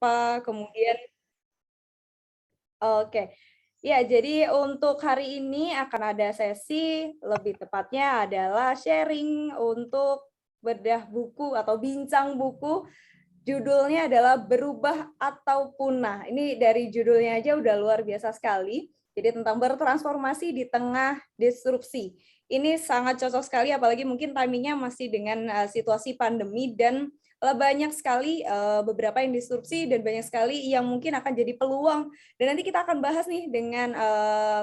apa, kemudian oke. Ya, jadi untuk hari ini akan ada sesi, lebih tepatnya adalah sharing untuk bedah buku atau bincang buku. Judulnya adalah Berubah atau Punah. Ini dari judulnya aja udah luar biasa sekali. Jadi tentang bertransformasi di tengah disrupsi. Ini sangat cocok sekali, apalagi mungkin timingnya masih dengan situasi pandemi dan banyak sekali beberapa yang disrupsi dan banyak sekali yang mungkin akan jadi peluang. Dan nanti kita akan bahas nih dengan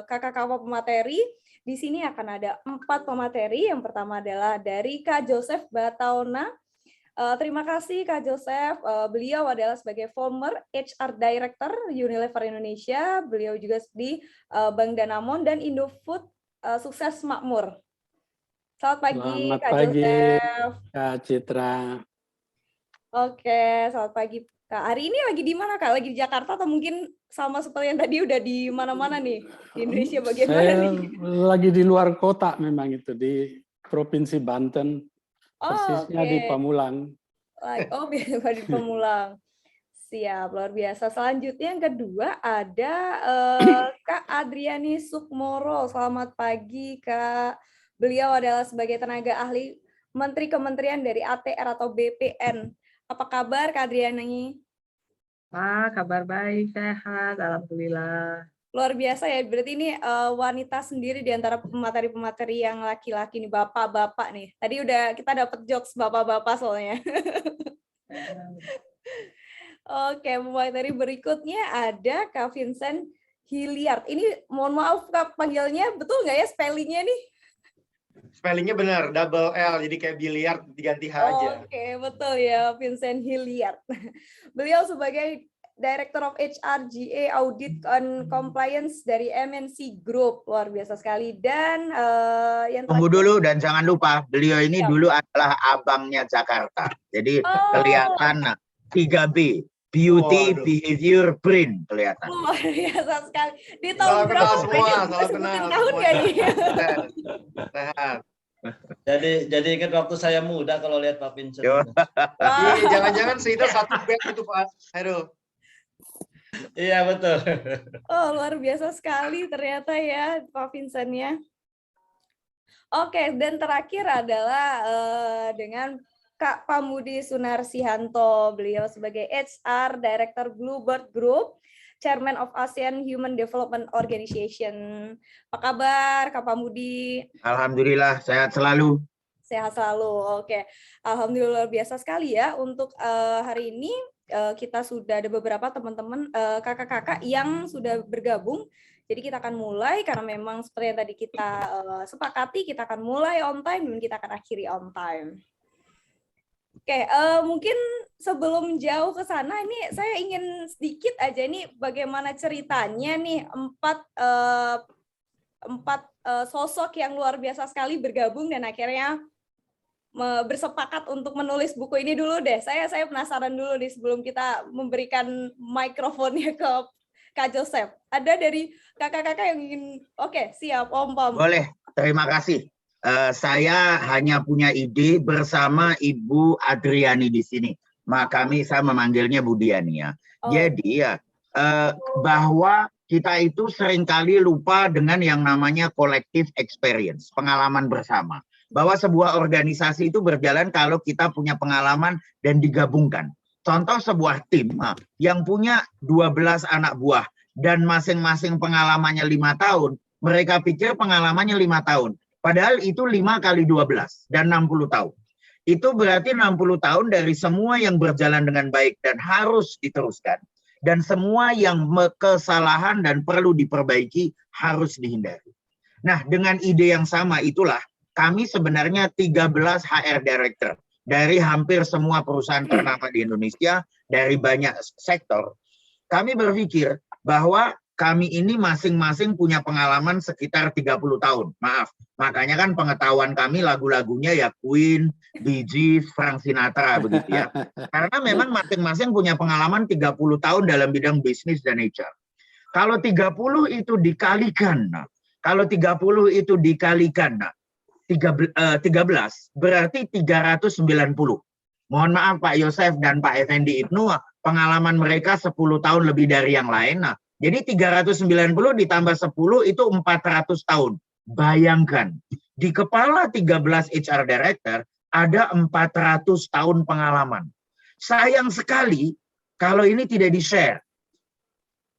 kakak-kakak pemateri. Di sini akan ada 4 pemateri. Yang pertama adalah dari Kak Joseph Bataona. Terima kasih Kak Joseph. Beliau adalah sebagai former HR Director Unilever Indonesia. Beliau juga di Bank Danamon dan Indofood Sukses Makmur. Selamat pagi Selamat Kak pagi, Joseph. Kak Citra. Oke, selamat pagi Kak. Hari ini lagi di mana Kak? Lagi di Jakarta atau mungkin sama seperti yang tadi udah di mana-mana nih? Di Indonesia bagian mana nih? Lagi di luar kota memang itu, di Provinsi Banten, persisnya di Pamulang. Oh, di Pamulang. Siap, luar biasa. Selanjutnya yang kedua ada Kak Adriani Sukmoro. Selamat pagi Kak. Beliau adalah sebagai tenaga ahli Menteri Kementerian dari ATR atau BPN. Apa kabar Kak Adriani? Kabar baik, sehat, alhamdulillah. Luar biasa ya, berarti ini wanita sendiri di antara pemateri-pemateri yang laki-laki nih, bapak-bapak nih. Tadi udah kita dapat jokes bapak-bapak soalnya. Oke, pemateri berikutnya ada Kak Vincent Hilliard. Ini mohon maaf Kak, panggilnya betul nggak ya spellingnya nih? Spellingnya benar, double L, jadi kayak biliar diganti H aja. Oke, betul ya, Vincent Hilliard. Beliau sebagai Director of HR GA Audit and Compliance dari MNC Group, luar biasa sekali. Dan yang tunggu dulu dan jangan lupa beliau ini dulu adalah abangnya Jakarta, jadi kelihatan 3B, beauty, behavior, brain kelihatan. Luar biasa sekali. Di tahun Salah berapa? kenal semua, salah kenal. Tahun nggak nih? Sehat. Jadi ingat waktu saya muda kalau lihat Pak Vincent. Iya, jangan-jangan sih itu satu band itu Pak. Aduh. Iya betul. Oh, luar biasa sekali ternyata ya Pak Vincent-nya. Oke, dan terakhir adalah dengan Kak Pamudi Sunarsihanto. Beliau sebagai HR Director Bluebird Group, Chairman of ASEAN Human Development Organization. Apa kabar Kak Pamudi? Alhamdulillah, sehat selalu. Sehat selalu, oke. Alhamdulillah luar biasa sekali ya untuk hari ini. Kita sudah ada beberapa teman-teman kakak-kakak yang sudah bergabung. Jadi kita akan mulai karena memang seperti yang tadi kita sepakati, kita akan mulai on time dan kita akan akhiri on time. Oke, mungkin sebelum jauh ke sana, ini saya ingin sedikit aja nih bagaimana ceritanya nih empat sosok yang luar biasa sekali bergabung dan akhirnya bersepakat untuk menulis buku ini dulu deh. Saya penasaran dulu nih sebelum kita memberikan mikrofonnya ke Kak Joseph. Ada dari kakak-kakak yang ingin, oke, siap, Om Pam. Boleh, terima kasih. Saya hanya punya ide bersama Ibu Adriani di sini. Saya memanggilnya Bu Diani ya. Jadi ya, bahwa kita itu seringkali lupa dengan yang namanya collective experience, pengalaman bersama. Bahwa sebuah organisasi itu berjalan kalau kita punya pengalaman dan digabungkan. Contoh sebuah tim yang punya 12 anak buah dan masing-masing pengalamannya 5 tahun, mereka pikir pengalamannya 5 tahun. Padahal itu 5 kali 12 dan 60 tahun. Itu berarti 60 tahun dari semua yang berjalan dengan baik dan harus diteruskan. Dan semua yang kesalahan dan perlu diperbaiki harus dihindari. Nah, dengan ide yang sama itulah kami sebenarnya 13 HR Director dari hampir semua perusahaan ternama di Indonesia, dari banyak sektor. Kami berpikir bahwa kami ini masing-masing punya pengalaman sekitar 30 tahun. Maaf, makanya kan pengetahuan kami lagu-lagunya ya Queen, Bee Gees, Frank Sinatra begitu ya. Karena memang masing-masing punya pengalaman 30 tahun dalam bidang bisnis dan HR. Kalau 30 itu dikalikan, 13 berarti 390. Mohon maaf Pak Yosef dan Pak Effendi Ibnu, pengalaman mereka 10 tahun lebih dari yang lain. Nah, jadi 390 ditambah 10 itu 400 tahun. Bayangkan, di kepala 13 HR Director ada 400 tahun pengalaman. Sayang sekali kalau ini tidak di-share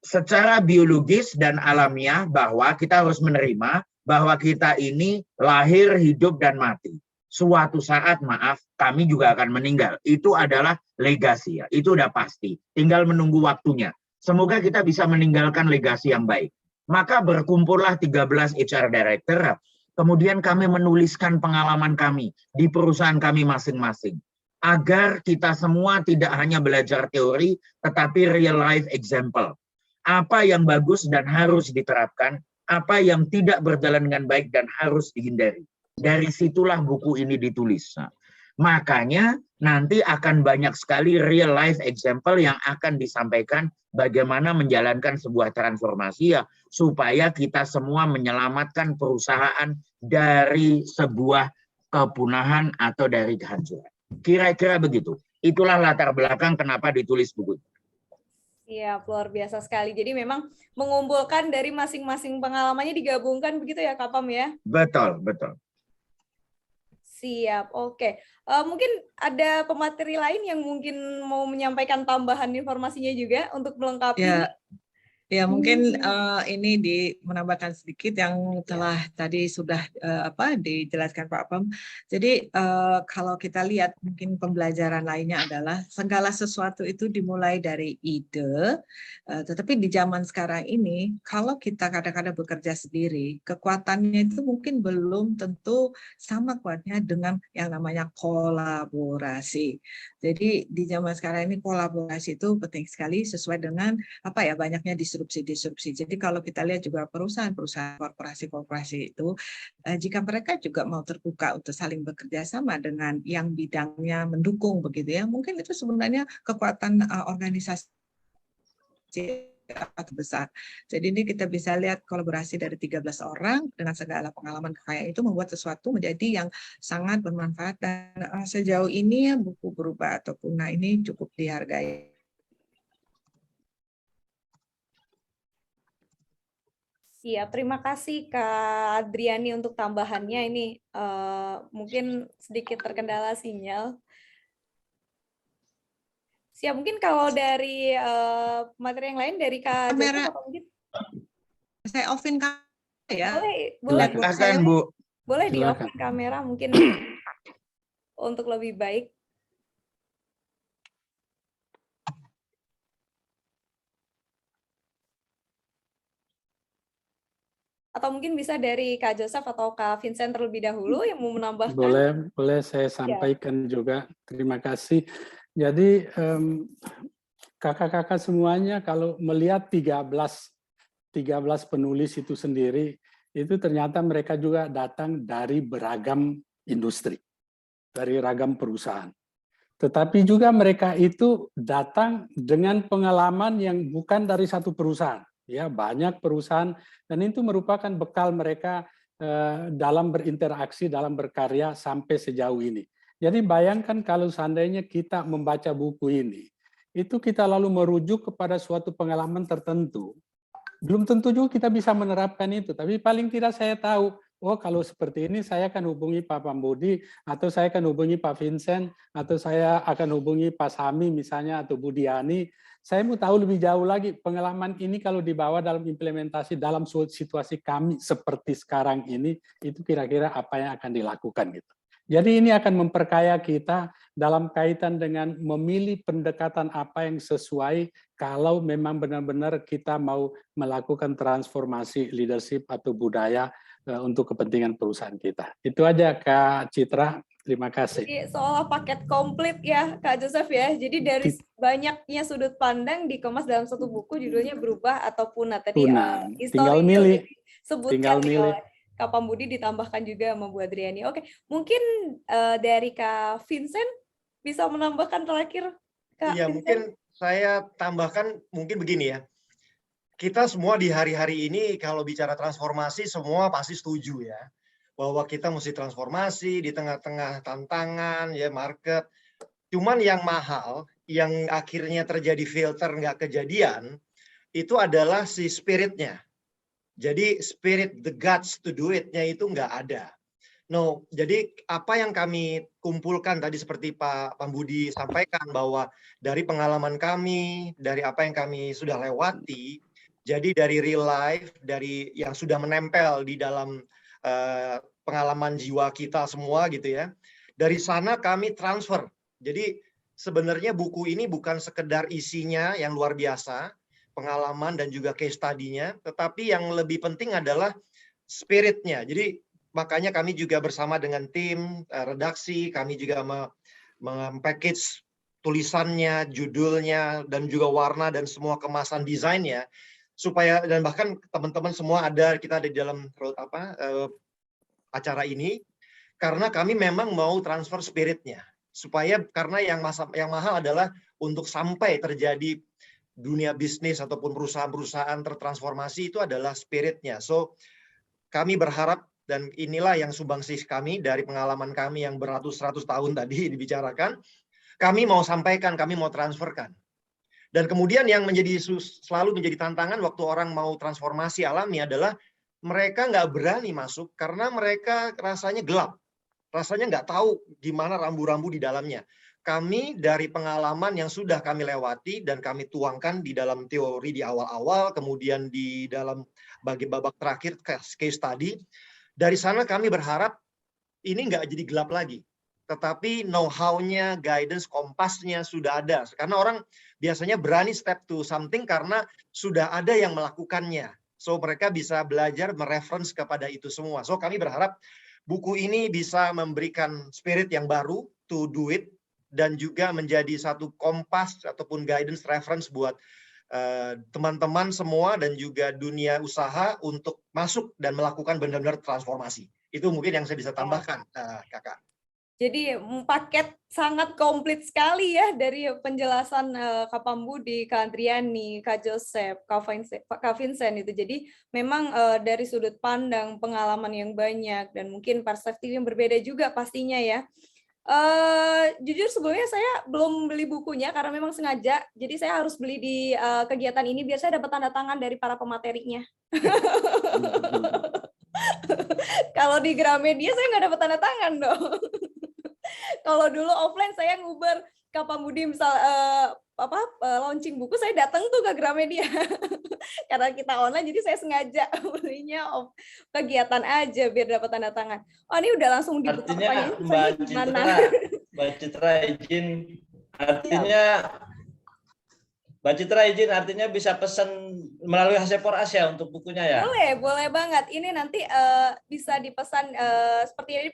secara biologis dan alamiah, bahwa kita harus menerima bahwa kita ini lahir, hidup, dan mati. Suatu saat, maaf, kami juga akan meninggal. Itu adalah legasi ya. Itu udah pasti. Tinggal menunggu waktunya. Semoga kita bisa meninggalkan legasi yang baik. Maka berkumpullah 13 HR Director. Kemudian kami menuliskan pengalaman kami di perusahaan kami masing-masing. Agar kita semua tidak hanya belajar teori, tetapi real life example. Apa yang bagus dan harus diterapkan, apa yang tidak berjalan dengan baik dan harus dihindari. Dari situlah buku ini ditulis. Nah, makanya nanti akan banyak sekali real life example yang akan disampaikan bagaimana menjalankan sebuah transformasi ya, supaya kita semua menyelamatkan perusahaan dari sebuah kepunahan atau dari kehancuran. Kira-kira begitu. Itulah latar belakang kenapa ditulis buku. Iya, luar biasa sekali. Jadi memang mengumpulkan dari masing-masing pengalamannya digabungkan begitu ya, Kak Pam ya? Betul, betul. Siap, oke. Mungkin ada pemateri lain yang mungkin mau menyampaikan tambahan informasinya juga untuk melengkapi. Ya, mungkin ini menambahkan sedikit yang telah tadi sudah dijelaskan Pak Pam. Jadi kalau kita lihat mungkin pembelajaran lainnya adalah segala sesuatu itu dimulai dari ide, tetapi di zaman sekarang ini kalau kita kadang-kadang bekerja sendiri, kekuatannya itu mungkin belum tentu sama kuatnya dengan yang namanya kolaborasi. Jadi di zaman sekarang ini kolaborasi itu penting sekali sesuai dengan banyaknya disrupsi. Jadi kalau kita lihat juga perusahaan-perusahaan korporasi itu, jika mereka juga mau terbuka untuk saling bekerja sama dengan yang bidangnya mendukung begitu ya, mungkin itu sebenarnya kekuatan organisasi besar. Jadi ini kita bisa lihat kolaborasi dari 13 orang dengan segala pengalaman kekayaan itu membuat sesuatu menjadi yang sangat bermanfaat, dan sejauh ini ya buku berubah atau punah ini cukup dihargai. Siap, terima kasih Kak Adriani untuk tambahannya ini. Mungkin sedikit terkendala sinyal. Siap, mungkin kalau dari materi yang lain dari Kak Kamera. Joko, mungkin Saya offin ya. Boleh Silakan, Bu. Boleh di Silakan. off kamera mungkin untuk lebih baik. Atau mungkin bisa dari Kak Joseph atau Kak Vincent terlebih dahulu yang mau menambahkan. Boleh saya sampaikan juga. Terima kasih. Jadi kakak-kakak semuanya kalau melihat 13 penulis itu sendiri, itu ternyata mereka juga datang dari beragam industri, dari ragam perusahaan. Tetapi juga mereka itu datang dengan pengalaman yang bukan dari satu perusahaan. Ya, banyak perusahaan, dan itu merupakan bekal mereka dalam berinteraksi, dalam berkarya sampai sejauh ini. Jadi bayangkan kalau seandainya kita membaca buku ini, itu kita lalu merujuk kepada suatu pengalaman tertentu. Belum tentu juga kita bisa menerapkan itu, tapi paling tidak saya tahu, oh kalau seperti ini saya akan hubungi Pak Pambudi, atau saya akan hubungi Pak Vincent, atau saya akan hubungi Pak Sami misalnya, atau Bu Diani. Saya mau tahu lebih jauh lagi pengalaman ini kalau dibawa dalam implementasi dalam situasi kami seperti sekarang ini, itu kira-kira apa yang akan dilakukan gitu. Jadi ini akan memperkaya kita dalam kaitan dengan memilih pendekatan apa yang sesuai kalau memang benar-benar kita mau melakukan transformasi leadership atau budaya untuk kepentingan perusahaan kita. Itu aja Kak Citra. Terima kasih. Jadi seolah paket komplit ya Kak Joseph ya. Jadi dari banyaknya sudut pandang dikemas dalam satu buku, judulnya Berubah atau Punah. Tadi tinggal milih. Sebutkan oleh Kak Pambudi, ditambahkan juga sama Bu Adriani. Oke, mungkin dari Kak Vincent bisa menambahkan terakhir. Iya, mungkin saya tambahkan mungkin begini ya. Kita semua di hari-hari ini kalau bicara transformasi semua pasti setuju ya. Bahwa kita mesti transformasi di tengah-tengah tantangan ya market. Cuman yang mahal yang akhirnya terjadi filter nggak kejadian, itu adalah si spiritnya. Jadi spirit, the guts to do it-nya itu nggak ada. No, jadi apa yang kami kumpulkan tadi seperti Pak Budi sampaikan bahwa dari pengalaman kami, dari apa yang kami sudah lewati, jadi dari real life, dari yang sudah menempel di dalam pengalaman jiwa kita semua gitu ya. Dari sana kami transfer. Jadi sebenarnya buku ini bukan sekedar isinya yang luar biasa, pengalaman dan juga case study-nya, tetapi yang lebih penting adalah spiritnya. Jadi makanya kami juga bersama dengan tim redaksi, kami juga mem-package tulisannya, judulnya, dan juga warna dan semua kemasan desainnya, supaya dan bahkan teman-teman semua kita ada di dalam acara ini, karena kami memang mau transfer spiritnya, supaya karena yang mahal adalah untuk sampai terjadi dunia bisnis ataupun perusahaan-perusahaan tertransformasi itu adalah spiritnya. So kami berharap, dan inilah yang sumbangsih kami dari pengalaman kami yang beratus-ratus tahun tadi dibicarakan, kami mau sampaikan, kami mau transferkan. Dan kemudian yang selalu menjadi tantangan waktu orang mau transformasi alami adalah mereka nggak berani masuk karena mereka rasanya gelap. Rasanya nggak tahu gimana rambu-rambu di dalamnya. Kami dari pengalaman yang sudah kami lewati dan kami tuangkan di dalam teori di awal-awal, kemudian di dalam babak terakhir case study, dari sana kami berharap ini nggak jadi gelap lagi, tetapi know-how-nya, guidance, kompasnya sudah ada. Karena orang biasanya berani step to something karena sudah ada yang melakukannya. So mereka bisa belajar mereference kepada itu semua. So kami berharap buku ini bisa memberikan spirit yang baru to do it, dan juga menjadi satu kompas ataupun guidance reference buat teman-teman semua dan juga dunia usaha untuk masuk dan melakukan benar-benar transformasi. Itu mungkin yang saya bisa tambahkan, Kakak. Jadi paket sangat komplit sekali ya dari penjelasan Kak Pambudi, Kak Adriani, Kak Joseph, Kak Vincent itu. Jadi memang dari sudut pandang, pengalaman yang banyak dan mungkin perspektif yang berbeda juga pastinya ya. Jujur sebelumnya saya belum beli bukunya karena memang sengaja, jadi saya harus beli di kegiatan ini biar saya dapat tanda tangan dari para pematerinya. Kalau di Gramedia saya nggak dapat tanda tangan dong. Kalau dulu offline saya nguber Kak Pambudi misal launching buku, saya datang tuh ke Gramedia. Karena kita online jadi saya sengaja belinya kegiatan aja biar dapat tanda tangan. Oh, ini udah langsung dibuka pertanyaan. Mbak Citra izin artinya bisa pesan melalui Hasepor Asia untuk bukunya ya? Boleh banget. Ini nanti bisa dipesan seperti ini.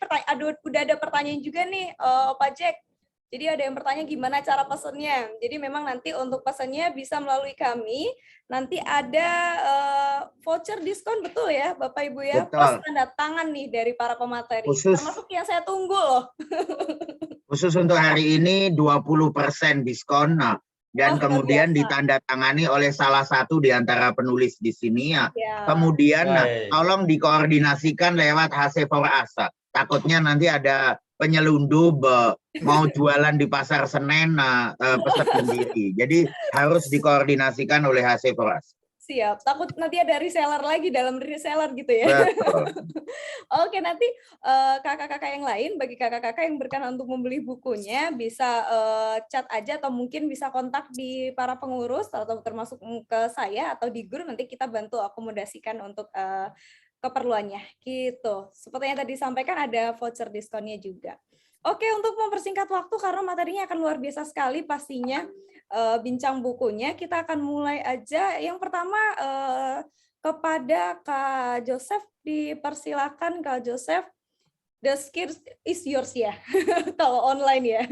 Udah ada pertanyaan juga nih, Pak Jack. Jadi ada yang bertanya gimana cara pesannya. Jadi memang nanti untuk pesannya bisa melalui kami. Nanti ada voucher diskon, betul ya Bapak Ibu ya? Betul. Plus tanda tangan nih dari para pemateri. Termasuk yang saya tunggu loh. Khusus untuk hari ini 20% diskon. Nah, dan kemudian ditandatangani oleh salah satu di antara penulis di sini ya. Kemudian tolong dikoordinasikan lewat Hasepor Asa. Takutnya nanti ada penyelundup mau jualan di pasar Senen pesan sendiri. Jadi harus dikoordinasikan oleh Hasepor Asa. Siap, takut nanti ada reseller lagi dalam reseller gitu ya. Oke, nanti kakak-kakak yang lain, bagi kakak-kakak yang berkenan untuk membeli bukunya, bisa chat aja atau mungkin bisa kontak di para pengurus atau termasuk ke saya atau di grup, nanti kita bantu akomodasikan untuk keperluannya gitu. Seperti yang tadi disampaikan ada voucher diskonnya juga. Oke, untuk mempersingkat waktu karena materinya akan luar biasa sekali pastinya. Bincang bukunya, kita akan mulai aja. Yang pertama kepada Kak Joseph, dipersilakan Kak Joseph. The skill is yours ya, kalau online ya.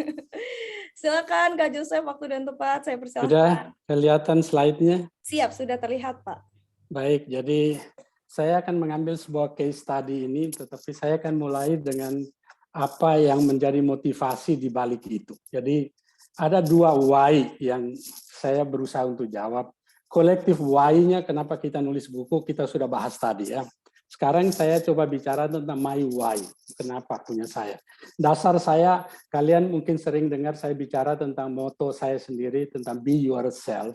Silakan Kak Joseph, waktu dan tempat saya persilakan. Sudah kelihatan slide-nya? Siap, sudah terlihat Pak. Baik, jadi saya akan mengambil sebuah case study ini, tetapi saya akan mulai dengan apa yang menjadi motivasi di balik itu. Jadi ada 2 why yang saya berusaha untuk jawab. Kolektif why-nya kenapa kita nulis buku, kita sudah bahas tadi ya. Sekarang saya coba bicara tentang my why. Kenapa punya saya? Dasar saya, kalian mungkin sering dengar saya bicara tentang moto saya sendiri, tentang be yourself.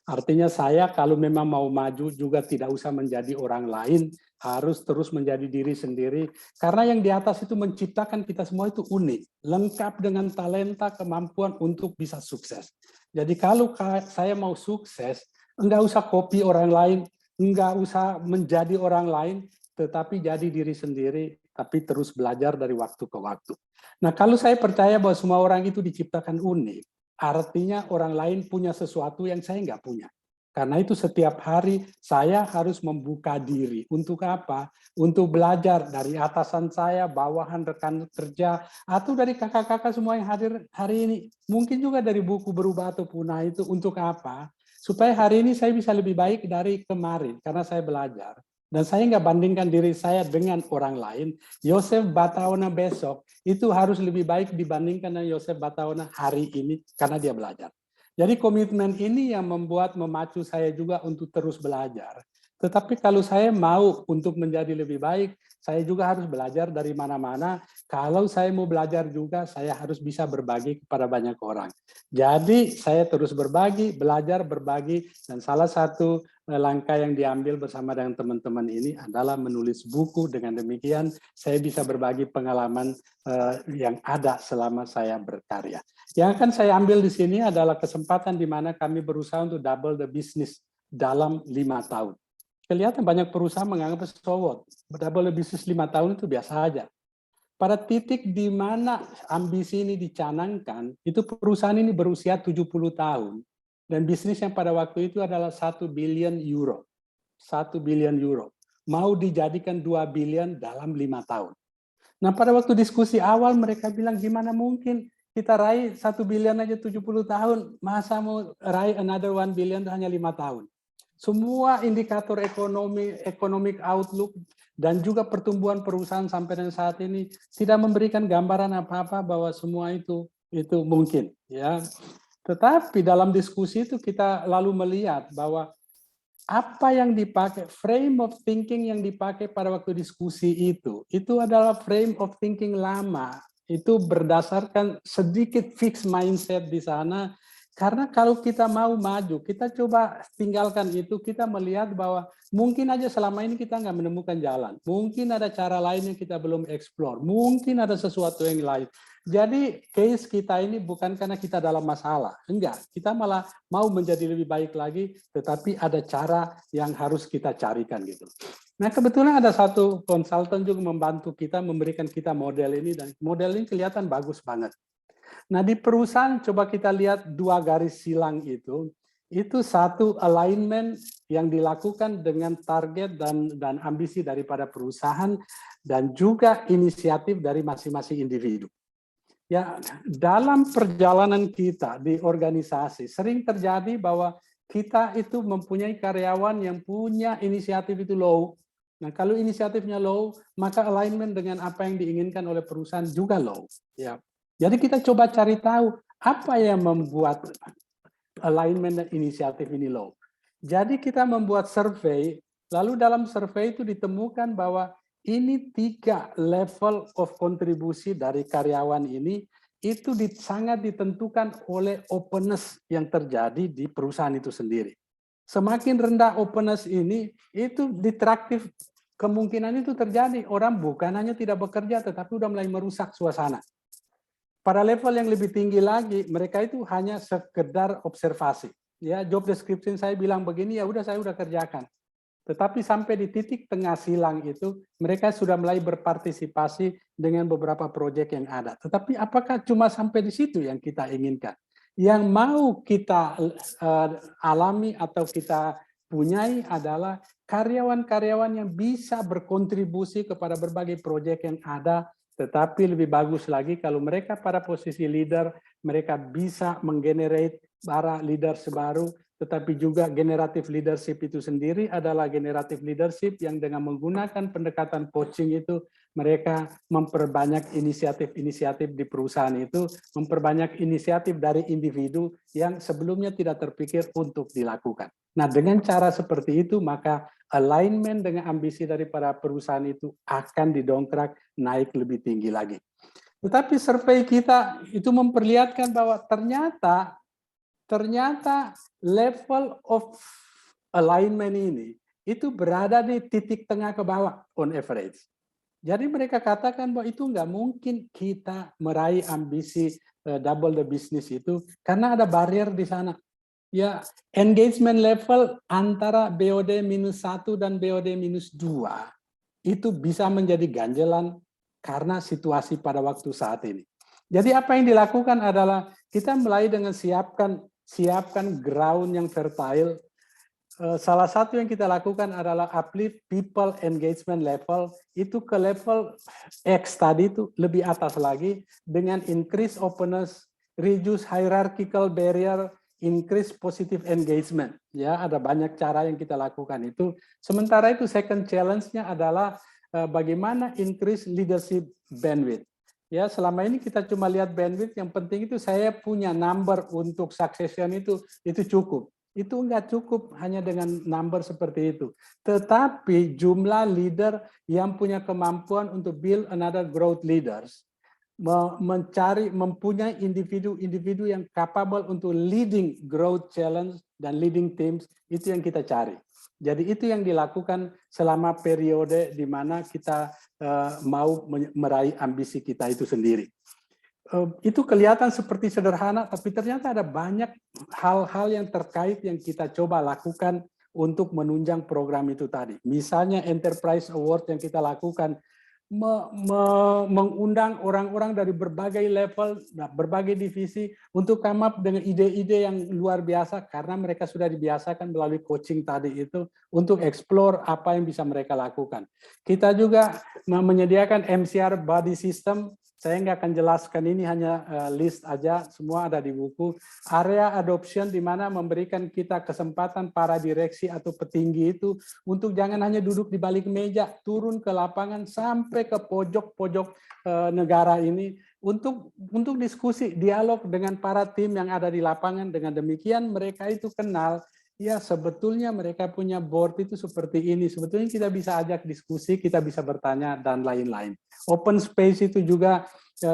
Artinya saya kalau memang mau maju juga tidak usah menjadi orang lain, harus terus menjadi diri sendiri. Karena yang di atas itu menciptakan kita semua itu unik, lengkap dengan talenta, kemampuan untuk bisa sukses. Jadi kalau saya mau sukses, enggak usah copy orang lain, enggak usah menjadi orang lain, tetapi jadi diri sendiri, tapi terus belajar dari waktu ke waktu. Nah, kalau saya percaya bahwa semua orang itu diciptakan unik, artinya orang lain punya sesuatu yang saya nggak punya. Karena itu setiap hari saya harus membuka diri. Untuk apa? Untuk belajar dari atasan saya, bawahan, rekan kerja, atau dari kakak-kakak semua yang hadir hari ini. Mungkin juga dari buku Berubah atau Punah itu. Untuk apa? Supaya hari ini saya bisa lebih baik dari kemarin. Karena saya belajar. Dan saya nggak bandingkan diri saya dengan orang lain. Yosef Bataona besok itu harus lebih baik dibandingkan dengan Yosef Bataona hari ini karena dia belajar. Jadi komitmen ini yang memacu saya juga untuk terus belajar. Tetapi kalau saya mau untuk menjadi lebih baik, saya juga harus belajar dari mana-mana. Kalau saya mau belajar juga, saya harus bisa berbagi kepada banyak orang. Jadi saya terus berbagi, belajar, berbagi, dan salah satu langkah yang diambil bersama dengan teman-teman ini adalah menulis buku. Dengan demikian, saya bisa berbagi pengalaman yang ada selama saya berkarya. Yang akan saya ambil di sini adalah kesempatan di mana kami berusaha untuk double the business dalam 5 tahun. Kelihatan banyak perusahaan menganggap so what, double the business 5 tahun itu biasa aja. Pada titik di mana ambisi ini dicanangkan, itu perusahaan ini berusia 70 tahun. Dan bisnis yang pada waktu itu adalah 1 billion euro. 1 billion euro. Mau dijadikan 2 billion dalam 5 tahun. Nah, pada waktu diskusi awal mereka bilang, gimana mungkin kita raih 1 billion aja 70 tahun, masa mau raih another 1 billion hanya 5 tahun. Semua indikator ekonomi, economic outlook, dan juga pertumbuhan perusahaan sampai dengan saat ini tidak memberikan gambaran apa-apa bahwa semua itu mungkin. Ya. Tetapi dalam diskusi itu kita lalu melihat bahwa apa yang dipakai, frame of thinking yang dipakai pada waktu diskusi itu adalah frame of thinking lama. Itu berdasarkan sedikit fixed mindset di sana. Karena kalau kita mau maju, kita coba tinggalkan itu, kita melihat bahwa mungkin aja selama ini kita nggak menemukan jalan. Mungkin ada cara lain yang kita belum explore. Mungkin ada sesuatu yang lain. Jadi case kita ini bukan karena kita dalam masalah. Enggak, kita malah mau menjadi lebih baik lagi, tetapi ada cara yang harus kita carikan gitu. Nah, kebetulan ada satu konsultan juga membantu kita, memberikan kita model ini, dan model ini kelihatan bagus banget. Nah, di perusahaan coba kita lihat 2 garis silang itu satu alignment yang dilakukan dengan target dan ambisi daripada perusahaan dan juga inisiatif dari masing-masing individu. Ya, dalam perjalanan kita di organisasi sering terjadi bahwa kita itu mempunyai karyawan yang punya inisiatif itu low. Nah, kalau inisiatifnya low, maka alignment dengan apa yang diinginkan oleh perusahaan juga low. Ya. Jadi kita coba cari tahu apa yang membuat alignment dan inisiatif ini low. Jadi kita membuat survei, lalu dalam survei itu ditemukan bahwa ini 3 level of kontribusi dari karyawan ini itu sangat ditentukan oleh openness yang terjadi di perusahaan itu sendiri. Semakin rendah openness ini, itu ditraktif kemungkinan itu terjadi. Orang bukan hanya tidak bekerja, tetapi sudah mulai merusak suasana. Pada level yang lebih tinggi lagi, mereka itu hanya sekedar observasi. Ya, job description saya bilang begini, ya udah saya udah kerjakan. Tetapi sampai di titik tengah silang itu, mereka sudah mulai berpartisipasi dengan beberapa proyek yang ada. Tetapi apakah cuma sampai di situ yang kita inginkan? Yang mau kita alami atau kita punyai adalah karyawan-karyawan yang bisa berkontribusi kepada berbagai proyek yang ada. Tetapi lebih bagus lagi kalau mereka pada posisi leader, mereka bisa menggenerate para leader baru, tetapi juga generative leadership itu sendiri adalah generative leadership yang dengan menggunakan pendekatan coaching itu mereka memperbanyak inisiatif-inisiatif di perusahaan itu, memperbanyak inisiatif dari individu yang sebelumnya tidak terpikir untuk dilakukan. Nah, dengan cara seperti itu maka alignment dengan ambisi dari para perusahaan itu akan didongkrak naik lebih tinggi lagi. Tetapi survei kita itu memperlihatkan bahwa ternyata level of alignment ini itu berada di titik tengah ke bawah on average. Jadi mereka katakan bahwa itu nggak mungkin kita meraih ambisi double the business itu karena ada barrier di sana. Ya, engagement level antara BOD -1 dan BOD -2 itu bisa menjadi ganjelan karena situasi pada waktu saat ini. Jadi apa yang dilakukan adalah kita mulai dengan siapkan ground yang fertile. Salah satu yang kita lakukan adalah uplift people engagement level itu ke level X tadi itu lebih atas lagi dengan increase openness, reduce hierarchical barrier, increase positive engagement. Ya, ada banyak cara yang kita lakukan itu. Sementara itu second challenge-nya adalah bagaimana increase leadership bandwidth. Ya, selama ini kita cuma lihat bandwidth, yang penting itu saya punya number untuk succession itu cukup. Itu enggak cukup hanya dengan number seperti itu. Tetapi jumlah leader yang punya kemampuan untuk build another growth leaders, mempunyai individu-individu yang capable untuk leading growth challenge dan leading teams, itu yang kita cari. Jadi itu yang dilakukan selama periode di mana kita mau meraih ambisi kita itu sendiri. Itu kelihatan seperti sederhana, tapi ternyata ada banyak hal-hal yang terkait yang kita coba lakukan untuk menunjang program itu tadi. Misalnya Enterprise Award yang kita lakukan, mengundang orang-orang dari berbagai level, berbagai divisi untuk come up dengan ide-ide yang luar biasa karena mereka sudah dibiasakan melalui coaching tadi itu untuk explore apa yang bisa mereka lakukan. Kita juga menyediakan MCR body system. Saya nggak akan jelaskan, ini hanya list aja, semua ada di buku. Area adoption di mana memberikan kita kesempatan para direksi atau petinggi itu untuk jangan hanya duduk di balik meja, turun ke lapangan sampai ke pojok-pojok negara ini untuk diskusi, dialog dengan para tim yang ada di lapangan. Dengan demikian mereka itu kenal, ya sebetulnya mereka punya board itu seperti ini, sebetulnya kita bisa ajak diskusi, kita bisa bertanya, dan lain-lain. Open space itu juga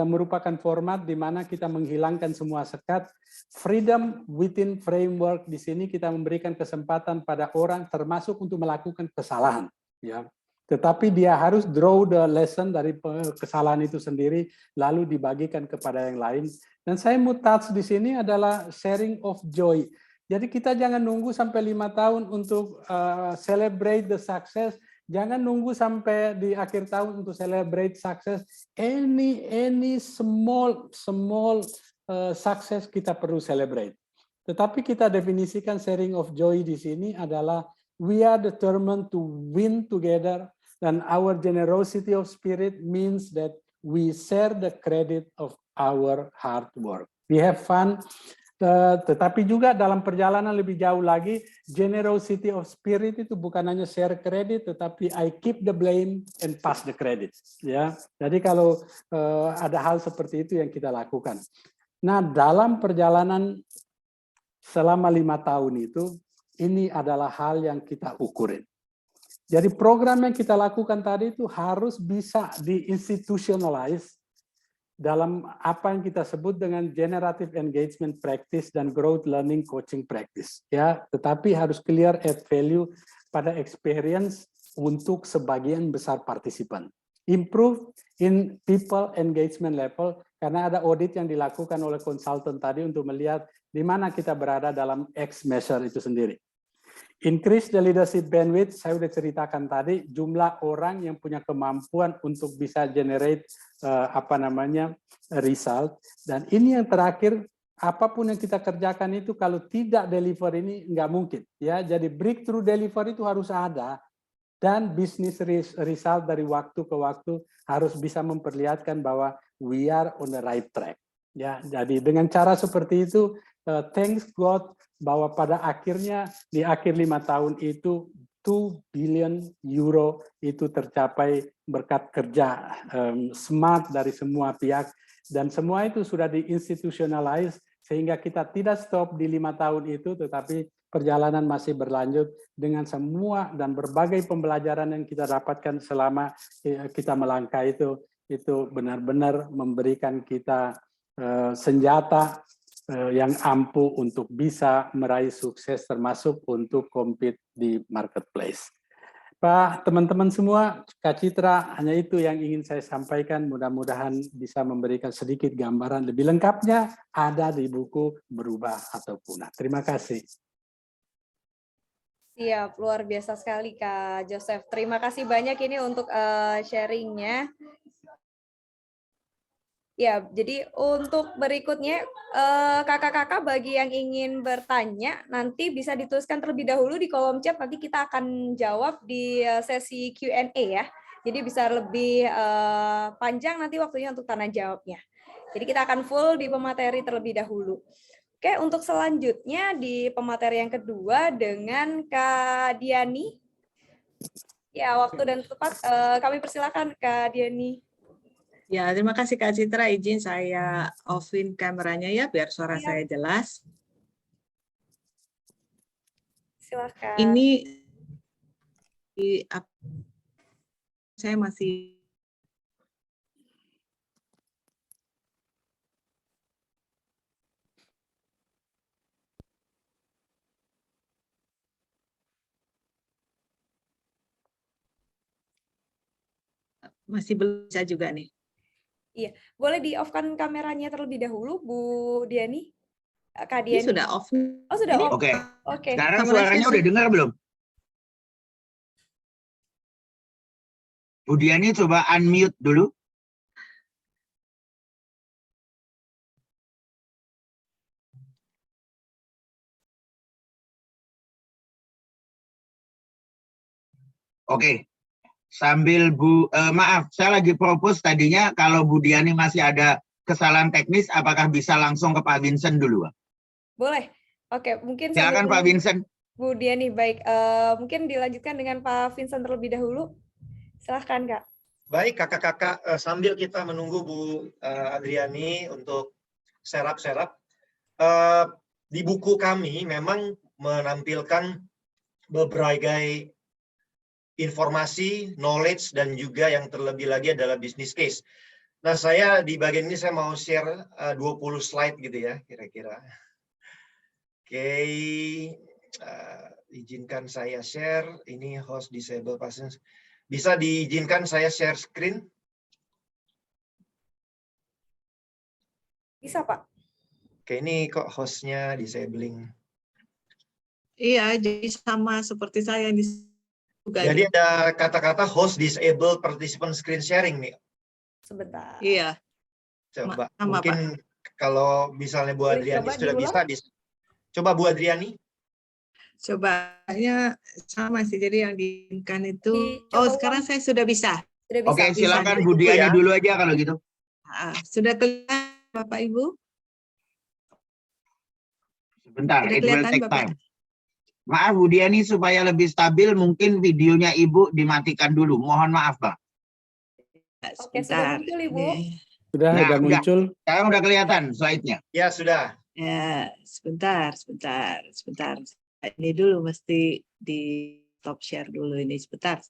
merupakan format di mana kita menghilangkan semua sekat. Freedom within framework, di sini kita memberikan kesempatan pada orang termasuk untuk melakukan kesalahan. Ya. Tetapi dia harus draw the lesson dari kesalahan itu sendiri, lalu dibagikan kepada yang lain. Dan saya mau touch di sini adalah sharing of joy. Jadi kita jangan nunggu sampai 5 tahun untuk celebrate the success. Jangan nunggu sampai di akhir tahun untuk celebrate success. Any small success kita perlu celebrate. Tetapi kita definisikan sharing of joy di sini adalah we are determined to win together, and our generosity of spirit means that we share the credit of our hard work. We have fun. Tetapi juga dalam perjalanan lebih jauh lagi, generosity of spirit itu bukan hanya share credit, tetapi I keep the blame and pass the credit. Ya, jadi kalau ada hal seperti itu yang kita lakukan. Nah, dalam perjalanan selama 5 tahun itu, ini adalah hal yang kita ukurin. Jadi program yang kita lakukan tadi itu harus bisa di-institutionalize dalam apa yang kita sebut dengan generative engagement practice dan growth learning coaching practice, ya. Tetapi harus clear add value pada experience untuk sebagian besar partisipan. Improve in people engagement level, karena ada audit yang dilakukan oleh konsultan tadi untuk melihat di mana kita berada dalam X measure itu sendiri. Increase the leadership bandwidth, saya sudah ceritakan tadi, jumlah orang yang punya kemampuan untuk bisa generate result. Dan ini yang terakhir, apapun yang kita kerjakan itu kalau tidak deliver ini nggak mungkin. Ya, jadi breakthrough delivery itu harus ada, dan business result dari waktu ke waktu harus bisa memperlihatkan bahwa we are on the right track. Ya, jadi dengan cara seperti itu thanks God bahwa pada akhirnya di akhir 5 tahun itu 2 billion euro itu tercapai berkat kerja smart dari semua pihak, dan semua itu sudah diinstitutionalize sehingga kita tidak stop di 5 tahun itu, tetapi perjalanan masih berlanjut dengan semua dan berbagai pembelajaran yang kita dapatkan selama kita melangkah itu benar-benar memberikan kita senjata yang ampuh untuk bisa meraih sukses, termasuk untuk compete di marketplace. Pak, teman-teman semua, Kak Citra, hanya itu yang ingin saya sampaikan. Mudah-mudahan bisa memberikan sedikit gambaran lebih lengkapnya ada di buku Berubah atau Punah. Terima kasih. Siap, luar biasa sekali Kak Joseph. Terima kasih banyak ini untuk sharingnya. Ya, jadi untuk berikutnya kakak-kakak bagi yang ingin bertanya nanti bisa dituliskan terlebih dahulu di kolom chat, nanti kita akan jawab di sesi Q&A ya. Jadi bisa lebih panjang nanti waktunya untuk tanya jawabnya. Jadi kita akan full di pemateri terlebih dahulu. Oke, untuk selanjutnya di pemateri yang kedua dengan Kak Diani. Ya, waktu dan tempat kami persilakan Kak Diani. Ya, terima kasih Kak Citra. Izin saya off-in kameranya ya, biar suara saya jelas. Silakan. Ini saya masih belum bisa juga nih. Iya, boleh di-off-kan kameranya terlebih dahulu, Bu Diani? Kak Ini Diani. sudah off. Oh, sudah off. Oke. Oke. Sekarang Kameranya suaranya udah dengar belum? Bu Diani coba unmute dulu. Oke. Sambil maaf, saya lagi propose tadinya kalau Bu Diani masih ada kesalahan teknis, apakah bisa langsung ke Pak Vincent dulu? Boleh. Oke, mungkin Silakan Pak Vincent. Bu Diani, baik. Mungkin dilanjutkan dengan Pak Vincent terlebih dahulu. Silahkan, Kak. Baik, kakak-kakak, sambil kita menunggu Bu Adriani untuk serap-serap, di buku kami memang menampilkan berbagai informasi, knowledge, dan juga yang terlebih lagi adalah business case. Nah, saya di bagian ini saya mau share 20 slide gitu ya, kira-kira. Oke, izinkan saya share. Ini host disable passions. Bisa diizinkan saya share screen? Bisa, Pak. Oke, ini kok hostnya disabling. Iya, jadi sama seperti saya juga. Jadi ada kata-kata host disable participant screen sharing nih. Sebentar. Iya. Coba Sama, mungkin Pak. Kalau misalnya Bu Adriani sudah diulang? bisa. Coba Bu Adriani. Cobanya sama sih, jadi yang diinginkan itu. Sekarang saya sudah bisa. Sudah bisa. Oke, silakan Bu Diani dulu aja kalau gitu. Sudah kelihatan Bapak Ibu? Sebentar, Sudah it will kelihatan take Bapak? time. Maaf Bu Diani, supaya lebih stabil mungkin videonya Ibu dimatikan dulu. Mohon maaf, Pak. Oke, sudah muncul Ibu. Sudah agak muncul. Sekarang udah kelihatan slide-nya. Ya, sudah. Ya, sebentar. Ini dulu mesti di stop share dulu ini. Sebentar.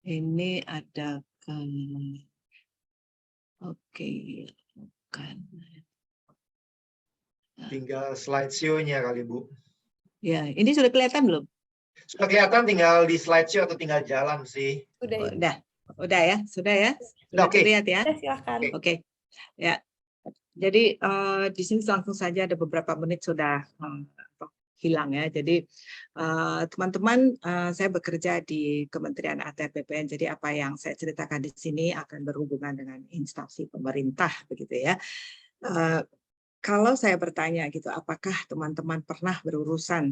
Ini ada oke, bukan. Tinggal slideshow-nya kali Bu. Ya, ini sudah kelihatan belum? Sudah kelihatan, tinggal di slideshow atau tinggal jalan sih. Udah ya, sudah Oke. terlihat ya. Silakan. Oke. Ya. Jadi di sini langsung saja ada beberapa menit sudah hilang ya. Jadi teman-teman, saya bekerja di Kementerian ATR BPN. Jadi apa yang saya ceritakan di sini akan berhubungan dengan instansi pemerintah begitu ya. kalau saya bertanya gitu, apakah teman-teman pernah berurusan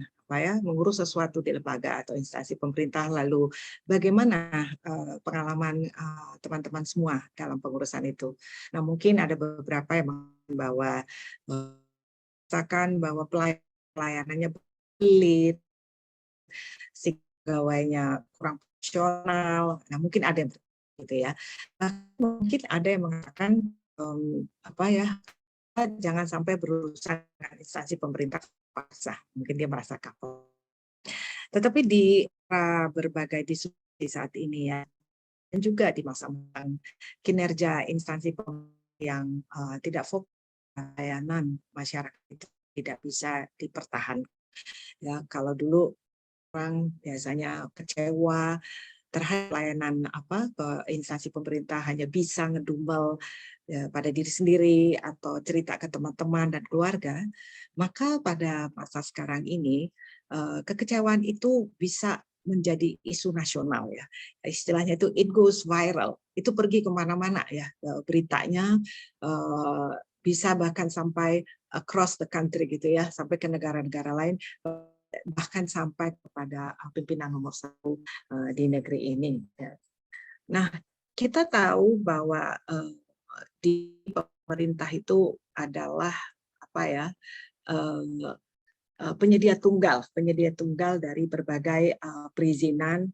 mengurus sesuatu di lembaga atau instansi pemerintah, lalu bagaimana pengalaman teman-teman semua dalam pengurusan itu? Nah, mungkin ada beberapa yang membawa merasakan bahwa pelayanannya pelit, si pegawainya kurang profesional. Nah, mungkin ada yang gitu ya. Nah, mungkin ada yang mengatakan jangan sampai berurusan dengan instansi pemerintah paksa. Mungkin dia merasa kapok. Tetapi di berbagai diskusi saat ini ya, dan juga di masa mendatang, kinerja instansi pemerintah yang tidak fokus layanan masyarakat itu tidak bisa dipertahankan. Ya, kalau dulu orang biasanya kecewa terhadap layanan instansi pemerintah hanya bisa ngedumel pada diri sendiri atau cerita ke teman-teman dan keluarga, maka pada masa sekarang ini kekecewaan itu bisa menjadi isu nasional ya. Istilahnya itu it goes viral. Itu pergi kemana-mana ya beritanya, bisa bahkan sampai across the country gitu ya, sampai ke negara-negara lain, bahkan sampai kepada pimpinan nomor 1 di negeri ini. Nah, kita tahu bahwa di pemerintah itu adalah penyedia tunggal dari berbagai perizinan,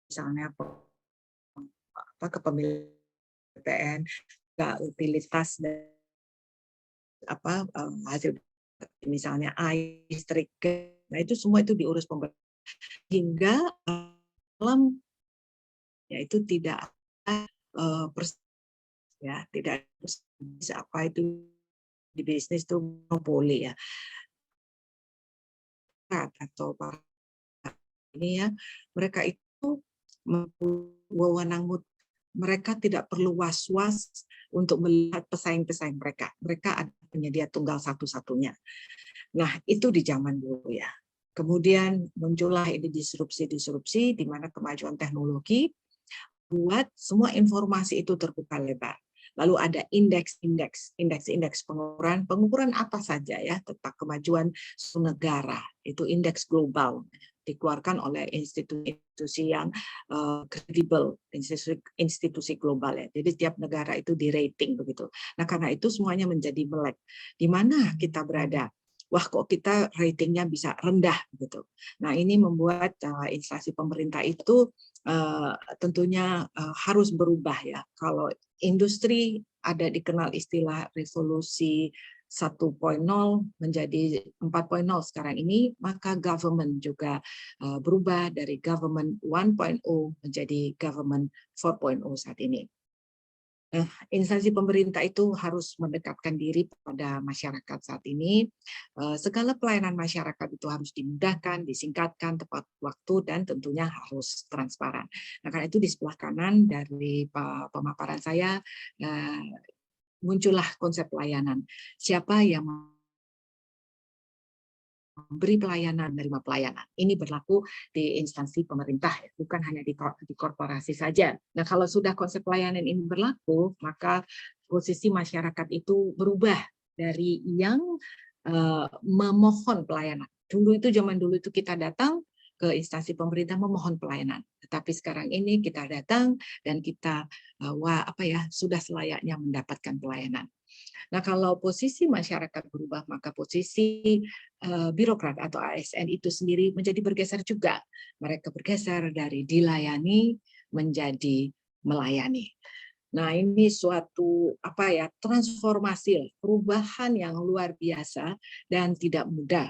misalnya kepemilikan PPN, utilitas dan hasil misalnya air, listrik. Nah, itu semua itu diurus pemerintah hingga dalam itu tidak tidak bisa itu di bisnis itu monopoli ya, atau ini ya, mereka itu wewenang, mereka tidak perlu was-was untuk melihat pesaing-pesaing mereka. Mereka ada penyedia tunggal satu-satunya. Nah, itu di zaman dulu ya. Kemudian muncullah ini disrupsi-disrupsi di mana kemajuan teknologi buat semua informasi itu terbuka lebar. Lalu ada indeks pengukuran apa saja ya tentang kemajuan suatu negara. Itu indeks global dikeluarkan oleh institusi yang kredibel, institusi global ya. Jadi tiap negara itu di rating begitu. Nah, karena itu semuanya menjadi melek. Di mana kita berada? Wah, kok kita ratingnya bisa rendah gitu. Nah, ini membuat instansi pemerintah itu tentunya harus berubah ya. Kalau industri ada dikenal istilah revolusi 1.0 menjadi 4.0 sekarang ini, maka government juga berubah dari government 1.0 menjadi government 4.0 saat ini. Instansi pemerintah itu harus mendekatkan diri pada masyarakat saat ini. Segala pelayanan masyarakat itu harus dimudahkan, disingkatkan, tepat waktu, dan tentunya harus transparan. Nah, karena itu di sebelah kanan dari pemaparan saya muncullah konsep pelayanan. Siapa yang memberi pelayanan, menerima pelayanan. Ini berlaku di instansi pemerintah, bukan hanya di korporasi saja. Nah, kalau sudah konsep pelayanan ini berlaku, maka posisi masyarakat itu berubah dari yang memohon pelayanan. Zaman dulu itu kita datang ke instansi pemerintah memohon pelayanan. Tetapi sekarang ini kita datang dan kita sudah selayaknya mendapatkan pelayanan. Nah, kalau posisi masyarakat berubah, maka posisi birokrat atau ASN itu sendiri menjadi bergeser juga. Mereka bergeser dari dilayani menjadi melayani. Nah, ini suatu transformasi, perubahan yang luar biasa dan tidak mudah.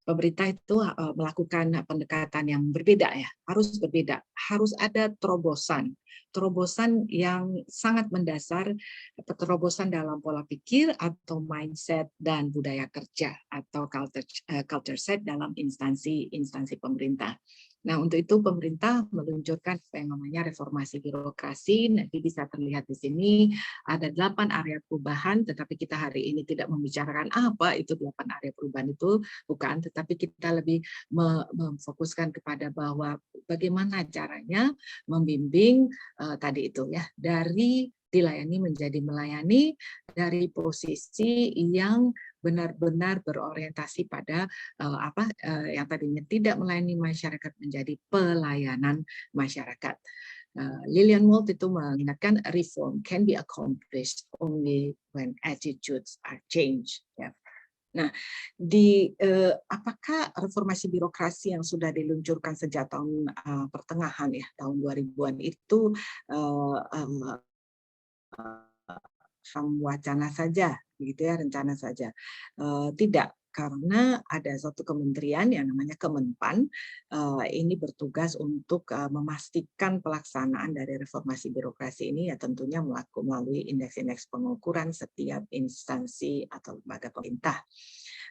Pemerintah itu melakukan pendekatan yang berbeda ya, harus berbeda, harus ada terobosan yang sangat mendasar, terobosan dalam pola pikir atau mindset dan budaya kerja atau culture set dalam instansi pemerintah. Nah, untuk itu pemerintah meluncurkan yang namanya reformasi birokrasi. Nanti bisa terlihat di sini ada 8 area perubahan, tetapi kita hari ini tidak membicarakan apa itu 8 area perubahan itu, bukan, tetapi kita lebih memfokuskan kepada bahwa bagaimana caranya membimbing tadi itu ya, dari dilayani menjadi melayani dari posisi yang benar-benar berorientasi pada yang tadinya tidak melayani masyarakat menjadi pelayanan masyarakat. Lillian Walt itu mengingatkan reform can be accomplished only when attitudes are changed. Ya. Nah, apakah reformasi birokrasi yang sudah diluncurkan sejak tahun pertengahan ya tahun 2000-an itu wacana saja, begitu ya, rencana saja? Tidak. Karena ada suatu kementerian yang namanya Kemenpan, ini bertugas untuk memastikan pelaksanaan dari reformasi birokrasi ini ya tentunya melalui indeks-indeks pengukuran setiap instansi atau lembaga pemerintah.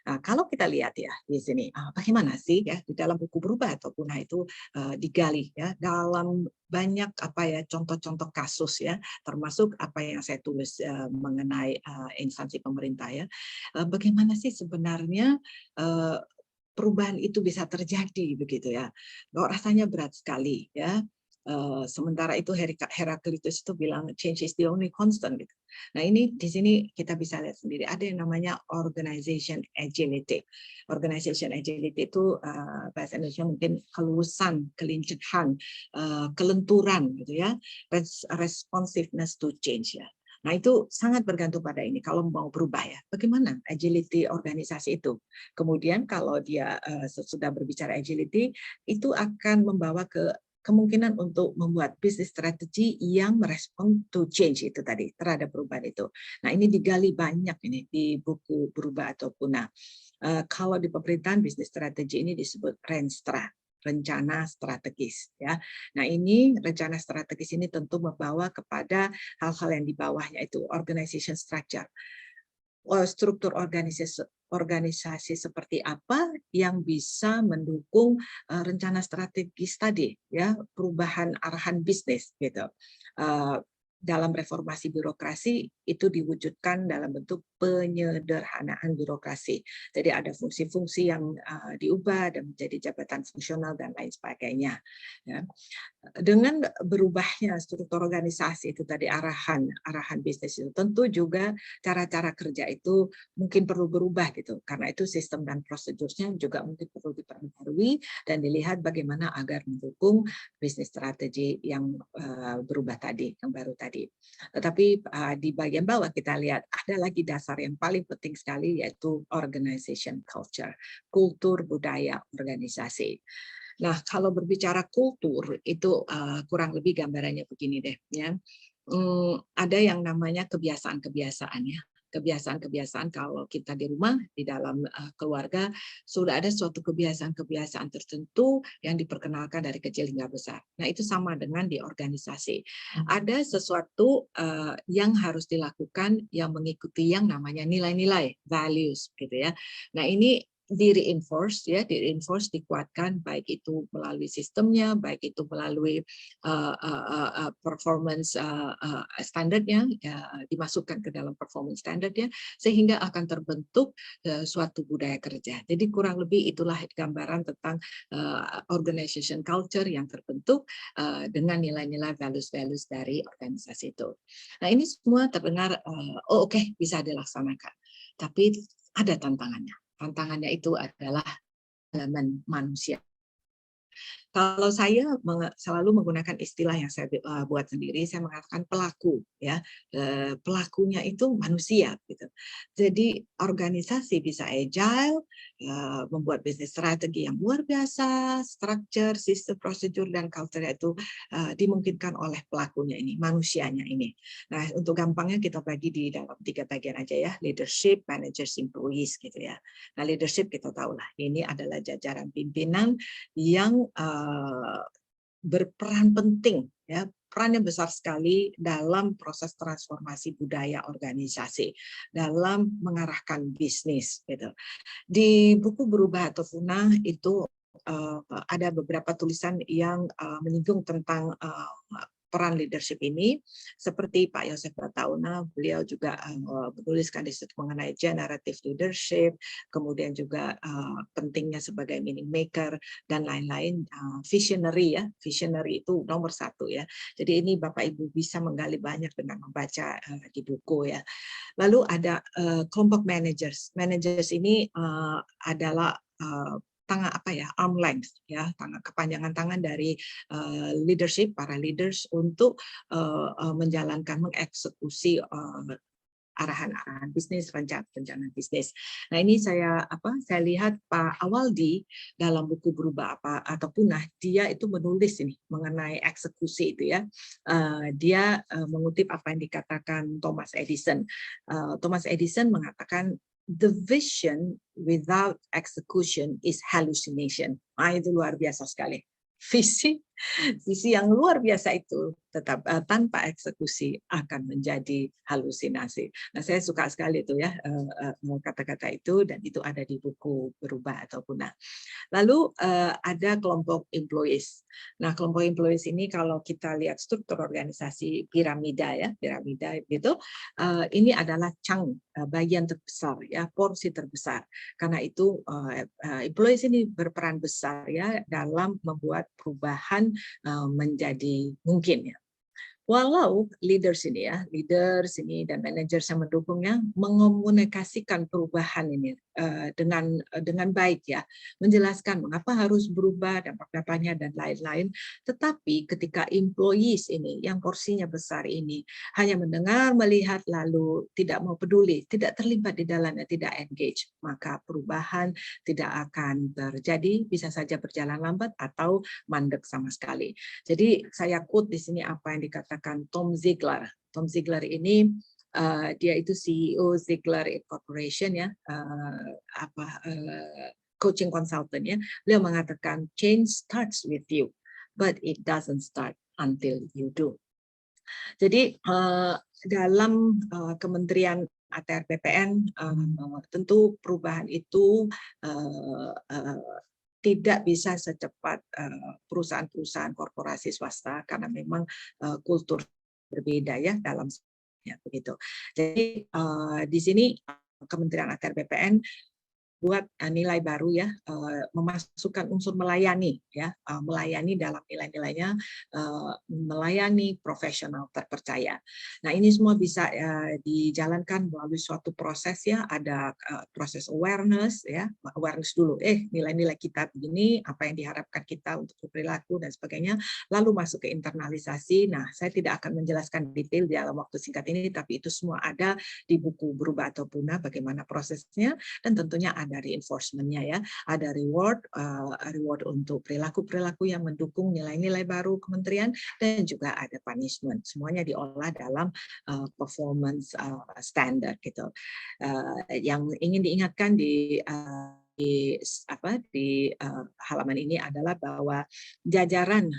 Nah, kalau kita lihat ya di sini, bagaimana sih ya di dalam buku berubah ataupun itu digali ya dalam banyak contoh-contoh kasus ya, termasuk apa yang saya tulis mengenai instansi pemerintah ya. Bagaimana sih sebenarnya perubahan itu bisa terjadi begitu ya? Kok rasanya berat sekali ya. Sementara itu Heraclitus itu bilang change is the only constant gitu. Nah, ini di sini kita bisa lihat sendiri ada yang namanya organization agility. Organization agility itu bahasa Indonesia mungkin keluasan, kelincahan, kelenturan gitu ya. Responsiveness to change ya. Nah, itu sangat bergantung pada ini kalau mau berubah ya. Bagaimana agility organisasi itu? Kemudian kalau dia sudah berbicara agility, itu akan membawa ke kemungkinan untuk membuat bisnis strategi yang merespon to change itu tadi, terhadap perubahan itu. Nah, ini digali banyak ini di buku Berubah ataupun kalau di pemerintahan bisnis strategi ini disebut RENSTRA, rencana strategis ya. Nah, ini rencana strategis ini tentu membawa kepada hal-hal yang di bawahnya itu organization structure. Struktur organisasi seperti apa yang bisa mendukung rencana strategis tadi ya, perubahan arahan bisnis gitu. Dalam reformasi birokrasi itu diwujudkan dalam bentuk penyederhanaan birokrasi. Jadi ada fungsi-fungsi yang diubah dan menjadi jabatan fungsional dan lain sebagainya. Ya. Dengan berubahnya struktur organisasi itu tadi arahan bisnis itu tentu juga cara-cara kerja itu mungkin perlu berubah gitu. Karena itu sistem dan prosedurnya juga mungkin perlu diperbarui dan dilihat bagaimana agar mendukung bisnis strategi yang berubah tadi, yang baru tadi. Tetapi di bagian bawah kita lihat ada lagi dasar yang paling penting sekali yaitu organization culture, kultur budaya organisasi. Nah, kalau berbicara kultur itu kurang lebih gambarannya begini deh ya. Ada yang namanya kebiasaan-kebiasaan ya. Kebiasaan-kebiasaan kalau kita di rumah, di dalam keluarga, sudah ada suatu kebiasaan-kebiasaan tertentu yang diperkenalkan dari kecil hingga besar. Nah, itu sama dengan di organisasi. Ada sesuatu yang harus dilakukan yang mengikuti yang namanya nilai-nilai, values, gitu ya. Nah, ini di-reinforce ya, dikuatkan baik itu melalui sistemnya, baik itu melalui performance standarnya ya, dimasukkan ke dalam performance standardnya sehingga akan terbentuk suatu budaya kerja. Jadi kurang lebih itulah gambaran tentang organization culture yang terbentuk dengan nilai-nilai values dari organisasi itu. Nah, ini semua terdengar oke, bisa dilaksanakan. Tapi ada tantangannya. Tantangannya itu adalah elemen manusia. Kalau saya selalu menggunakan istilah yang saya buat sendiri, saya mengatakan pelaku, ya, pelakunya itu manusia, gitu. Jadi organisasi bisa agile, membuat bisnis strategi yang luar biasa, structure, sistem, prosedur dan culture itu dimungkinkan oleh pelakunya ini, manusianya ini. Nah, untuk gampangnya kita bagi di dalam 3 bagian aja ya, leadership, managers, employees, gitu ya. Nah, leadership kita tahu lah, ini adalah jajaran pimpinan yang berperan penting ya, perannya besar sekali dalam proses transformasi budaya organisasi, dalam mengarahkan bisnis gitu. Di buku Berubah atau Punah itu ada beberapa tulisan yang menyinggung tentang peran leadership ini, seperti Pak Yosef Batauna, beliau juga menuliskan di situ mengenai generative leadership, kemudian juga pentingnya sebagai meaning maker dan lain-lain. Visionary ya, visionary itu nomor 1 ya. Jadi ini Bapak Ibu bisa menggali banyak dengan membaca di buku ya. Lalu ada kelompok managers. Managers ini adalah tangan apa ya, arm length ya, kepanjangan tangan dari leadership, para leaders untuk menjalankan, mengeksekusi arahan-arahan bisnis, rencana bisnis. Nah ini saya lihat Pak Awaldi dalam buku Berubah Apa atau Punah, dia itu menulis ini mengenai eksekusi itu ya. Dia mengutip apa yang dikatakan Thomas Edison. Thomas Edison mengatakan, the vision without execution is hallucination. Nah, itu luar biasa sekali. Visi yang luar biasa itu tetap tanpa eksekusi akan menjadi halusinasi. Nah, saya suka sekali itu ya kata-kata itu, dan itu ada di buku Berubah atau Punah. Lalu ada kelompok employees. Nah, kelompok employees ini kalau kita lihat struktur organisasi piramida ya, piramida itu ini adalah bagian terbesar ya, porsi terbesar. Karena itu employees ini berperan besar ya dalam membuat perubahan menjadi mungkin ya. Walau leaders ini dan manajer yang mendukungnya mengomunikasikan perubahan ini dengan baik ya, menjelaskan mengapa harus berubah, dampak-dampaknya dan lain-lain. Tetapi ketika employees ini yang porsinya besar ini hanya mendengar, melihat lalu tidak mau peduli, tidak terlibat di dalamnya, tidak engage, maka perubahan tidak akan terjadi, bisa saja berjalan lambat atau mandek sama sekali. Jadi saya quote di sini apa yang dikatakan Tom Ziglar. Tom Ziglar ini dia itu CEO Ziglar Corporation ya, coaching consultant ya. Beliau mengatakan change starts with you, but it doesn't start until you do. Jadi dalam Kementerian ATR BPN tentu perubahan itu tidak bisa secepat perusahaan-perusahaan korporasi swasta karena memang kultur berbeda ya dalam begitu. Jadi di sini Kementerian ATR BPN buat nilai baru ya, memasukkan unsur melayani ya, melayani dalam nilai-nilainya, melayani profesional terpercaya. Nah ini semua bisa dijalankan melalui suatu proses ya, ada proses awareness ya, awareness dulu, nilai-nilai kita begini, apa yang diharapkan kita untuk perilaku dan sebagainya, lalu masuk ke internalisasi. Nah saya tidak akan menjelaskan detail dalam waktu singkat ini, tapi itu semua ada di buku Berubah atau Punah, bagaimana prosesnya, dan tentunya ada reinforcement-nya ya, ada reward untuk perilaku-perilaku yang mendukung nilai-nilai baru kementerian, dan juga ada punishment. Semuanya diolah dalam performance standard gitu. Yang ingin diingatkan di halaman ini adalah bahwa jajaran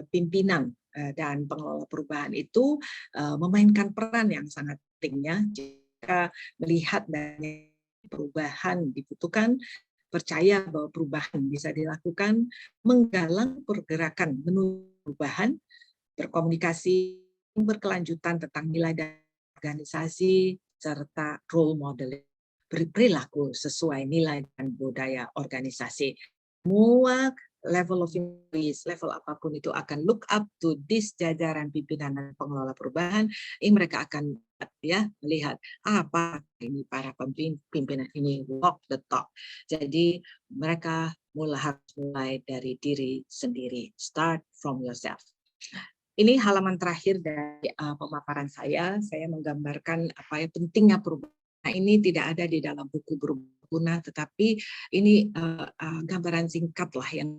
pimpinan dan pengelola perubahan itu memainkan peran yang sangat pentingnya jika melihat dan perubahan dibutuhkan, percaya bahwa perubahan bisa dilakukan, menggalang pergerakan menuju perubahan, berkomunikasi berkelanjutan tentang nilai dan organisasi, serta role model, berperilaku sesuai nilai dan budaya organisasi. Semua level of employees, level apapun itu akan look up to this jajaran pimpinan dan pengelola perubahan. Ini mereka akan ya melihat apa ini para pimpinan ini walk the talk. Jadi mereka harus mulai dari diri sendiri. Start from yourself. Ini halaman terakhir dari pemaparan saya. Saya menggambarkan apa ya pentingnya perubahan. Nah, ini tidak ada di dalam buku Berubah Punah, tetapi ini gambaran singkat lah yang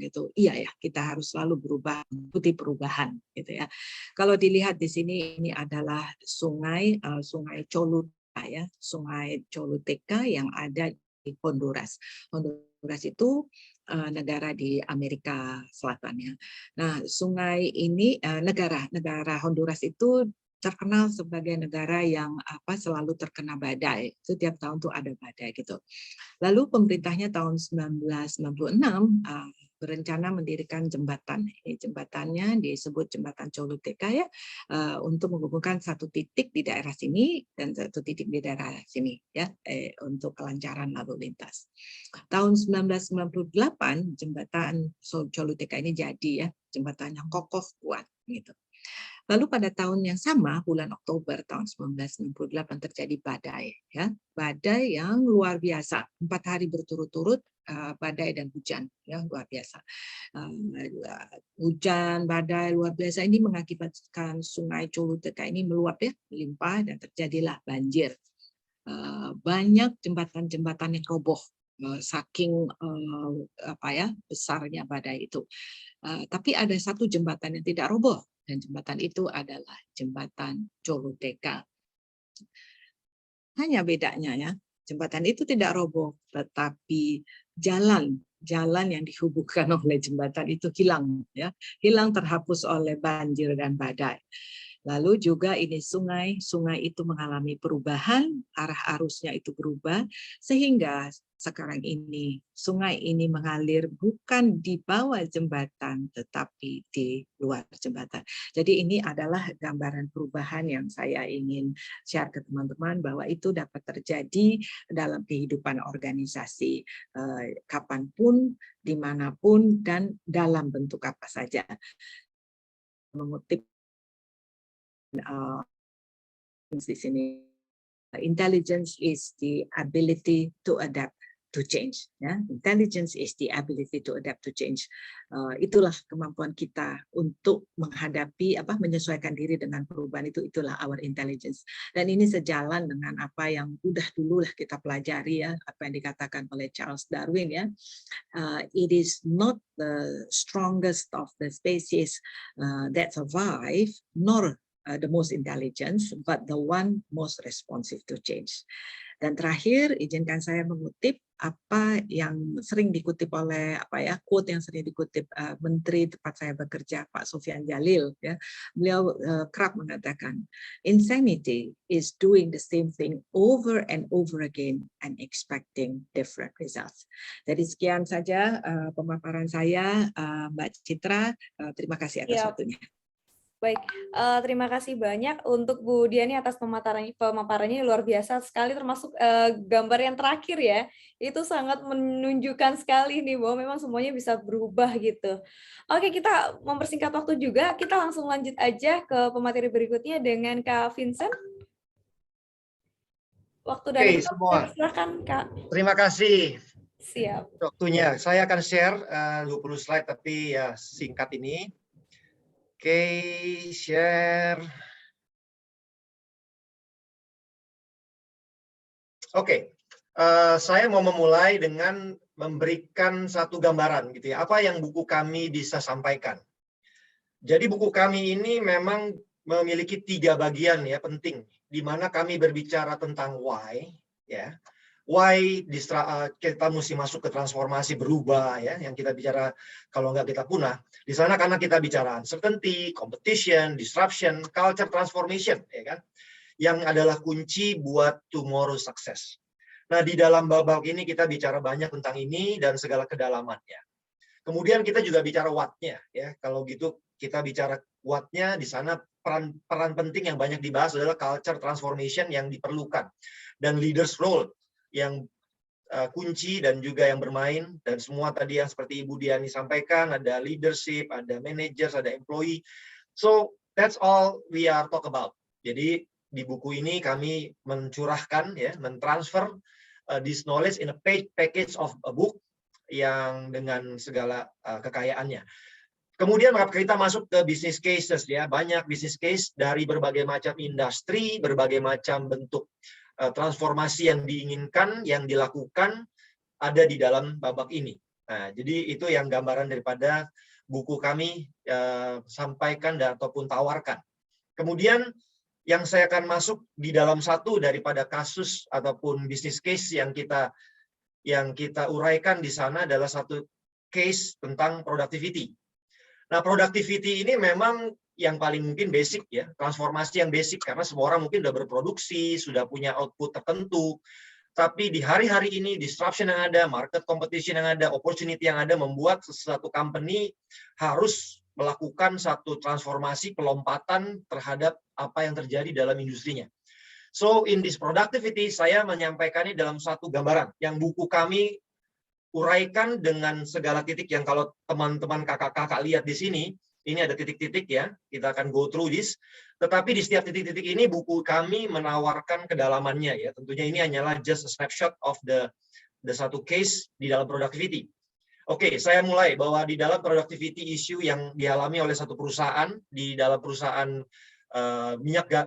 gitu. Iya ya, kita harus selalu berubah, mengikuti perubahan gitu ya. Kalau dilihat di sini ini adalah sungai Choluteca ya, sungai Choluteca yang ada di Honduras. Honduras itu negara di Amerika Selatan ya. Nah, sungai ini negara Honduras itu terkenal sebagai negara yang selalu terkena badai. Setiap tahun tuh ada badai gitu. Lalu pemerintahnya tahun 1996 berencana mendirikan jembatan. Ini jembatannya disebut Jembatan Choluteca ya, untuk menghubungkan satu titik di daerah sini dan satu titik di daerah sini ya, untuk kelancaran lalu lintas. Tahun 1998 jembatan Choluteca ini jadi ya, jembatan yang kokoh kuat gitu. Lalu pada tahun yang sama, bulan Oktober tahun 1998 terjadi badai, ya, badai yang luar biasa, 4 hari berturut-turut badai dan hujan, ya luar biasa. Hujan, badai luar biasa ini mengakibatkan Sungai Choluteca ini meluap ya, melimpah dan terjadilah banjir. Banyak jembatan-jembatan yang roboh saking besarnya badai itu. Tapi ada satu jembatan yang tidak roboh, dan jembatan itu adalah Jembatan Choluteca. Hanya bedanya ya, jembatan itu tidak roboh, tetapi jalan yang dihubungkan oleh jembatan itu hilang, ya, hilang terhapus oleh banjir dan badai. Lalu juga ini sungai itu mengalami perubahan, arah arusnya itu berubah, sehingga sekarang ini sungai ini mengalir bukan di bawah jembatan, tetapi di luar jembatan. Jadi ini adalah gambaran perubahan yang saya ingin share ke teman-teman, bahwa itu dapat terjadi dalam kehidupan organisasi kapanpun, dimanapun, dan dalam bentuk apa saja. Mengutip di sini, intelligence is the ability to adapt to change. Ya, intelligence is the ability to adapt to change. Itulah kemampuan kita untuk menghadapi menyesuaikan diri dengan perubahan itu. Itulah our intelligence. Dan ini sejalan dengan apa yang udah dulu lah kita pelajari ya, apa yang dikatakan oleh Charles Darwin ya. It is not the strongest of the species that survive, nor the most intelligent, but the one most responsive to change. Dan terakhir, izinkan saya mengutip apa yang sering dikutip oleh quote yang sering dikutip Menteri tempat saya bekerja, Pak Sufyan Jalil. Ya, beliau kerap mengatakan, insanity is doing the same thing over and over again and expecting different results. Jadi sekian saja pemaparan saya, Mbak Citra. Terima kasih atas waktunya. Baik, terima kasih banyak untuk Bu Diani atas pemaparannya luar biasa sekali, termasuk gambar yang terakhir ya, itu sangat menunjukkan sekali nih bahwa memang semuanya bisa berubah gitu. Oke, kita mempersingkat waktu juga, kita langsung lanjut aja ke pemateri berikutnya dengan Kak Vincent. Waktu dari semua. Silakan Kak. Terima kasih. Siap. Waktunya, saya akan share 20 slide tapi ya singkat ini. Oke, share. Oke, saya mau memulai dengan memberikan satu gambaran gitu ya, apa yang buku kami bisa sampaikan. Jadi buku kami ini memang memiliki 3 bagian ya penting, di mana kami berbicara tentang why, ya. Why kita mesti masuk ke transformasi berubah ya, yang kita bicara kalau nggak kita punah. Di sana karena kita bicara uncertainty, competition, disruption, culture transformation, ya kan, yang adalah kunci buat tomorrow success. Nah di dalam babak ini kita bicara banyak tentang ini dan segala kedalamannya. Kemudian kita juga bicara what-nya ya. Kalau gitu kita bicara what-nya, di sana peran penting yang banyak dibahas adalah culture transformation yang diperlukan dan leaders role yang kunci dan juga yang bermain, dan semua tadi yang seperti Ibu Diani sampaikan, ada leadership, ada managers, ada employee. So that's all we are talk about. Jadi di buku ini kami mencurahkan ya, mentransfer this knowledge in a package of a book yang dengan segala kekayaannya. Kemudian kita masuk ke business cases ya, banyak business case dari berbagai macam industri, berbagai macam bentuk transformasi yang diinginkan, yang dilakukan ada di dalam babak ini. Nah, jadi itu yang gambaran daripada buku kami sampaikan dan ataupun tawarkan. Kemudian yang saya akan masuk di dalam satu daripada kasus ataupun business case yang kita uraikan di sana adalah satu case tentang productivity. Nah, productivity ini memang yang paling mungkin basic ya, transformasi yang basic karena semua orang mungkin sudah berproduksi, sudah punya output tertentu. Tapi di hari-hari ini, disruption yang ada, market competition yang ada, opportunity yang ada, membuat sesuatu company harus melakukan satu transformasi pelompatan terhadap apa yang terjadi dalam industrinya. So, in this productivity, saya menyampaikannya dalam satu gambaran yang buku kami uraikan dengan segala titik yang kalau teman-teman kakak-kakak lihat di sini, ini ada titik-titik ya, kita akan go through this. Tetapi di setiap titik-titik ini buku kami menawarkan kedalamannya ya. Tentunya ini hanyalah just a snapshot of the satu case di dalam productivity. Oke, saya mulai bahwa di dalam productivity issue yang dialami oleh satu perusahaan, di dalam perusahaan minyak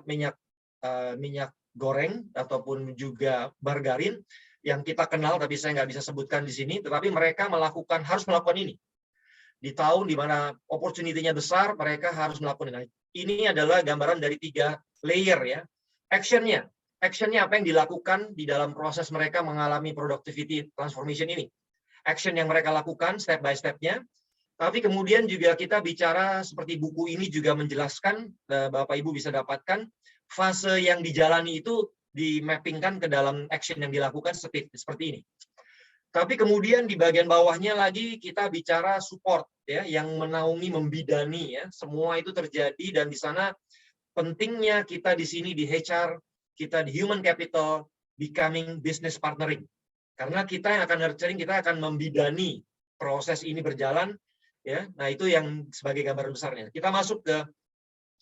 goreng ataupun juga margarin yang kita kenal tapi saya nggak bisa sebutkan di sini, tetapi mereka harus melakukan ini. Di tahun di mana opportunity-nya besar, mereka harus melakukan ini. Ini adalah gambaran dari 3 layer ya. Action-nya apa yang dilakukan di dalam proses mereka mengalami productivity transformation ini. Action yang mereka lakukan step by step-nya. Tapi kemudian juga kita bicara seperti buku ini juga menjelaskan, Bapak Ibu bisa dapatkan, fase yang dijalani itu dimappingkan ke dalam action yang dilakukan seperti ini. Tapi kemudian di bagian bawahnya lagi kita bicara support ya, yang menaungi, membidani ya, semua itu terjadi dan di sana pentingnya kita di sini di HR, kita di human capital, becoming business partnering. Karena kita yang akan nurturing, kita akan membidani proses ini berjalan ya. Nah, itu yang sebagai gambaran besarnya. Kita masuk ke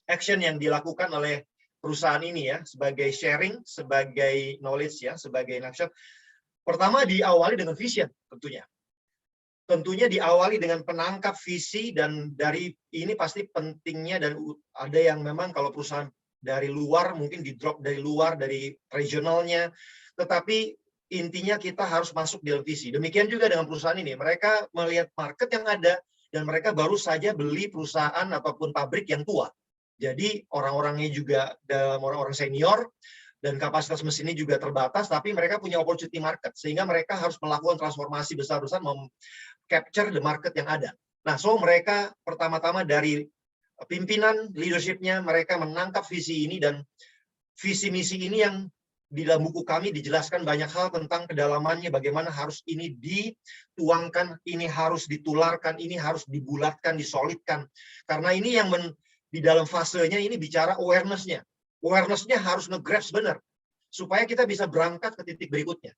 action yang dilakukan oleh perusahaan ini ya, sebagai sharing, sebagai knowledge ya, sebagai snapshot. Pertama diawali dengan vision tentunya. Tentunya diawali dengan penangkap visi dan dari ini pasti pentingnya dan ada yang memang kalau perusahaan dari luar mungkin di drop dari luar dari regionalnya, tetapi intinya kita harus masuk di dalam visi. Demikian juga dengan perusahaan ini, mereka melihat market yang ada dan mereka baru saja beli perusahaan ataupun pabrik yang tua. Jadi orang-orangnya juga dalam orang-orang senior dan kapasitas mesinnya juga terbatas, tapi mereka punya opportunity market sehingga mereka harus melakukan transformasi besar-besar capture the market yang ada. Nah, so mereka pertama-tama dari pimpinan leadership-nya mereka menangkap visi ini dan visi misi ini yang di dalam buku kami dijelaskan banyak hal tentang kedalamannya, bagaimana harus ini dituangkan, ini harus ditularkan, ini harus dibulatkan, disolidkan. Karena ini yang di dalam fasenya ini bicara awareness-nya. Awareness-nya harus nge-grasp benar supaya kita bisa berangkat ke titik berikutnya.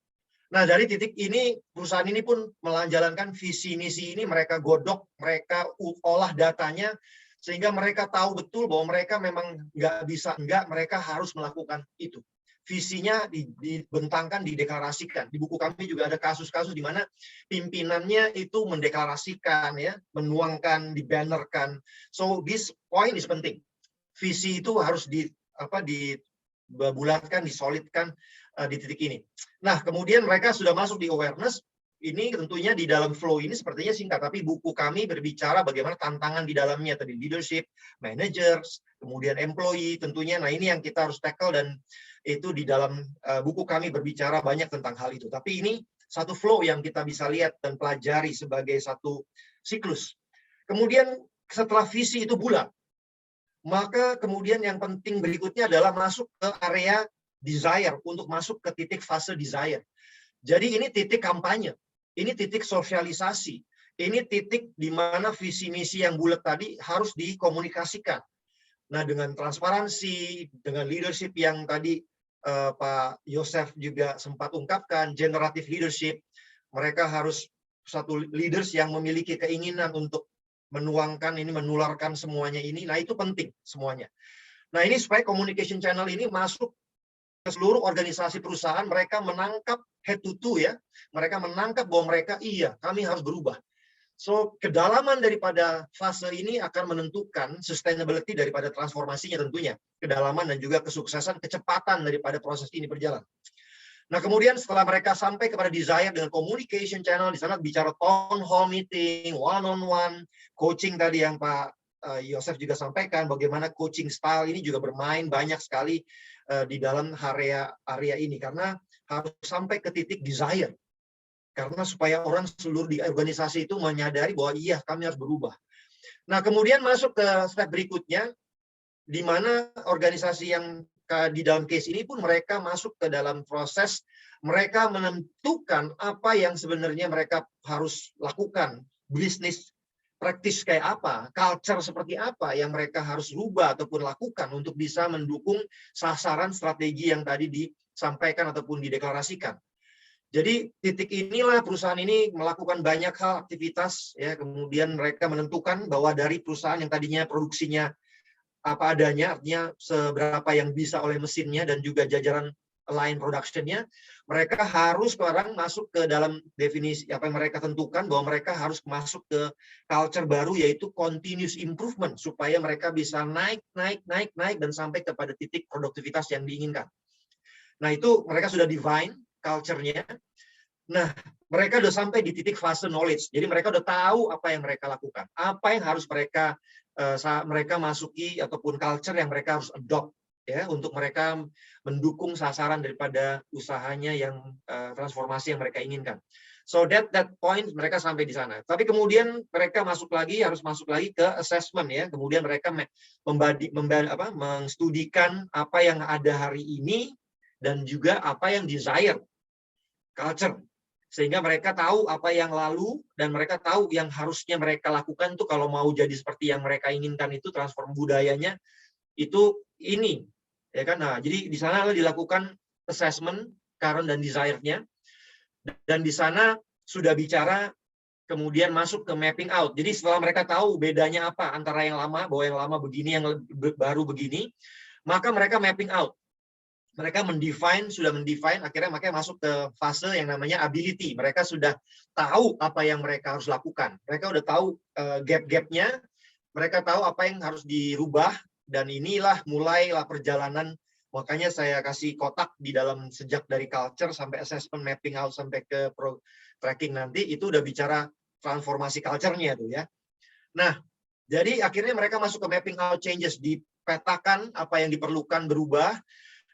Nah, dari titik ini perusahaan ini pun menjalankan visi misi ini, mereka godok, mereka olah datanya sehingga mereka tahu betul bahwa mereka memang nggak bisa mereka harus melakukan itu. Visinya dibentangkan, dideklarasikan. Di buku kami juga ada kasus-kasus di mana pimpinannya itu mendeklarasikan ya, menuangkan, dibannerkan. So this point is penting. Visi itu harus dibulatkan, disolidkan di titik ini. Nah, kemudian mereka sudah masuk di awareness. Ini tentunya di dalam flow ini sepertinya singkat, tapi buku kami berbicara bagaimana tantangan di dalamnya tadi leadership, managers, kemudian employee tentunya. Nah, ini yang kita harus tackle dan itu di dalam buku kami berbicara banyak tentang hal itu. Tapi ini satu flow yang kita bisa lihat dan pelajari sebagai satu siklus. Kemudian setelah visi itu bulat, maka kemudian yang penting berikutnya adalah masuk ke area desire, untuk masuk ke titik fase desire. Jadi ini titik kampanye, ini titik sosialisasi, ini titik di mana visi misi yang bulat tadi harus dikomunikasikan. Nah, dengan transparansi, dengan leadership yang tadi Pak Yosef juga sempat ungkapkan, generative leadership, mereka harus satu leaders yang memiliki keinginan untuk menuangkan ini, menularkan semuanya ini. Nah, itu penting semuanya. Nah, ini supaya communication channel ini masuk ke seluruh organisasi perusahaan, mereka menangkap head to toe ya. Mereka menangkap bahwa mereka kami harus berubah. So, kedalaman daripada fase ini akan menentukan sustainability daripada transformasinya tentunya. Kedalaman dan juga kesuksesan, kecepatan daripada proses ini berjalan. Nah, kemudian setelah mereka sampai kepada desire dengan communication channel, di sana bicara town hall meeting, one-on-one, coaching tadi yang Pak Yosef juga sampaikan, bagaimana coaching style ini juga bermain banyak sekali di dalam area ini. Karena harus sampai ke titik desire. Karena supaya orang seluruh di organisasi itu menyadari bahwa kami harus berubah. Nah, kemudian masuk ke step berikutnya, di mana organisasi yang di dalam case ini pun mereka masuk ke dalam proses mereka menentukan apa yang sebenarnya mereka harus lakukan, bisnis praktis kayak apa, culture seperti apa yang mereka harus rubah ataupun lakukan untuk bisa mendukung sasaran strategi yang tadi disampaikan ataupun dideklarasikan. Jadi titik inilah perusahaan ini melakukan banyak hal aktivitas, ya, kemudian mereka menentukan bahwa dari perusahaan yang tadinya produksinya apa adanya, artinya seberapa yang bisa oleh mesinnya dan juga jajaran line production-nya, mereka harus sekarang masuk ke dalam definisi apa yang mereka tentukan bahwa mereka harus masuk ke culture baru yaitu continuous improvement supaya mereka bisa naik dan sampai kepada titik produktivitas yang diinginkan. Nah, itu mereka sudah define culture-nya. Nah, mereka sudah sampai di titik fase knowledge. Jadi mereka sudah tahu apa yang mereka lakukan, apa yang harus mereka masuki ataupun culture yang mereka harus adopt, ya, untuk mereka mendukung sasaran daripada usahanya yang transformasi yang mereka inginkan. So that point mereka sampai di sana. Tapi kemudian mereka harus masuk lagi ke assessment, ya. Kemudian mereka mengstudikan apa yang ada hari ini dan juga apa yang desired culture. Sehingga mereka tahu apa yang lalu dan mereka tahu yang harusnya mereka lakukan tuh kalau mau jadi seperti yang mereka inginkan itu transform budayanya itu ini, ya kan. Nah, jadi di sana dilakukan assessment current dan desired-nya, dan di sana sudah bicara kemudian masuk ke mapping out. Jadi setelah mereka tahu bedanya apa antara yang lama, bahwa yang lama begini, yang baru begini, maka mereka mapping out. Mereka sudah mendefine, akhirnya makanya masuk ke fase yang namanya ability. Mereka sudah tahu apa yang mereka harus lakukan. Mereka udah tahu gap-gapnya, mereka tahu apa yang harus dirubah, dan inilah mulailah perjalanan. Makanya saya kasih kotak di dalam sejak dari culture sampai assessment, mapping out, sampai ke tracking nanti, itu udah bicara transformasi culture-nya tuh, ya. Nah, jadi akhirnya mereka masuk ke mapping out changes, dipetakan apa yang diperlukan berubah.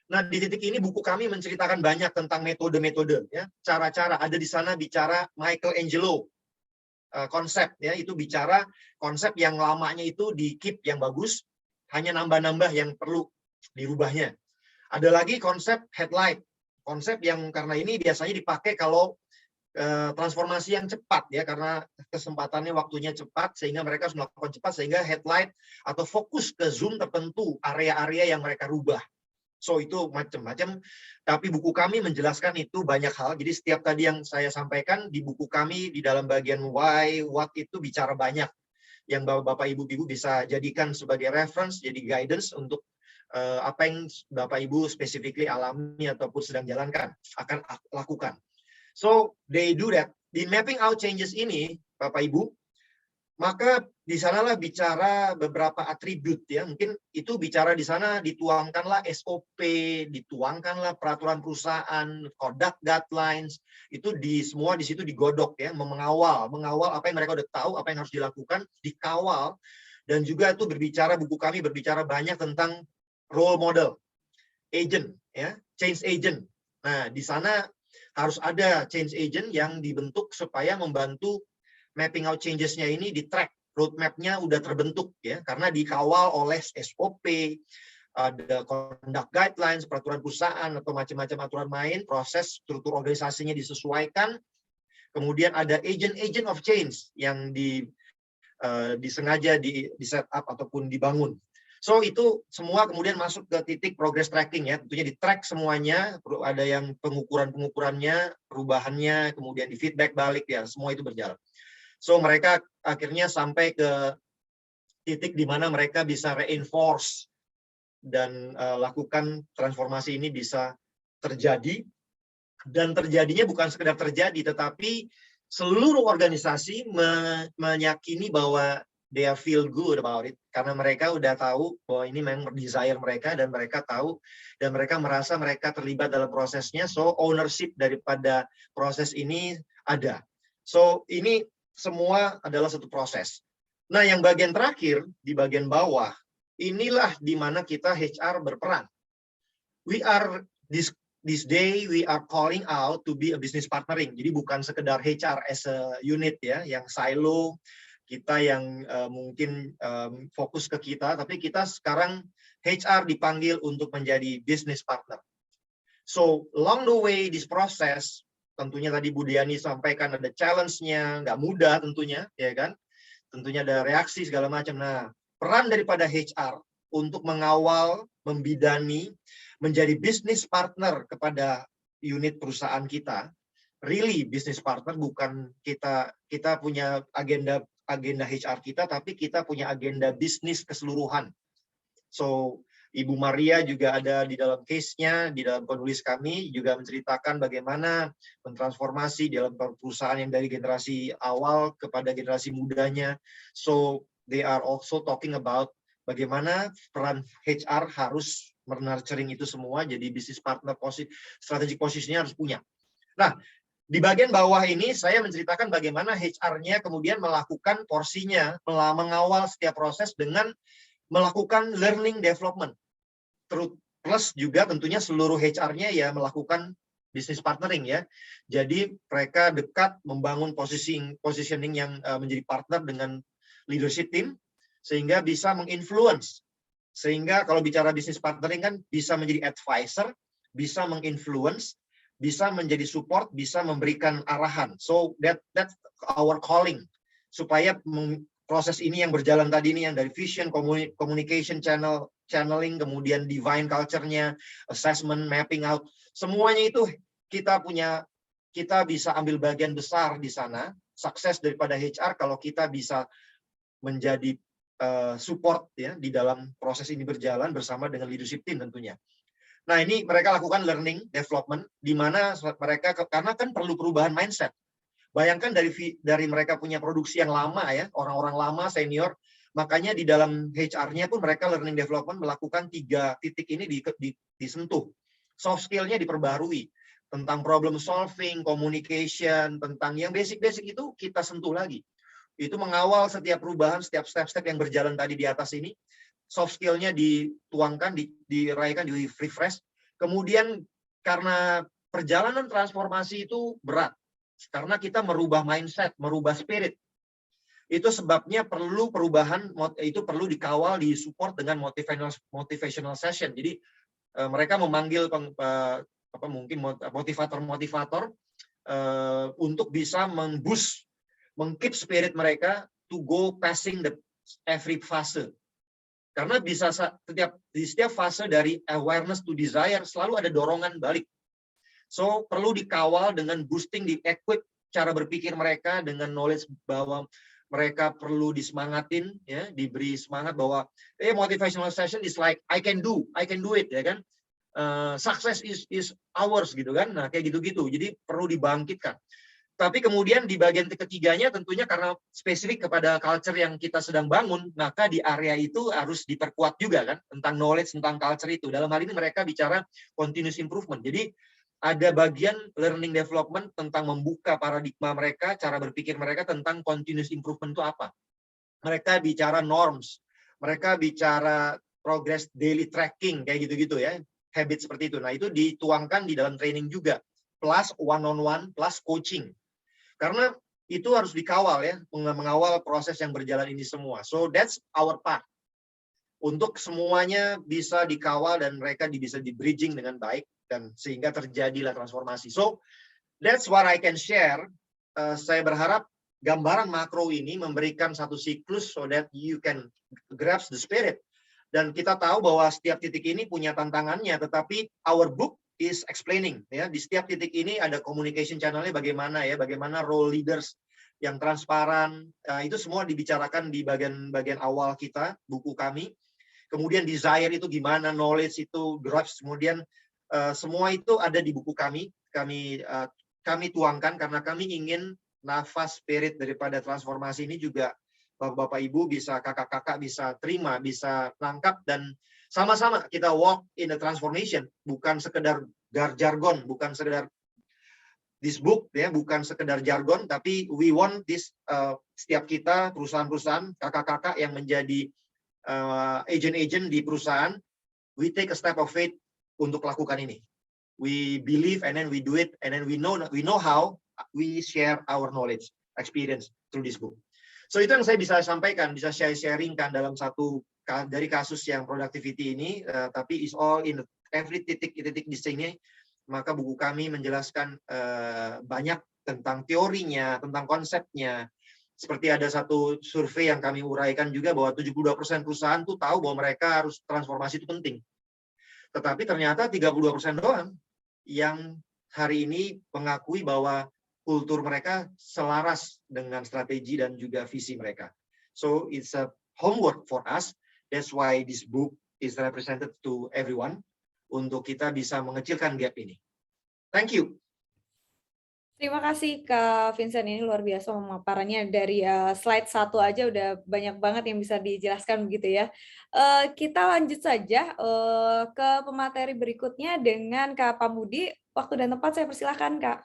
Nah, di titik ini buku kami menceritakan banyak tentang metode-metode, ya, cara-cara. Ada di sana bicara Michelangelo konsep, ya, itu bicara konsep yang lamanya itu di keep yang bagus, hanya nambah-nambah yang perlu dirubahnya. Ada lagi konsep headlight, konsep yang karena ini biasanya dipakai kalau transformasi yang cepat, ya, karena kesempatannya waktunya cepat sehingga mereka harus melakukan cepat sehingga headlight atau fokus ke zoom tertentu area-area yang mereka rubah. So itu macam-macam, tapi buku kami menjelaskan itu banyak hal. Jadi setiap tadi yang saya sampaikan di buku kami di dalam bagian why, what itu bicara banyak yang Bapak Ibu bisa jadikan sebagai reference, jadi guidance untuk apa yang Bapak Ibu specifically alami ataupun sedang jalankan, akan lakukan. So they do that. Di mapping out changes ini, Bapak Ibu, maka di sanalah bicara beberapa atribut, ya. Mungkin itu bicara di sana dituangkanlah SOP, dituangkanlah peraturan perusahaan, conduct guidelines, itu semua di situ digodok, ya, mengawal apa yang mereka udah tahu, apa yang harus dilakukan, dikawal. Dan juga itu buku kami berbicara banyak tentang role model, agent, ya, change agent. Nah, di sana harus ada change agent yang dibentuk supaya membantu mapping out changes-nya ini di track, roadmap-nya udah terbentuk, ya, karena dikawal oleh SOP, ada conduct guidelines, peraturan perusahaan atau macam-macam aturan main, proses struktur organisasinya disesuaikan, kemudian ada agent of change yang disengaja di set up ataupun dibangun. So itu semua kemudian masuk ke titik progress tracking, ya, tentunya di track semuanya, ada yang pengukurannya, perubahannya, kemudian di feedback balik, ya, semua itu berjalan. So mereka akhirnya sampai ke titik di mana mereka bisa reinforce dan lakukan transformasi ini bisa terjadi, dan terjadinya bukan sekedar terjadi, tetapi seluruh organisasi meyakini bahwa they feel good about it, karena mereka udah tahu bahwa ini memang desire mereka dan mereka tahu dan mereka merasa mereka terlibat dalam prosesnya, so ownership daripada proses ini ada. So ini semua adalah satu proses. Nah, yang bagian terakhir di bagian bawah, inilah di mana kita HR berperan. We are this day we are calling out to be a business partnering. Jadi bukan sekedar HR as a unit, ya, yang silo kita yang mungkin fokus ke kita, tapi kita sekarang HR dipanggil untuk menjadi business partner. So along the way this process, tentunya tadi Bu Diani sampaikan ada challenge-nya, nggak mudah tentunya, ya kan? Tentunya ada reaksi segala macam. Nah, peran daripada HR untuk mengawal, membidani, menjadi business partner kepada unit perusahaan kita, really business partner, bukan kita punya agenda HR kita, tapi kita punya agenda bisnis keseluruhan. So Ibu Maria juga ada di dalam case-nya, di dalam penulis kami juga menceritakan bagaimana mentransformasi dalam perusahaan yang dari generasi awal kepada generasi mudanya. So they are also talking about bagaimana peran HR harus nurturing itu semua, jadi business partner strategic posisinya harus punya. Nah, di bagian bawah ini saya menceritakan bagaimana HR-nya kemudian melakukan porsinya, mengawal setiap proses dengan melakukan learning development. Plus juga tentunya seluruh HR-nya ya melakukan business partnering ya. Jadi mereka dekat membangun positioning yang menjadi partner dengan leadership team sehingga bisa menginfluence. Sehingga kalau bicara business partnering kan bisa menjadi advisor, bisa menginfluence, bisa menjadi support, bisa memberikan arahan. So that's our calling supaya proses ini yang berjalan tadi ini yang dari vision, communication channeling, kemudian divine culture-nya, assessment, mapping out, semuanya itu kita bisa ambil bagian besar di sana. Sukses daripada HR kalau kita bisa menjadi support ya di dalam proses ini berjalan bersama dengan leadership team tentunya. Nah, ini mereka lakukan learning development di mana mereka karena kan perlu perubahan mindset. Bayangkan dari mereka punya produksi yang lama ya, orang-orang lama senior, makanya di dalam HR-nya pun mereka learning development melakukan 3 titik ini disentuh. Soft skill-nya diperbarui tentang problem solving, communication, tentang yang basic-basic itu kita sentuh lagi. Itu mengawal setiap perubahan, setiap step-step yang berjalan tadi di atas ini. Soft skill-nya dituangkan, diraikan, di-refresh. Kemudian karena perjalanan transformasi itu berat. Karena kita merubah mindset, merubah spirit. Itu sebabnya perlu perubahan, itu perlu dikawal, disupport dengan motivational session. Jadi mereka memanggil mungkin motivator-motivator untuk bisa memboost, mengkeep spirit mereka to go passing every fase. Karena bisa di setiap fase dari awareness to desire selalu ada dorongan balik. So perlu dikawal dengan boosting, di-equip cara berpikir mereka dengan knowledge bahwa mereka perlu disemangatin, ya, diberi semangat bahwa motivational session is like I can do it, ya kan? Success is ours gitu kan? Nah kayak gitu-gitu. Jadi perlu dibangkitkan. Tapi kemudian di bagian ketiganya tentunya karena spesifik kepada culture yang kita sedang bangun, maka di area itu harus diperkuat juga kan tentang knowledge tentang culture itu. Dalam hal ini mereka bicara continuous improvement. Jadi ada bagian learning development tentang membuka paradigma mereka, cara berpikir mereka tentang continuous improvement itu apa. Mereka bicara norms, mereka bicara progress daily tracking, kayak gitu-gitu ya, habit seperti itu. Nah itu dituangkan di dalam training juga, plus one-on-one, plus coaching. Karena itu harus dikawal ya, mengawal proses yang berjalan ini semua. So that's our part. Untuk semuanya bisa dikawal dan mereka bisa di-bridging dengan baik, dan sehingga terjadilah transformasi. So that's what I can share. Saya berharap gambaran makro ini memberikan satu siklus so that you can grasp the spirit. Dan kita tahu bahwa setiap titik ini punya tantangannya, tetapi our book is explaining ya. Di setiap titik ini ada communication channelnya bagaimana ya, bagaimana role leaders yang transparan. Itu semua dibicarakan di bagian awal kita, buku kami. Kemudian desire itu gimana, knowledge itu, drives, kemudian semua itu ada di buku kami. Kami tuangkan karena kami ingin nafas spirit daripada transformasi ini juga Bapak-bapak Ibu bisa, kakak-kakak bisa terima, bisa tangkap, dan sama-sama kita walk in the transformation, bukan sekedar jargon, bukan sekedar this book ya, bukan sekedar jargon, tapi we want this setiap kita perusahaan-perusahaan, kakak-kakak yang menjadi agent-agent di perusahaan, we take a step of faith untuk lakukan ini. We believe and then we do it, and then we know how we share our knowledge, experience through this book. So itu yang saya bisa sampaikan, bisa sharingkan dalam satu dari kasus yang productivity ini, tapi is all in every titik-titik di sini. Maka buku kami menjelaskan banyak tentang teorinya, tentang konsepnya. Seperti ada satu survei yang kami uraikan juga bahwa 72% perusahaan tuh tahu bahwa mereka harus transformasi itu penting. Tetapi ternyata 32% doang yang hari ini mengakui bahwa kultur mereka selaras dengan strategi dan juga visi mereka. So it's a homework for us. That's why this book is represented to everyone untuk kita bisa mengecilkan gap ini. Thank you. Terima kasih Kak Vincent, ini luar biasa pemaparannya. Dari slide 1 aja udah banyak banget yang bisa dijelaskan begitu ya. Kita lanjut saja ke pemateri berikutnya dengan Kak Pambudi. Waktu dan tempat saya persilahkan Kak.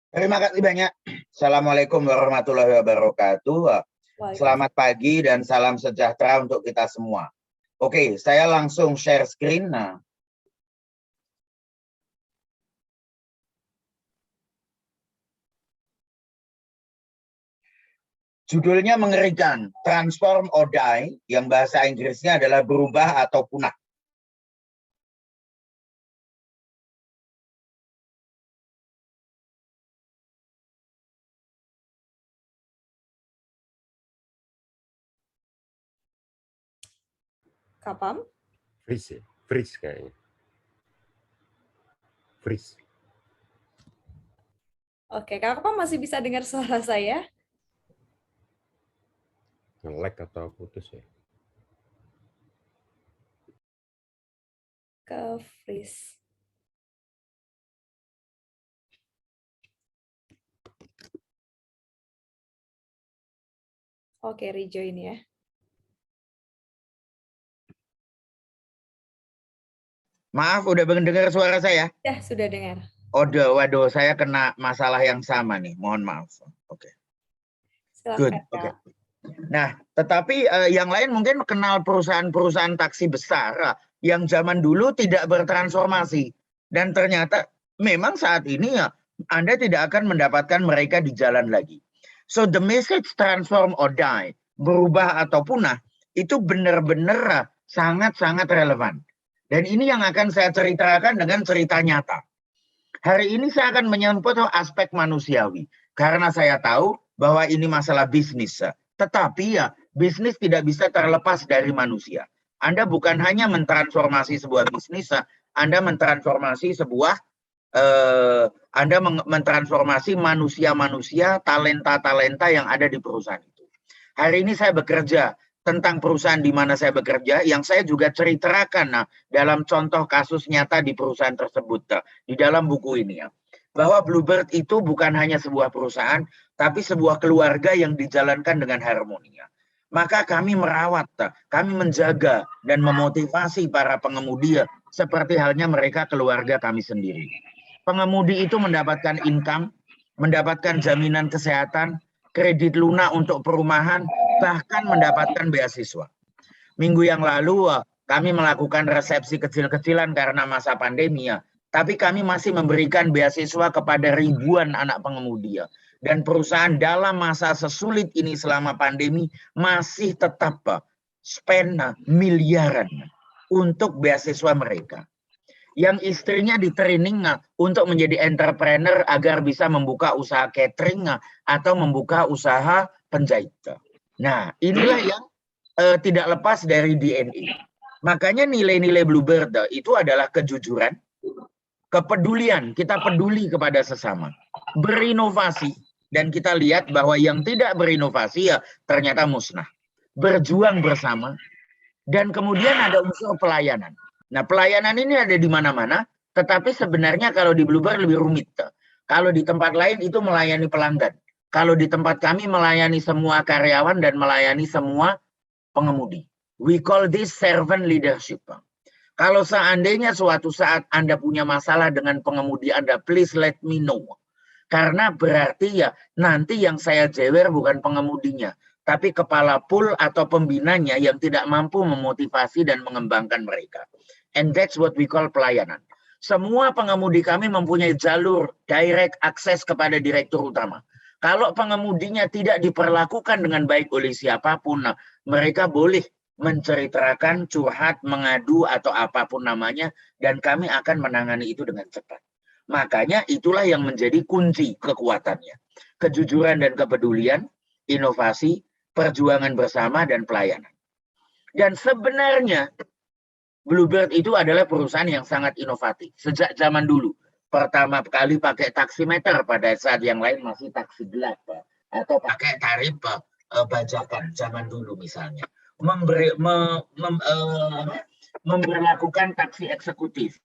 Terima kasih banyak. Assalamualaikum warahmatullahi wabarakatuh. Selamat pagi dan salam sejahtera untuk kita semua. Oke, saya langsung share screen. Nah, judulnya mengerikan, Transform or Die, yang bahasa Inggrisnya adalah berubah atau punah. Kapam? Freeze ya? Freeze kayaknya. Freeze. Oke, Kak Kapam masih bisa dengar suara saya? Nge-lag atau putus ya? Ke freeze. Oke, rejoin ya. Maaf, udah mendengar suara saya? Ya, sudah dengar. Waduh, saya kena masalah yang sama nih. Mohon maaf. Oke. Good. Silakan, Kak. Nah, tetapi yang lain mungkin kenal perusahaan-perusahaan taksi besar yang zaman dulu tidak bertransformasi. Dan ternyata memang saat ini ya Anda tidak akan mendapatkan mereka di jalan lagi. So the message transform or die, berubah atau punah, itu benar-benar sangat-sangat relevan. Dan ini yang akan saya ceritakan dengan cerita nyata. Hari ini saya akan menyangkut aspek manusiawi. Karena saya tahu bahwa ini masalah bisnis. Tetapi ya, bisnis tidak bisa terlepas dari manusia. Anda bukan hanya mentransformasi sebuah bisnis, Anda mentransformasi sebuah, Anda mentransformasi manusia-manusia, talenta-talenta yang ada di perusahaan itu. Hari ini saya bekerja tentang perusahaan di mana saya bekerja, yang saya juga ceritakan dalam contoh kasus nyata di perusahaan tersebut, di dalam buku ini ya. Bahwa Bluebird itu bukan hanya sebuah perusahaan, tapi sebuah keluarga yang dijalankan dengan harmoni. Maka kami merawat, kami menjaga dan memotivasi para pengemudi seperti halnya mereka keluarga kami sendiri. Pengemudi itu mendapatkan income, mendapatkan jaminan kesehatan, kredit lunak untuk perumahan, bahkan mendapatkan beasiswa. Minggu yang lalu kami melakukan resepsi kecil-kecilan karena masa pandemi ya. Tapi kami masih memberikan beasiswa kepada ribuan anak pengemudi ya. Dan perusahaan dalam masa sesulit ini selama pandemi masih tetap spend miliaran untuk beasiswa mereka. Yang istrinya di training untuk menjadi entrepreneur agar bisa membuka usaha catering atau membuka usaha penjahit. Nah, inilah yang tidak lepas dari DNA. Makanya nilai-nilai Bluebird itu adalah kejujuran, kepedulian, kita peduli kepada sesama, berinovasi, dan kita lihat bahwa yang tidak berinovasi ya ternyata musnah. Berjuang bersama, dan kemudian ada unsur pelayanan. Nah, pelayanan ini ada di mana-mana, tetapi sebenarnya kalau di Bluebird lebih rumit. Kalau di tempat lain itu melayani pelanggan. Kalau di tempat kami melayani semua karyawan dan melayani semua pengemudi. We call this servant leadership. Kalau seandainya suatu saat Anda punya masalah dengan pengemudi Anda, please let me know. Karena berarti ya nanti yang saya jewer bukan pengemudinya, tapi kepala pool atau pembinanya yang tidak mampu memotivasi dan mengembangkan mereka. And that's what we call pelayanan. Semua pengemudi kami mempunyai jalur direct akses kepada direktur utama. Kalau pengemudinya tidak diperlakukan dengan baik oleh siapapun, mereka boleh menceritakan, curhat, mengadu, atau apapun namanya, dan kami akan menangani itu dengan cepat. Makanya itulah yang menjadi kunci kekuatannya. Kejujuran dan kepedulian, inovasi, perjuangan bersama, dan pelayanan. Dan sebenarnya Bluebird itu adalah perusahaan yang sangat inovatif. Sejak zaman dulu. Pertama kali pakai taksimeter pada saat yang lain masih taksi gelap. Atau pakai tarif bajakan zaman dulu misalnya. Memberlakukan taksi eksekutif.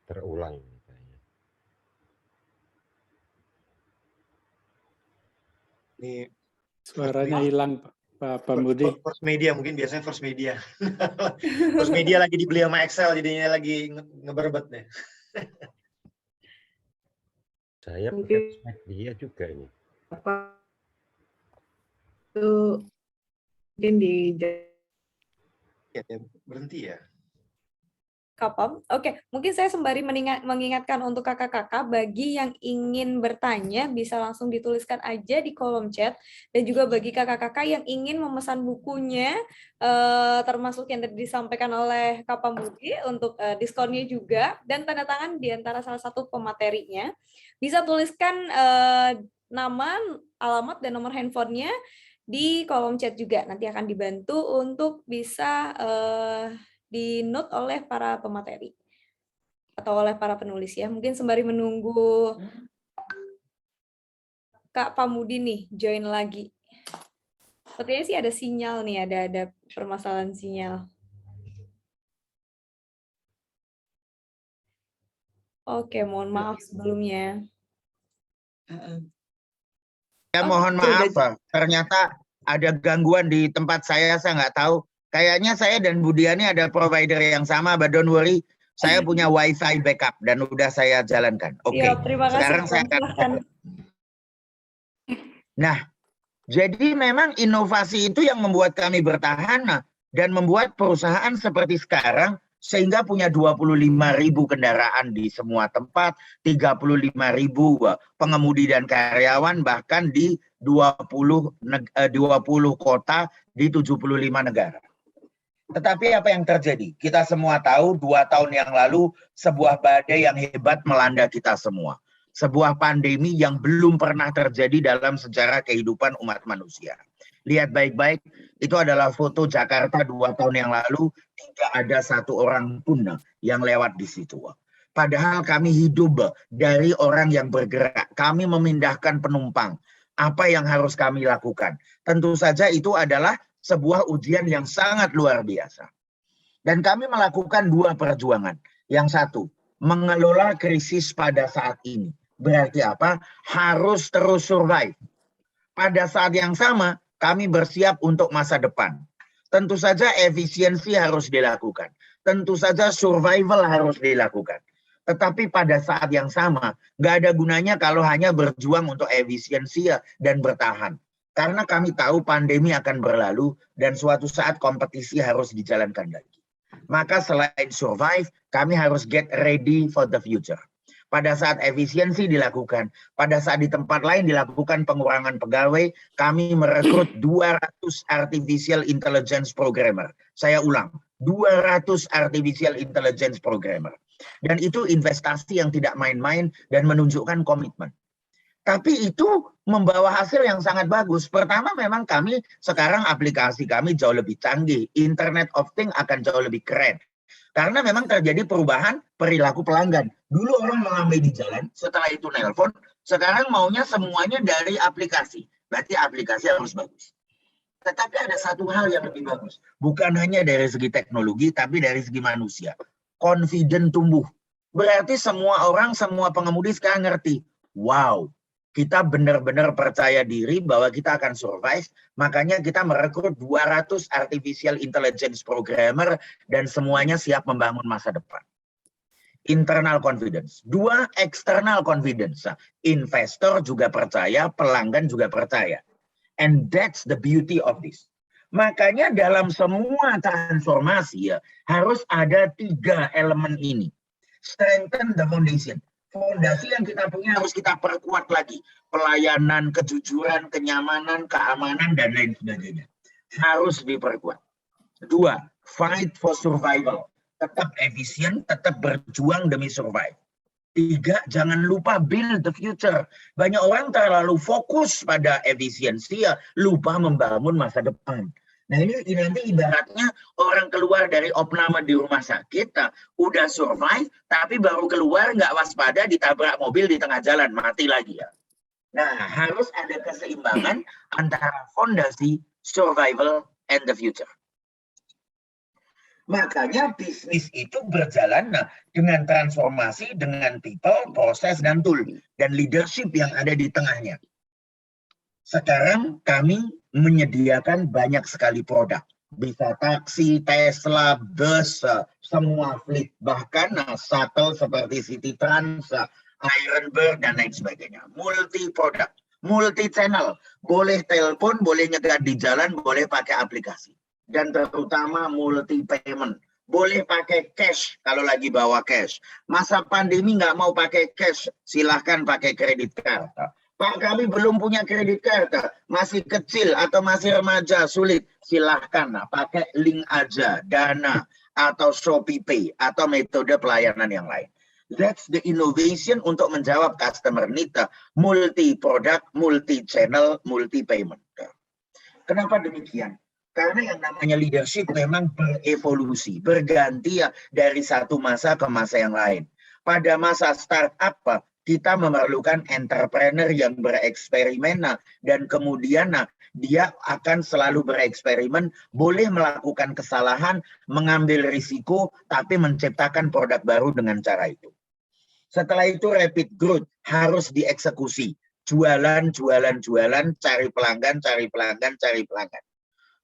Terulang. Ini Suaranya hilang, Pak Pambudi. First Media, mungkin biasanya First Media. First Media lagi dibeli sama Excel, jadinya lagi ngeberbet nih. Saya pakai media juga ini. Apa itu mungkin di Ya, berhenti ya. Kapam. Oke, mungkin saya sembari mengingatkan untuk kakak-kakak, bagi yang ingin bertanya bisa langsung dituliskan aja di kolom chat, dan juga bagi kakak-kakak yang ingin memesan bukunya, termasuk yang tadi disampaikan oleh Kak Pambudi untuk diskonnya juga, dan tanda tangan di antara salah satu pematerinya, bisa tuliskan nama, alamat, dan nomor handphonenya di kolom chat juga. Nanti akan dibantu untuk bisa di note oleh para pemateri atau oleh para penulis ya. Mungkin sembari menunggu Kak Pambudi nih join lagi. Sepertinya sih ada sinyal nih, ada permasalahan sinyal. Oke, mohon maaf sebelumnya. Ya mohon maaf, ternyata ada gangguan di tempat saya nggak tahu. Kayaknya saya dan Budiani ada provider yang sama, but don't worry, saya punya WiFi backup dan udah saya jalankan. Oke, terima kasih. Sekarang saya akan. Nah, jadi memang inovasi itu yang membuat kami bertahan dan membuat perusahaan seperti sekarang sehingga punya 25.000 kendaraan di semua tempat, 35.000 pengemudi dan karyawan, bahkan di 20 kota di 75 negara. Tetapi apa yang terjadi? Kita semua tahu 2 tahun yang lalu sebuah badai yang hebat melanda kita semua. Sebuah pandemi yang belum pernah terjadi dalam sejarah kehidupan umat manusia. Lihat baik-baik, itu adalah foto Jakarta 2 tahun yang lalu, tidak ada satu orang pun yang lewat di situ. Padahal kami hidup dari orang yang bergerak, kami memindahkan penumpang. Apa yang harus kami lakukan? Tentu saja itu adalah sebuah ujian yang sangat luar biasa. Dan kami melakukan 2 perjuangan. Yang satu, mengelola krisis pada saat ini. Berarti apa? Harus terus survive. Pada saat yang sama, kami bersiap untuk masa depan. Tentu saja efisiensi harus dilakukan. Tentu saja survival harus dilakukan. Tetapi pada saat yang sama, nggak ada gunanya kalau hanya berjuang untuk efisiensi dan bertahan. Karena kami tahu pandemi akan berlalu dan suatu saat kompetisi harus dijalankan lagi. Maka selain survive, kami harus get ready for the future. Pada saat efisiensi dilakukan, pada saat di tempat lain dilakukan pengurangan pegawai, kami merekrut 200 artificial intelligence programmer. Saya ulang, 200 artificial intelligence programmer. Dan itu investasi yang tidak main-main dan menunjukkan komitmen. Tapi itu membawa hasil yang sangat bagus. Pertama memang kami sekarang aplikasi kami jauh lebih canggih. Internet of Things akan jauh lebih keren. Karena memang terjadi perubahan perilaku pelanggan. Dulu orang melambai di jalan, setelah itu nelpon. Sekarang maunya semuanya dari aplikasi. Berarti aplikasi harus bagus. Tetapi ada satu hal yang lebih bagus. Bukan hanya dari segi teknologi, tapi dari segi manusia. Confident tumbuh. Berarti semua orang, semua pengemudi sekarang ngerti. Wow. Kita benar-benar percaya diri bahwa kita akan survive, makanya kita merekrut 200 artificial intelligence programmer dan semuanya siap membangun masa depan. Internal confidence. 2, external confidence. Investor juga percaya, pelanggan juga percaya. And that's the beauty of this. Makanya dalam semua transformasi harus ada 3 elemen ini. Strengthen the foundation. Fondasi yang kita punya harus kita perkuat lagi. Pelayanan, kejujuran, kenyamanan, keamanan, dan lain sebagainya. Harus diperkuat. 2, fight for survival. Tetap efisien, tetap berjuang demi survive. 3, jangan lupa build the future. Banyak orang terlalu fokus pada efisiensi, ya, lupa membangun masa depan. Nah ini nanti ibaratnya orang keluar dari opname di rumah sakit, udah survive, tapi baru keluar nggak waspada ditabrak mobil di tengah jalan, mati lagi ya. Nah harus ada keseimbangan antara fondasi, survival, and the future. Makanya bisnis itu berjalan dengan transformasi, dengan people, proses, dan tool, dan leadership yang ada di tengahnya. Sekarang kami menyediakan banyak sekali produk. Bisa taksi, Tesla, bus, semua fleet. Bahkan shuttle seperti City Trans, Ironbird, dan lain sebagainya. Multi produk, multi channel. Boleh telepon, boleh nyegat di jalan, boleh pakai aplikasi. Dan terutama multi payment. Boleh pakai cash kalau lagi bawa cash. Masa pandemi nggak mau pakai cash, silahkan pakai kredit card. Pak, kami belum punya kredit card, masih kecil atau masih remaja, sulit. Silahkan pakai link aja, Dana atau Shopee Pay atau metode pelayanan yang lain. That's the innovation untuk menjawab customer need, multi product, multi channel, multi payment. Kenapa demikian? Karena yang namanya leadership memang berevolusi, berganti ya dari satu masa ke masa yang lain. Pada masa startup, kita memerlukan entrepreneur yang bereksperimen, dan kemudian dia akan selalu bereksperimen, boleh melakukan kesalahan, mengambil risiko, tapi menciptakan produk baru dengan cara itu. Setelah itu rapid growth harus dieksekusi. Jualan, cari pelanggan, cari pelanggan, cari pelanggan.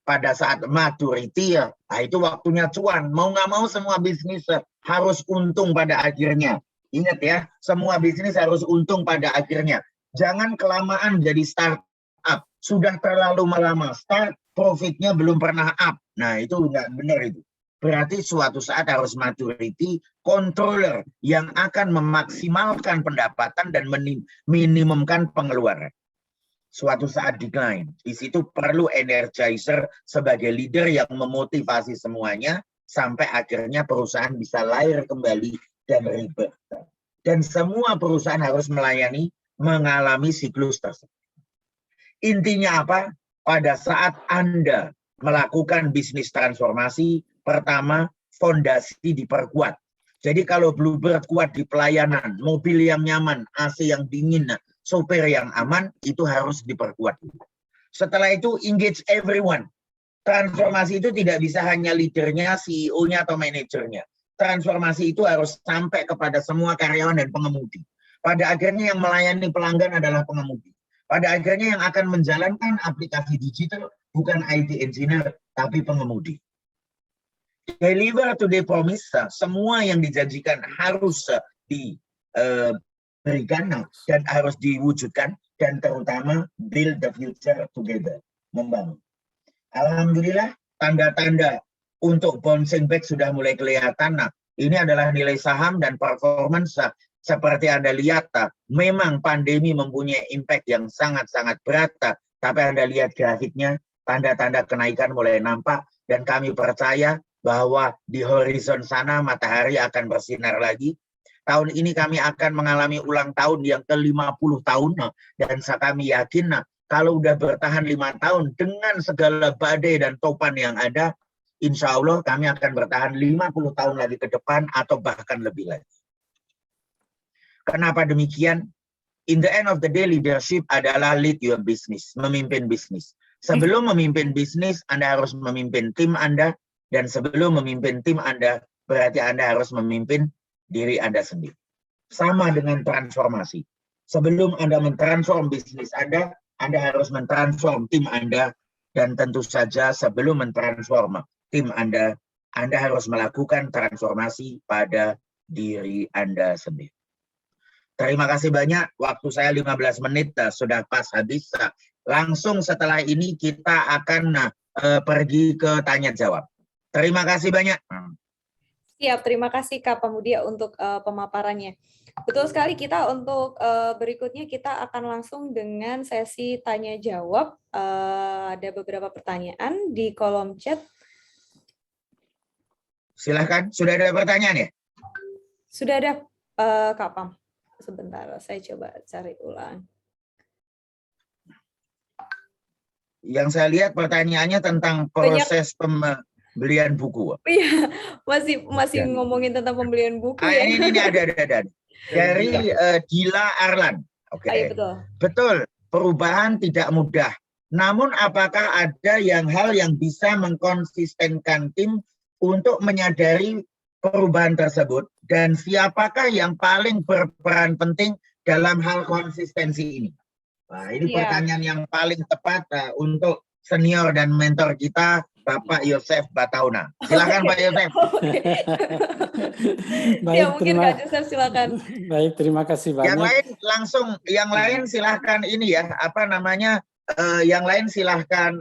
Pada saat maturity, ya, itu waktunya cuan. Mau nggak mau semua bisnis harus untung pada akhirnya. Ingat ya, semua bisnis harus untung pada akhirnya. Jangan kelamaan jadi startup. Sudah terlalu lama start, profitnya belum pernah up. Nah itu nggak benar itu. Berarti suatu saat harus maturity, controller yang akan memaksimalkan pendapatan dan minimumkan pengeluaran. Suatu saat decline. Di situ perlu energizer sebagai leader yang memotivasi semuanya sampai akhirnya perusahaan bisa lahir kembali dan rebirth. Dan semua perusahaan harus mengalami siklus tersebut. Intinya apa? Pada saat Anda melakukan bisnis transformasi, pertama fondasi diperkuat. Jadi kalau Bluebird kuat di pelayanan, mobil yang nyaman, AC yang dingin, sopir yang aman, itu harus diperkuat. Setelah itu engage everyone. Transformasi itu tidak bisa hanya leadernya, CEO-nya atau manajernya. Transformasi itu harus sampai kepada semua karyawan dan pengemudi. Pada akhirnya yang melayani pelanggan adalah pengemudi. Pada akhirnya yang akan menjalankan aplikasi digital bukan IT engineer, tapi pengemudi. Deliver to the promise, semua yang dijanjikan harus diberikan dan harus diwujudkan, dan terutama build the future together, membangun. Alhamdulillah, tanda-tanda untuk bouncing back sudah mulai kelihatan. Nah, ini adalah nilai saham dan performance. Seperti Anda lihat, memang pandemi mempunyai impact yang sangat-sangat berat. Tapi Anda lihat grafiknya, tanda-tanda kenaikan mulai nampak. Dan kami percaya bahwa di horizon sana matahari akan bersinar lagi. Tahun ini kami akan mengalami ulang tahun yang ke-50 tahun. Dan kami yakin, kalau udah bertahan 5 tahun dengan segala badai dan topan yang ada, insya Allah kami akan bertahan 50 tahun lagi ke depan atau bahkan lebih lagi. Kenapa demikian? In the end of the day, leadership adalah lead your business, memimpin bisnis. Sebelum memimpin bisnis, Anda harus memimpin tim Anda, dan sebelum memimpin tim Anda, berarti Anda harus memimpin diri Anda sendiri. Sama dengan transformasi. Sebelum Anda mentransform bisnis Anda harus mentransform tim Anda, dan tentu saja sebelum mentransform tim Anda harus melakukan transformasi pada diri Anda sendiri. Terima kasih banyak. Waktu saya 15 menit sudah pas habis. Langsung setelah ini kita akan pergi ke tanya jawab. Terima kasih banyak. Siap, terima kasih Kak Pamudia untuk pemaparannya. Betul sekali, kita untuk berikutnya kita akan langsung dengan sesi tanya jawab. Ada beberapa pertanyaan di kolom chat. Silahkan, sudah ada pertanyaan ya? Sudah ada, Kak Pam. Sebentar, saya coba cari ulang. Yang saya lihat pertanyaannya tentang proses pembelian buku. Iya, masih Ya. ngomongin tentang pembelian buku Ah, ya. ini ada. Dari Dila Arlan. Oke. Iya, betul. Betul, perubahan tidak mudah. Namun apakah ada hal yang bisa mengkonsistenkan tim untuk menyadari perubahan tersebut? Dan siapakah yang paling berperan penting dalam hal konsistensi ini? Nah, ini Iya. pertanyaan yang paling tepat untuk senior dan mentor kita, Bapak Yosef Batauna. Silakan Pak Yosef. Oke. Baik, Ya, mungkin Kak Joseph silakan. Baik, terima kasih banyak. Yang lain silahkan ini ya, yang lain silahkan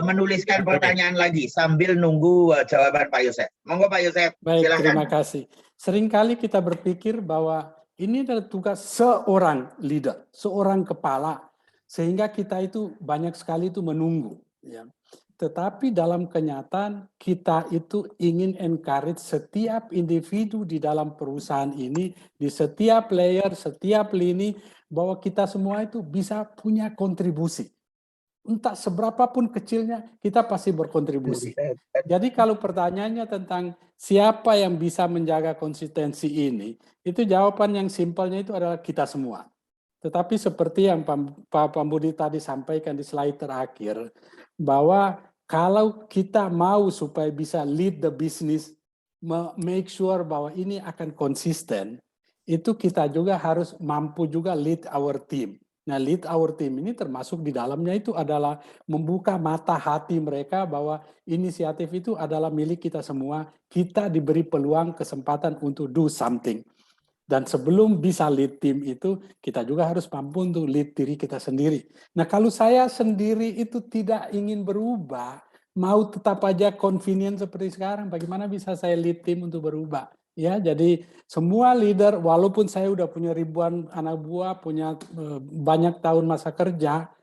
menuliskan pertanyaan lagi sambil nunggu jawaban Pak Yosef. Monggo Pak Yosef, Baik, silahkan. terima kasih. Seringkali kita berpikir bahwa ini adalah tugas seorang leader, seorang kepala, sehingga kita itu banyak sekali itu menunggu. Ya. Tetapi dalam kenyataan kita itu ingin encourage setiap individu di dalam perusahaan ini, di setiap layer, setiap lini, bahwa kita semua itu bisa punya kontribusi. Entah seberapapun kecilnya, kita pasti berkontribusi. Jadi kalau pertanyaannya tentang siapa yang bisa menjaga konsistensi ini, itu jawaban yang simpelnya itu adalah kita semua. Tetapi seperti yang Pak Pambudi tadi sampaikan di slide terakhir, bahwa kalau kita mau supaya bisa lead the business, make sure bahwa ini akan konsisten, itu kita juga harus mampu juga lead our team. Nah, lead our team ini termasuk di dalamnya itu adalah membuka mata hati mereka bahwa inisiatif itu adalah milik kita semua. Kita diberi peluang kesempatan untuk do something. Dan sebelum bisa lead tim itu, kita juga harus mampu untuk lead diri kita sendiri. Nah, kalau saya sendiri itu tidak ingin berubah, mau tetap aja convenient seperti sekarang, bagaimana bisa saya lead tim untuk berubah? Ya, jadi semua leader, walaupun saya udah punya ribuan anak buah, punya banyak tahun masa kerja,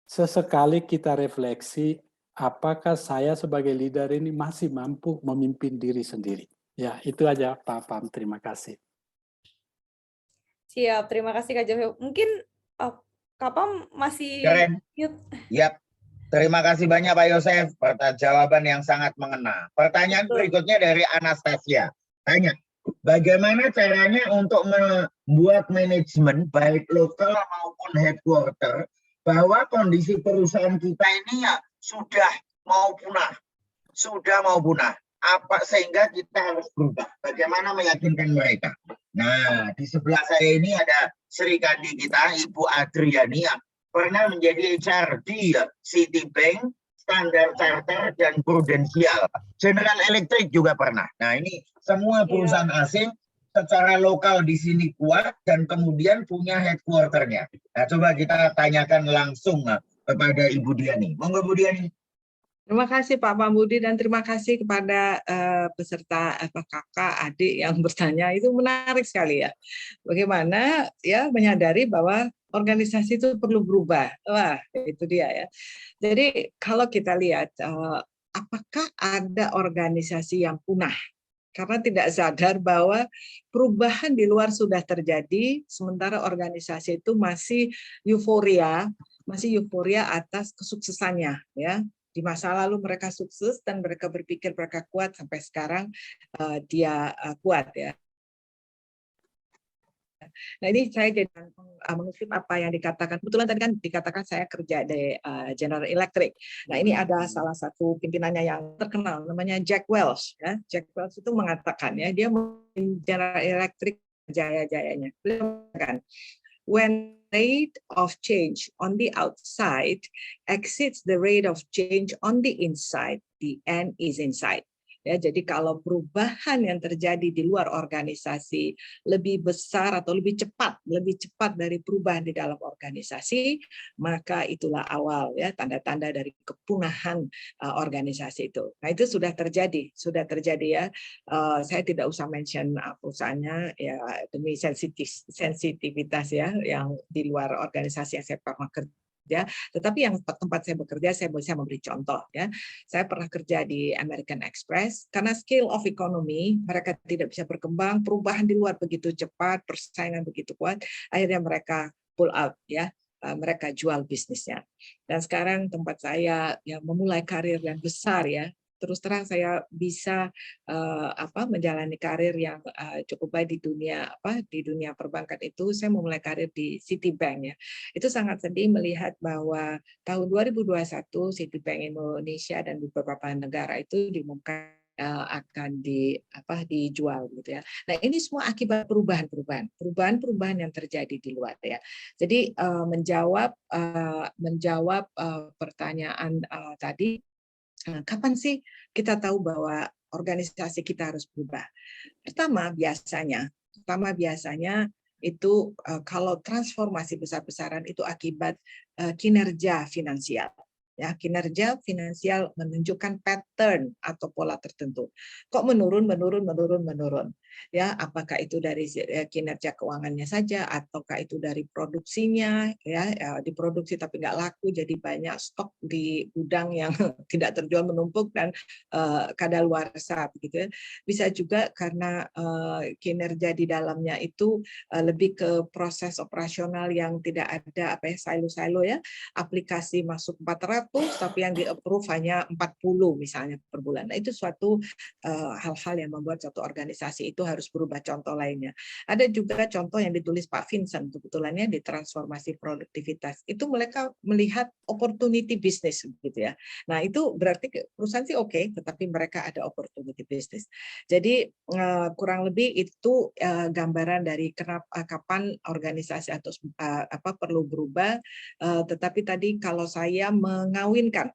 sesekali kita refleksi, apakah saya sebagai leader ini masih mampu memimpin diri sendiri? Ya, itu aja Pak Pam, terima kasih. Siap, terima kasih Kak Joseph. Mungkin Kak Pam masih Keren. mute. Yap. Terima kasih banyak Pak Yosef, jawaban yang sangat mengena. Pertanyaan berikutnya dari Anastasia. Tanya, bagaimana caranya untuk membuat manajemen baik lokal maupun headquarter bahwa kondisi perusahaan kita ini ya sudah mau punah. Sehingga kita harus berubah. Bagaimana meyakinkan mereka? Nah, di sebelah saya ini ada Sri Kandi kita, Ibu Adriani, yang pernah menjadi HR di Citibank, Standard Chartered, dan Prudential. General Electric juga pernah. Nah, ini semua perusahaan asing secara lokal di sini kuat dan kemudian punya headquarter-nya. Nah, coba kita tanyakan langsung kepada Ibu Diani. Monggo Bu Diani. Terima kasih Pak Pambudi dan terima kasih kepada peserta kakak, adik yang bertanya, itu menarik sekali ya. Bagaimana ya menyadari bahwa organisasi itu perlu berubah. Wah, itu dia ya. Jadi kalau kita lihat apakah ada organisasi yang punah karena tidak sadar bahwa perubahan di luar sudah terjadi, sementara organisasi itu masih euforia atas kesuksesannya ya. Di masa lalu mereka sukses dan mereka berpikir mereka kuat, sampai sekarang dia kuat ya. Nah, ini saya jadi mengutip apa yang dikatakan. Kebetulan tadi kan dikatakan saya kerja di General Electric. Nah, ini ada salah satu pimpinannya yang terkenal, namanya Jack Welch. Ya. Jack Welch itu mengatakan ya, dia General Electric jaya-jayanya. Beliau mengatakan, when rate of change on the outside exceeds the rate of change on the inside, the end is inside. Ya, jadi kalau perubahan yang terjadi di luar organisasi lebih besar atau lebih cepat dari perubahan di dalam organisasi, maka itulah awal ya tanda-tanda dari kepunahan organisasi itu. Nah, itu sudah terjadi ya. Saya tidak usah mention perusahaannya ya demi sensitivitas ya yang di luar organisasi yang saya pernah kerja. Tetapi yang tempat saya bekerja, saya bisa memberi contoh ya. Saya pernah kerja di American Express karena scale of economy mereka tidak bisa berkembang, perubahan di luar begitu cepat, persaingan begitu kuat, akhirnya mereka pull out ya. Mereka jual bisnisnya. Dan sekarang tempat saya ya memulai karir yang besar ya. Terus terang saya bisa menjalani karir yang cukup baik di dunia perbankan itu. Saya memulai karir di Citibank ya. Itu sangat sedih melihat bahwa tahun 2021 Citibank Indonesia dan beberapa negara itu diumumkan akan dijual gitu ya. Nah, ini semua akibat perubahan yang terjadi di luar ya. Jadi menjawab pertanyaan tadi, kapan sih kita tahu bahwa organisasi kita harus berubah? Pertama biasanya itu kalau transformasi besar-besaran itu akibat kinerja finansial. Ya, kinerja finansial menunjukkan pattern atau pola tertentu. Kok menurun? Ya, apakah itu dari kinerja keuangannya saja, ataukah itu dari produksinya? Ya, diproduksi tapi nggak laku, jadi banyak stok di gudang yang tidak terjual menumpuk dan kadaluarsa, begitu ya. Bisa juga karena kinerja di dalamnya itu lebih ke proses operasional yang tidak ada silo-silo ya. Aplikasi masuk 400 tapi yang di-approve hanya 40 misalnya per bulan. Nah, itu suatu hal-hal yang membuat suatu organisasi itu harus berubah. Contoh lainnya. Ada juga contoh yang ditulis Pak Vincent kebetulannya di transformasi produktivitas. Itu mereka melihat opportunity bisnis gitu ya. Nah, itu berarti perusahaan sih oke, tetapi mereka ada opportunity bisnis. Jadi kurang lebih itu gambaran dari kapan organisasi atau perlu berubah. Tetapi tadi kalau saya mengawinkan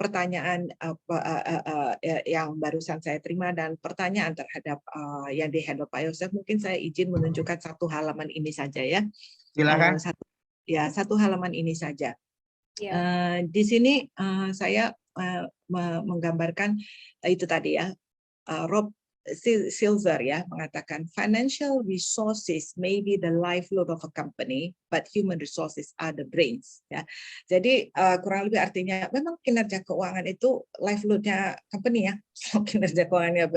pertanyaan yang barusan saya terima dan pertanyaan terhadap yang di-handle Pak Yosef, mungkin saya izin menunjukkan satu halaman ini saja ya. Silakan. Satu halaman ini saja. Ya. Di sini saya menggambarkan itu tadi ya, Rob Silzer ya mengatakan financial resources may be the lifeblood of a company, but human resources are the brains. Ya, jadi kurang lebih artinya memang kinerja keuangan itu lifebloodnya company ya. Kinerja keuangannya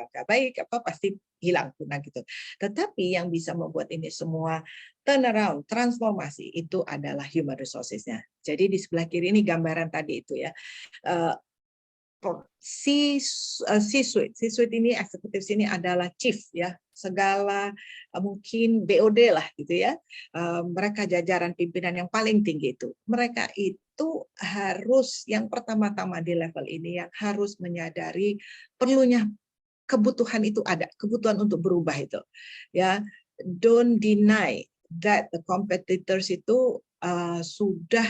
nggak baik, pasti hilang punah gitu. Tetapi yang bisa membuat ini semua turnaround, transformasi itu adalah human resources-nya. Jadi di sebelah kiri ini gambaran tadi itu ya. C-suite ini eksekutif sini adalah chief ya, segala mungkin BOD lah gitu ya. Mereka jajaran pimpinan yang paling tinggi itu. Mereka itu harus yang pertama-tama di level ini yang harus menyadari perlunya kebutuhan itu ada, kebutuhan untuk berubah itu. Ya, don't deny that the competitors itu sudah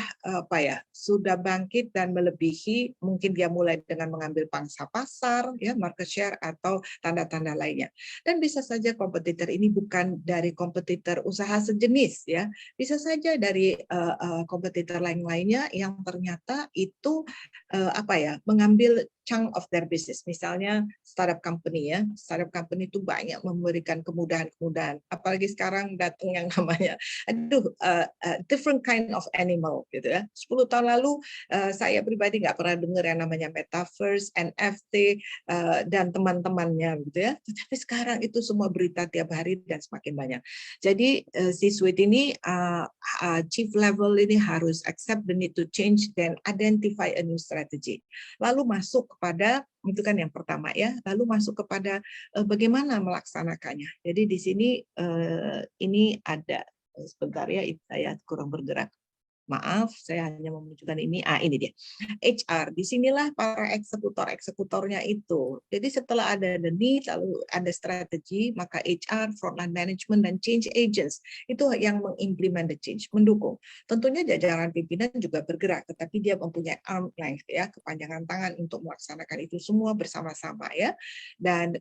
bangkit dan melebihi, mungkin dia mulai dengan mengambil pangsa pasar ya, market share atau tanda-tanda lainnya. Dan bisa saja kompetitor ini bukan dari kompetitor usaha sejenis ya, bisa saja dari kompetitor lainnya yang ternyata itu mengambil chunk of their business. Misalnya startup company ya, startup company itu banyak memberikan kemudahan-kemudahan. Apalagi sekarang datang yang namanya different kind of animal gitu ya. 10 tahun lalu saya pribadi nggak pernah dengar yang namanya metaverse, NFT dan teman-temannya gitu ya. Tetapi sekarang itu semua berita tiap hari dan semakin banyak. Jadi C-suite ini chief level ini harus accept the need to change dan identify a new strategy. Lalu masuk kepada itu kan yang pertama ya. Lalu masuk kepada bagaimana melaksanakannya. Jadi di sini ini ada sebentar ya, saya kurang bergerak. Maaf, saya hanya menunjukkan ini. Ini dia. HR, disinilah para eksekutornya itu. Jadi setelah ada the need, lalu ada strategi, maka HR, frontline management, dan change agents itu yang mengimplement the change, mendukung. Tentunya jajaran pimpinan juga bergerak, tetapi dia mempunyai arm length, ya, kepanjangan tangan untuk melaksanakan itu semua bersama-sama, ya. Dan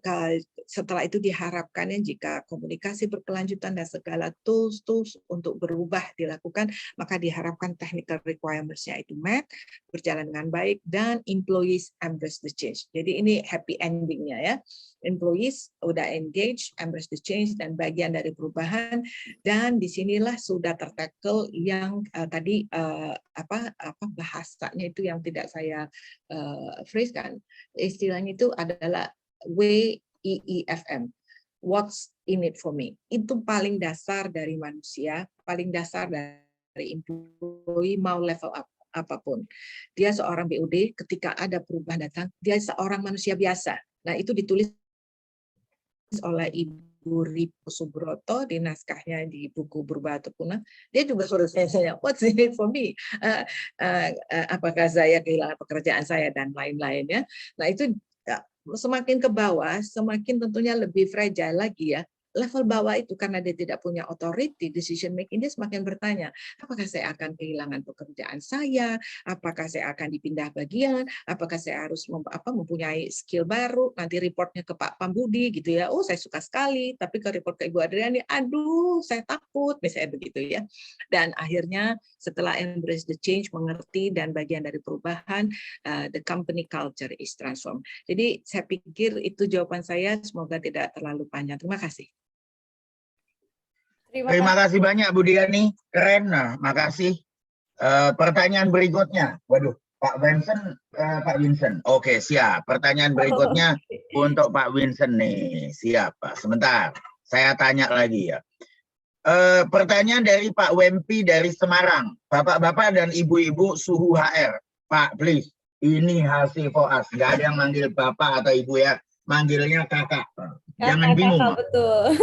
setelah itu diharapkannya jika komunikasi berkelanjutan dan segala tools untuk berubah dilakukan, maka diharapkan technical requirements-nya itu met, berjalan dengan baik, dan employees embrace the change. Jadi ini happy ending-nya, ya. Employees udah engage, embrace the change, dan bagian dari perubahan, dan disinilah sudah tertackle yang tadi bahasanya itu yang tidak saya phrase kan, istilahnya itu adalah WEEFM. What's in it for me? Itu paling dasar dari manusia, paling dasar dari employee mau level up apapun. Dia seorang BUD, ketika ada perubahan datang, dia seorang manusia biasa. Nah, itu ditulis oleh Ibu Ripo Subroto di naskahnya di buku Berubah atau Punah. Dia juga suruh saya, what's in it for me? Apakah saya kehilangan pekerjaan saya dan lain-lainnya. Nah, itu semakin ke bawah, semakin tentunya lebih fragile lagi, ya. Level bawah itu karena dia tidak punya authority, decision making, dia semakin bertanya, apakah saya akan kehilangan pekerjaan saya, apakah saya akan dipindah bagian, apakah saya harus mempunyai skill baru, nanti reportnya ke Pak Pambudi gitu, ya, oh saya suka sekali, tapi ke report ke Ibu Adriani, aduh saya takut, misalnya begitu, ya. Dan akhirnya setelah embrace the change, mengerti dan bagian dari perubahan, the company culture is transformed. Jadi saya pikir itu jawaban saya, semoga tidak terlalu panjang. Terima kasih. Terima kasih banyak Bu Diani, keren. Nah, makasih. Pertanyaan berikutnya, waduh, Pak Vincent. Oke, siap. Pertanyaan berikutnya untuk Pak Vincent nih, siap Pak. Sebentar, saya tanya lagi, ya. Pertanyaan dari Pak Wempi dari Semarang. Bapak-bapak dan ibu-ibu suhu HR. Pak, please, ini hasil for us. Nggak ada yang manggil Bapak atau Ibu, ya. Manggilnya Kakak. Jangan bingung. Betul.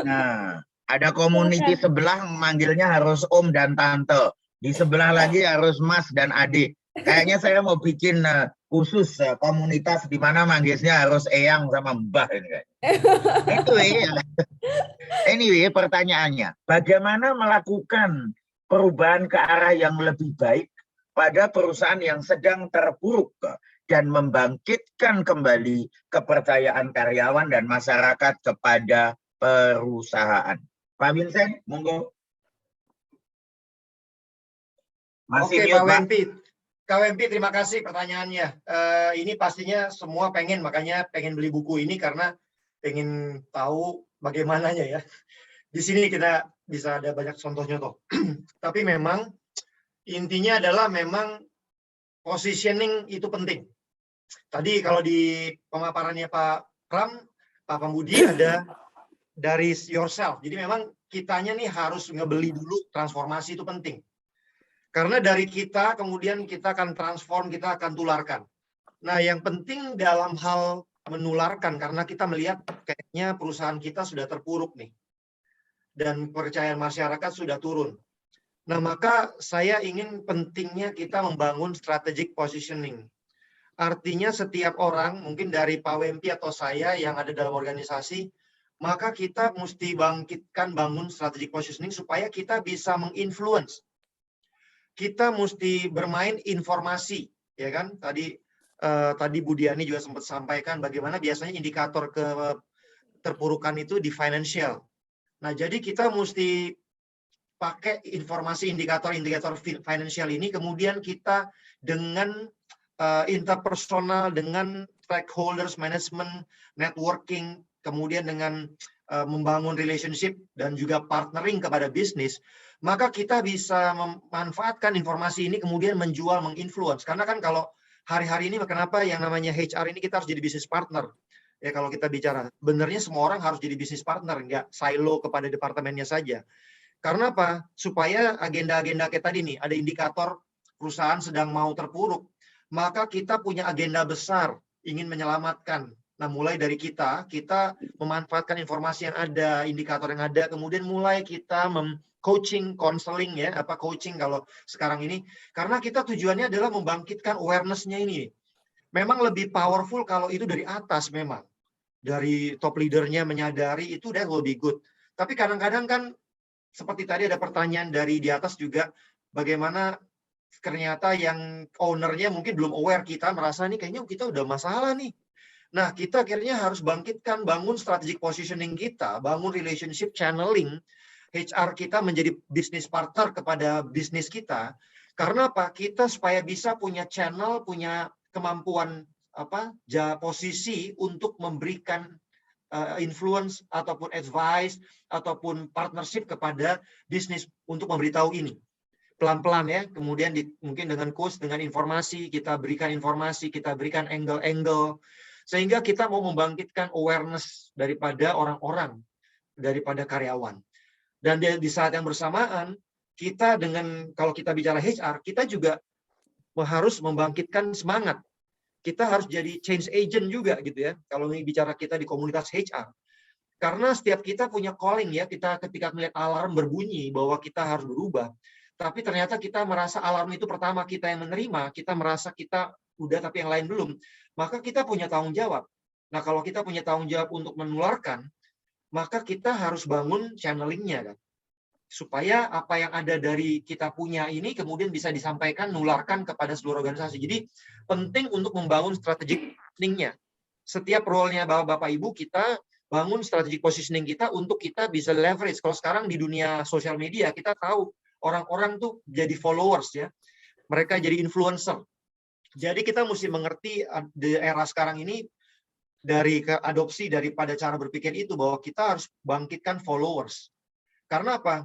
Nah, ada community sebelah manggilnya harus Om dan Tante. Di sebelah lagi harus Mas dan Adik. Kayaknya saya mau bikin khusus komunitas di mana manggilnya harus Eyang sama Mbah ini. Anyway, pertanyaannya, bagaimana melakukan perubahan ke arah yang lebih baik pada perusahaan yang sedang terpuruk dan membangkitkan kembali kepercayaan karyawan dan masyarakat kepada perusahaan? Pak Vincent, monggo. Oke, Pak Wempi. Kak Wempi, terima kasih pertanyaannya. Ini pastinya semua makanya pengen beli buku ini karena pengen tahu bagaimananya, ya. Di sini kita bisa ada banyak contoh-contoh. Tapi memang intinya adalah memang positioning itu penting. Tadi kalau di pemaparannya Pak Pram, Pak Pambudi ada dari yourself. Jadi memang kitanya nih harus ngebeli dulu, transformasi itu penting. Karena dari kita kemudian kita akan transform, kita akan tularkan. Nah, yang penting dalam hal menularkan, karena kita melihat kayaknya perusahaan kita sudah terpuruk nih. Dan kepercayaan masyarakat sudah turun. Nah, maka saya ingin pentingnya kita membangun strategic positioning. Artinya setiap orang, mungkin dari Pak Wempi atau saya yang ada dalam organisasi, maka kita mesti bangun strategic positioning supaya kita bisa menginfluence. Kita mesti bermain informasi, ya kan? Tadi Bu Diani juga sempat sampaikan bagaimana biasanya indikator keterpurukan itu di financial. Nah, jadi kita mesti pakai informasi indikator-indikator financial ini, kemudian kita dengan interpersonal, dengan stakeholders, management, networking, kemudian dengan membangun relationship dan juga partnering kepada bisnis, maka kita bisa memanfaatkan informasi ini kemudian menjual, menginfluence. Karena kan kalau hari-hari ini kenapa yang namanya HR ini kita harus jadi business partner. Ya, kalau kita bicara, benernya semua orang harus jadi business partner, nggak silo kepada departemennya saja. Karena apa? Supaya agenda-agenda kayak tadi nih, ada indikator perusahaan sedang mau terpuruk, maka kita punya agenda besar, ingin menyelamatkan. Nah, mulai dari kita memanfaatkan informasi yang ada, indikator yang ada, kemudian mulai kita coaching, counseling ya, coaching kalau sekarang ini, karena kita tujuannya adalah membangkitkan awareness-nya ini. Memang lebih powerful kalau itu dari atas memang. Dari top leader-nya menyadari itu udah lebih good. Tapi kadang-kadang kan seperti tadi ada pertanyaan dari di atas juga, bagaimana ternyata yang owner-nya mungkin belum aware, kita merasa nih kayaknya kita udah masalah nih. Nah, kita akhirnya harus bangkitkan, bangun strategic positioning kita, bangun relationship channeling, HR kita menjadi business partner kepada bisnis kita. Karena apa? Kita supaya bisa punya channel, punya kemampuan posisi untuk memberikan influence ataupun advice ataupun partnership kepada bisnis untuk memberitahu ini. Pelan-pelan ya, kemudian mungkin dengan coach, dengan informasi, kita berikan informasi, kita berikan angle-angle, sehingga kita mau membangkitkan awareness daripada orang-orang, daripada karyawan. Dan di saat yang bersamaan, kita kalau kita bicara HR, kita juga harus membangkitkan semangat. Kita harus jadi change agent juga gitu ya, kalau ini bicara kita di komunitas HR. Karena setiap kita punya calling ya, kita ketika melihat alarm berbunyi bahwa kita harus berubah. Tapi ternyata kita merasa alarm itu pertama kita yang menerima, kita merasa kita udah tapi yang lain belum. Maka kita punya tanggung jawab. Nah, kalau kita punya tanggung jawab untuk menularkan, maka kita harus bangun channeling-nya kan. Supaya apa yang ada dari kita punya ini kemudian bisa disampaikan, nularkan kepada seluruh organisasi. Jadi penting untuk membangun strategic positioning-nya. Setiap role-nya Bapak Ibu, kita bangun strategic positioning kita untuk kita bisa leverage. Kalau sekarang di dunia sosial media, kita tahu orang-orang tuh jadi followers ya. Mereka jadi influencer. Jadi kita mesti mengerti di era sekarang ini dari adopsi daripada cara berpikir itu bahwa kita harus bangkitkan followers. Karena apa?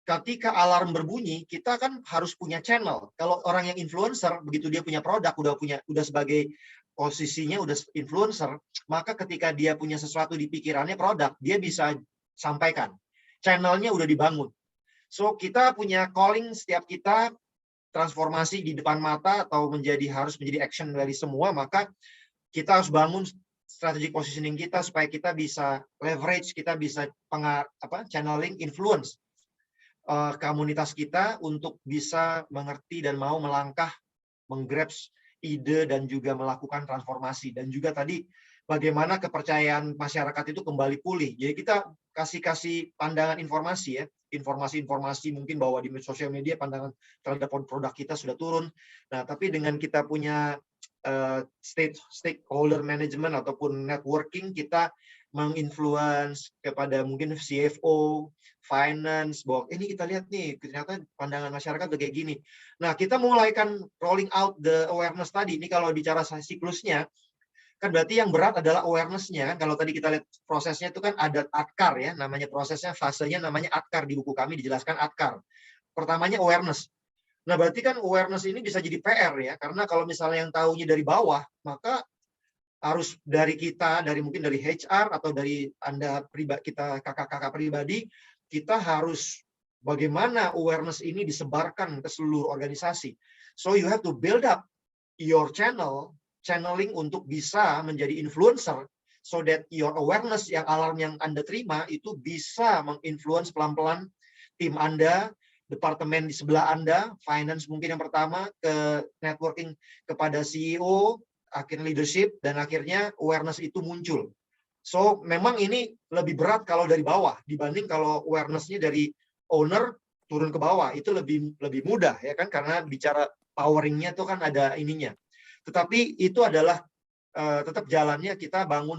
Ketika alarm berbunyi, kita kan harus punya channel. Kalau orang yang influencer, begitu dia punya produk, udah sebagai posisinya udah influencer, maka ketika dia punya sesuatu di pikirannya produk, dia bisa sampaikan. Channelnya udah dibangun. So kita punya calling, setiap kita transformasi di depan mata atau harus menjadi action dari semua, maka kita harus bangun strategic positioning kita supaya kita bisa leverage, kita bisa channeling influence komunitas kita untuk bisa mengerti dan mau melangkah, menggrab ide dan juga melakukan transformasi. Dan juga tadi bagaimana kepercayaan masyarakat itu kembali pulih. Jadi kita kasih pandangan informasi ya, informasi mungkin bahwa di sosial media pandangan terhadap produk kita sudah turun. Nah, tapi dengan kita punya stakeholder management ataupun networking, kita menginfluence kepada mungkin CFO, finance, bahwa ini kita lihat nih, ternyata pandangan masyarakat udah kayak gini. Nah, kita mulaikan rolling out the awareness tadi. Ini kalau bicara siklusnya, kan berarti yang berat adalah awareness-nya kan. Kalau tadi kita lihat prosesnya itu kan ada ATKAR ya, namanya prosesnya, fasenya namanya ATKAR, di buku kami dijelaskan ATKAR. Pertamanya awareness. Nah, berarti kan awareness ini bisa jadi PR ya, karena kalau misalnya yang tahunya dari bawah, maka harus dari kita, mungkin dari HR atau dari Anda pribadi, kita kakak-kakak pribadi, kita harus bagaimana awareness ini disebarkan ke seluruh organisasi. So you have to build up your channeling untuk bisa menjadi influencer, so that your awareness yang alarm yang Anda terima itu bisa menginfluence pelan-pelan tim Anda, departemen di sebelah Anda, finance mungkin yang pertama, ke networking kepada CEO, akhirnya leadership, dan akhirnya awareness itu muncul. So memang ini lebih berat kalau dari bawah dibanding kalau awareness-nya dari owner turun ke bawah, itu lebih mudah ya kan, karena bicara powering-nya itu kan ada ininya. Tetapi itu adalah tetap jalannya kita bangun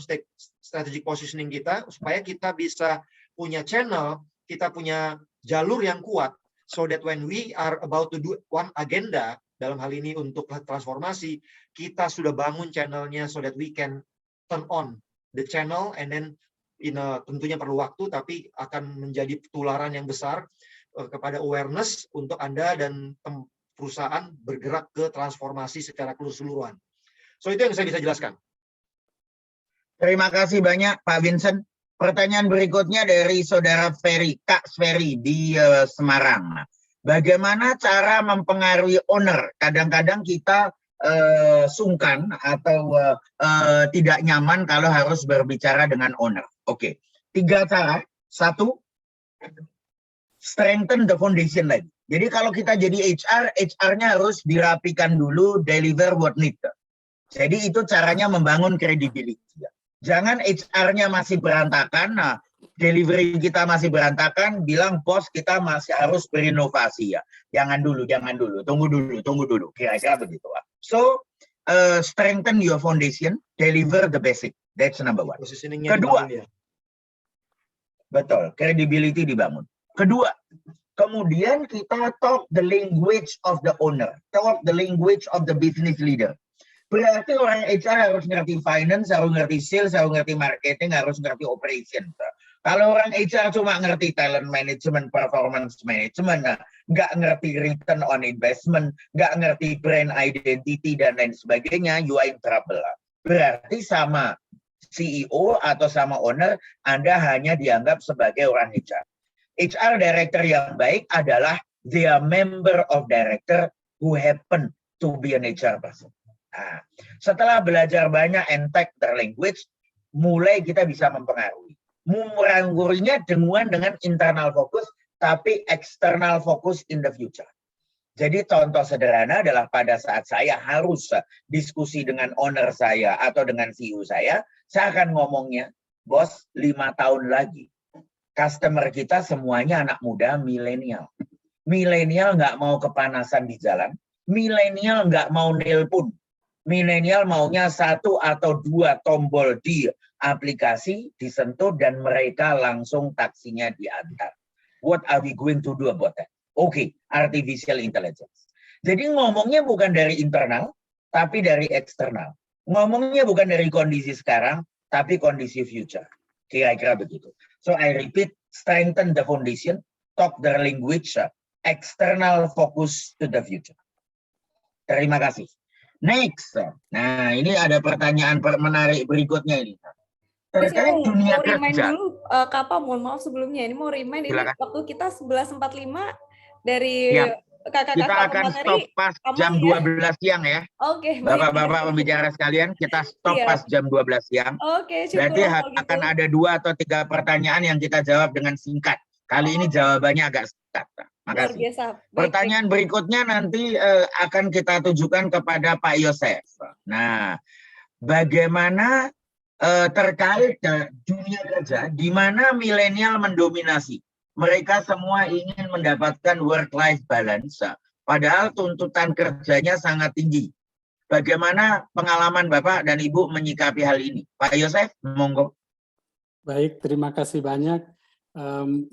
strategic positioning kita supaya kita bisa punya channel, kita punya jalur yang kuat, so that when we are about to do one agenda, dalam hal ini untuk transformasi, kita sudah bangun channelnya so that we can turn on the channel, and then tentunya perlu waktu, tapi akan menjadi tularan yang besar kepada awareness untuk Anda dan perusahaan bergerak ke transformasi secara keseluruhan. So itu yang saya bisa jelaskan. Terima kasih banyak Pak Vincent. Pertanyaan berikutnya dari Saudara Ferry, Kak Ferry di Semarang. Bagaimana cara mempengaruhi owner? Kadang-kadang kita sungkan atau tidak nyaman kalau harus berbicara dengan owner. Oke, 3 cara. 1, strengthen the foundation lagi. Jadi kalau kita jadi HR, HR-nya harus dirapikan dulu, deliver what need. Jadi itu caranya membangun credibility. Jangan HR-nya masih berantakan, nah delivery kita masih berantakan, bilang bos kita masih harus berinovasi ya. Jangan dulu, tunggu dulu. Kira-kira begitu. So, strengthen your foundation, deliver the basic. That's number one. Positioningnya Kedua, dibangun ya. betul, credibility dibangun. Kedua, kemudian kita talk the language of the owner, talk the language of the business leader. Berarti orang HR harus ngerti finance, harus ngerti sales, harus ngerti marketing, harus ngerti operation. Kalau orang HR cuma ngerti talent management, performance management, nggak ngerti return on investment, nggak ngerti brand identity, dan lain sebagainya, you are in trouble. Berarti sama CEO atau sama owner, Anda hanya dianggap sebagai orang HR. HR director yang baik adalah they are member of director who happen to be an HR person. Nah, setelah belajar banyak and take their language, mulai kita bisa mempengaruhi. Menguranginya dengan internal fokus, tapi external fokus in the future. Jadi contoh sederhana adalah pada saat saya harus diskusi dengan owner saya atau dengan CEO saya akan ngomongnya, bos 5 tahun lagi. Customer kita semuanya anak muda milenial. Milenial nggak mau kepanasan di jalan. Milenial nggak mau nelpon. Milenial maunya 1 atau 2 tombol di aplikasi disentuh dan mereka langsung taksinya diantar. What are we going to do about that? Oke, artificial intelligence. Jadi ngomongnya bukan dari internal, tapi dari eksternal. Ngomongnya bukan dari kondisi sekarang, tapi kondisi future. Kira-kira begitu. So I repeat, strengthen the foundation, talk the language, external focus to the future. Terima kasih. Next. Nah, ini ada pertanyaan menarik berikutnya ini. Terkait dunia kerja. Dulu, Kak, mohon maaf sebelumnya. Ini mau remind ini waktu kita 11.45 dari kakak-kakak kita akan stop pas jam 12 siang ya. Oke. Bapak-bapak pembicara sekalian, kita stop pas jam 12 siang. Oke, berarti akan ada 2 atau 3 pertanyaan yang kita jawab dengan singkat. Kali ini jawabannya agak singkat. Makasih. Biasa. Pertanyaan berikutnya nanti akan kita tujukan kepada Pak Yosef. Nah, bagaimana terkait dunia kerja di mana milenial mendominasi? Mereka semua ingin mendapatkan work-life balance, padahal tuntutan kerjanya sangat tinggi. Bagaimana pengalaman Bapak dan Ibu menyikapi hal ini? Pak Yosef, monggo. Baik, terima kasih banyak.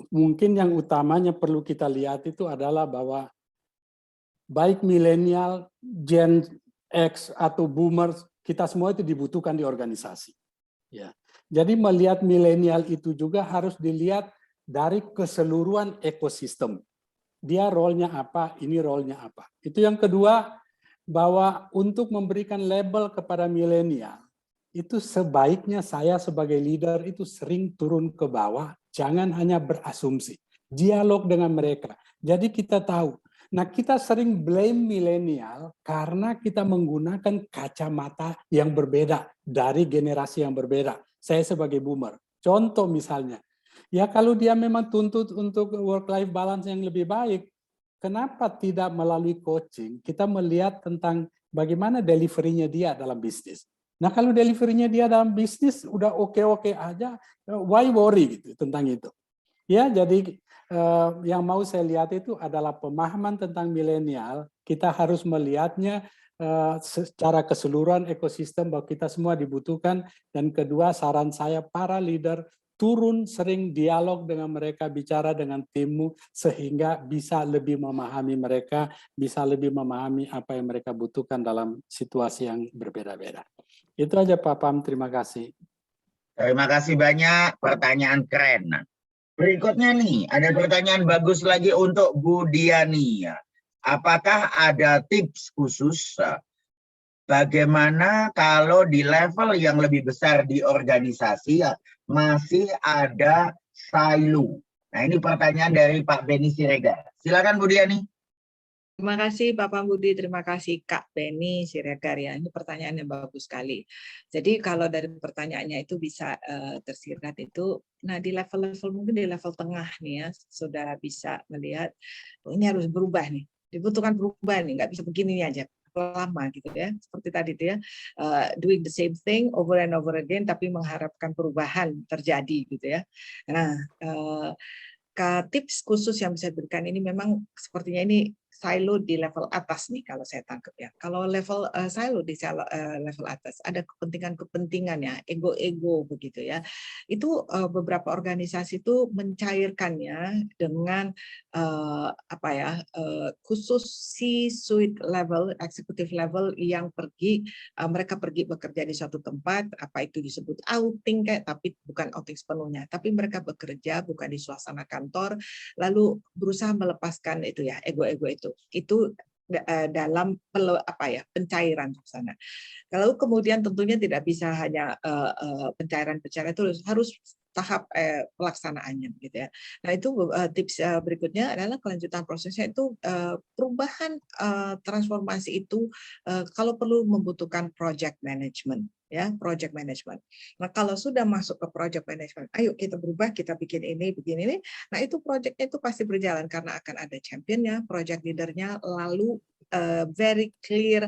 Mungkin yang utamanya perlu kita lihat itu adalah bahwa baik milenial, Gen X atau boomers, kita semua itu dibutuhkan di organisasi. Ya. Jadi melihat milenial itu juga harus dilihat dari keseluruhan ekosistem. Dia role-nya apa, ini role-nya apa. Itu yang kedua, bahwa untuk memberikan label kepada milenial, itu sebaiknya saya sebagai leader itu sering turun ke bawah, jangan hanya berasumsi. Dialog dengan mereka. Jadi kita tahu. Nah, kita sering blame milenial karena kita menggunakan kacamata yang berbeda dari generasi yang berbeda. Saya sebagai boomer. Contoh misalnya, ya kalau dia memang tuntut untuk work-life balance yang lebih baik, kenapa tidak melalui coaching? Kita melihat tentang bagaimana delivery-nya dia dalam bisnis. Nah kalau delivery-nya dia dalam bisnis udah oke-oke aja, why worry gitu tentang itu. Ya jadi yang mau saya lihat itu adalah pemahaman tentang milenial. Kita harus melihatnya secara keseluruhan ekosistem bahwa kita semua dibutuhkan. Dan kedua, saran saya para leader turun sering dialog dengan mereka, bicara dengan timmu sehingga bisa lebih memahami mereka, bisa lebih memahami apa yang mereka butuhkan dalam situasi yang berbeda-beda. Itu aja Pak Pam, terima kasih. Terima kasih banyak, pertanyaan keren. Berikutnya nih, ada pertanyaan bagus lagi untuk Bu Diani. Apakah ada tips khusus bagaimana kalau di level yang lebih besar di organisasi masih ada silo? Nah ini pertanyaan dari Pak Beni Siregar. Silakan Bu Diani. Terima kasih Bapak Budi, terima kasih Kak Beni Siregar ya. Ini pertanyaan yang bagus sekali. Jadi kalau dari pertanyaannya itu bisa tersirat itu, nah di level-level mungkin di level tengah nih ya, sudah bisa melihat oh, ini harus berubah nih, dibutuhkan perubahan nih, nggak bisa begini aja lama gitu ya, seperti tadi itu ya, doing the same thing over and over again, tapi mengharapkan perubahan terjadi gitu ya. Nah, tips khusus yang bisa diberikan ini memang sepertinya ini silo di level atas nih kalau saya tangkap ya. Kalau level silo di level atas ada kepentingan-kepentingan ya, ego-ego begitu ya. Itu beberapa organisasi itu mencairkannya dengan apa ya, khusus C-suite level, executive level yang pergi mereka pergi bekerja di suatu tempat, apa itu disebut outing kayak, tapi bukan outing sepenuhnya, tapi mereka bekerja bukan di suasana kantor, lalu berusaha melepaskan itu ya ego-ego itu dalam apa ya pencairan di sana. Kalau kemudian tentunya tidak bisa hanya pencairan-pencairan itu harus tahap pelaksanaannya gitu ya. Nah itu tips berikutnya adalah kelanjutan prosesnya itu perubahan transformasi itu kalau perlu membutuhkan project management ya, project management. Nah kalau sudah masuk ke project management, ayo kita berubah, kita bikin ini, bikin ini. Nah itu projectnya itu pasti berjalan karena akan ada championnya, project leadernya, lalu very clear.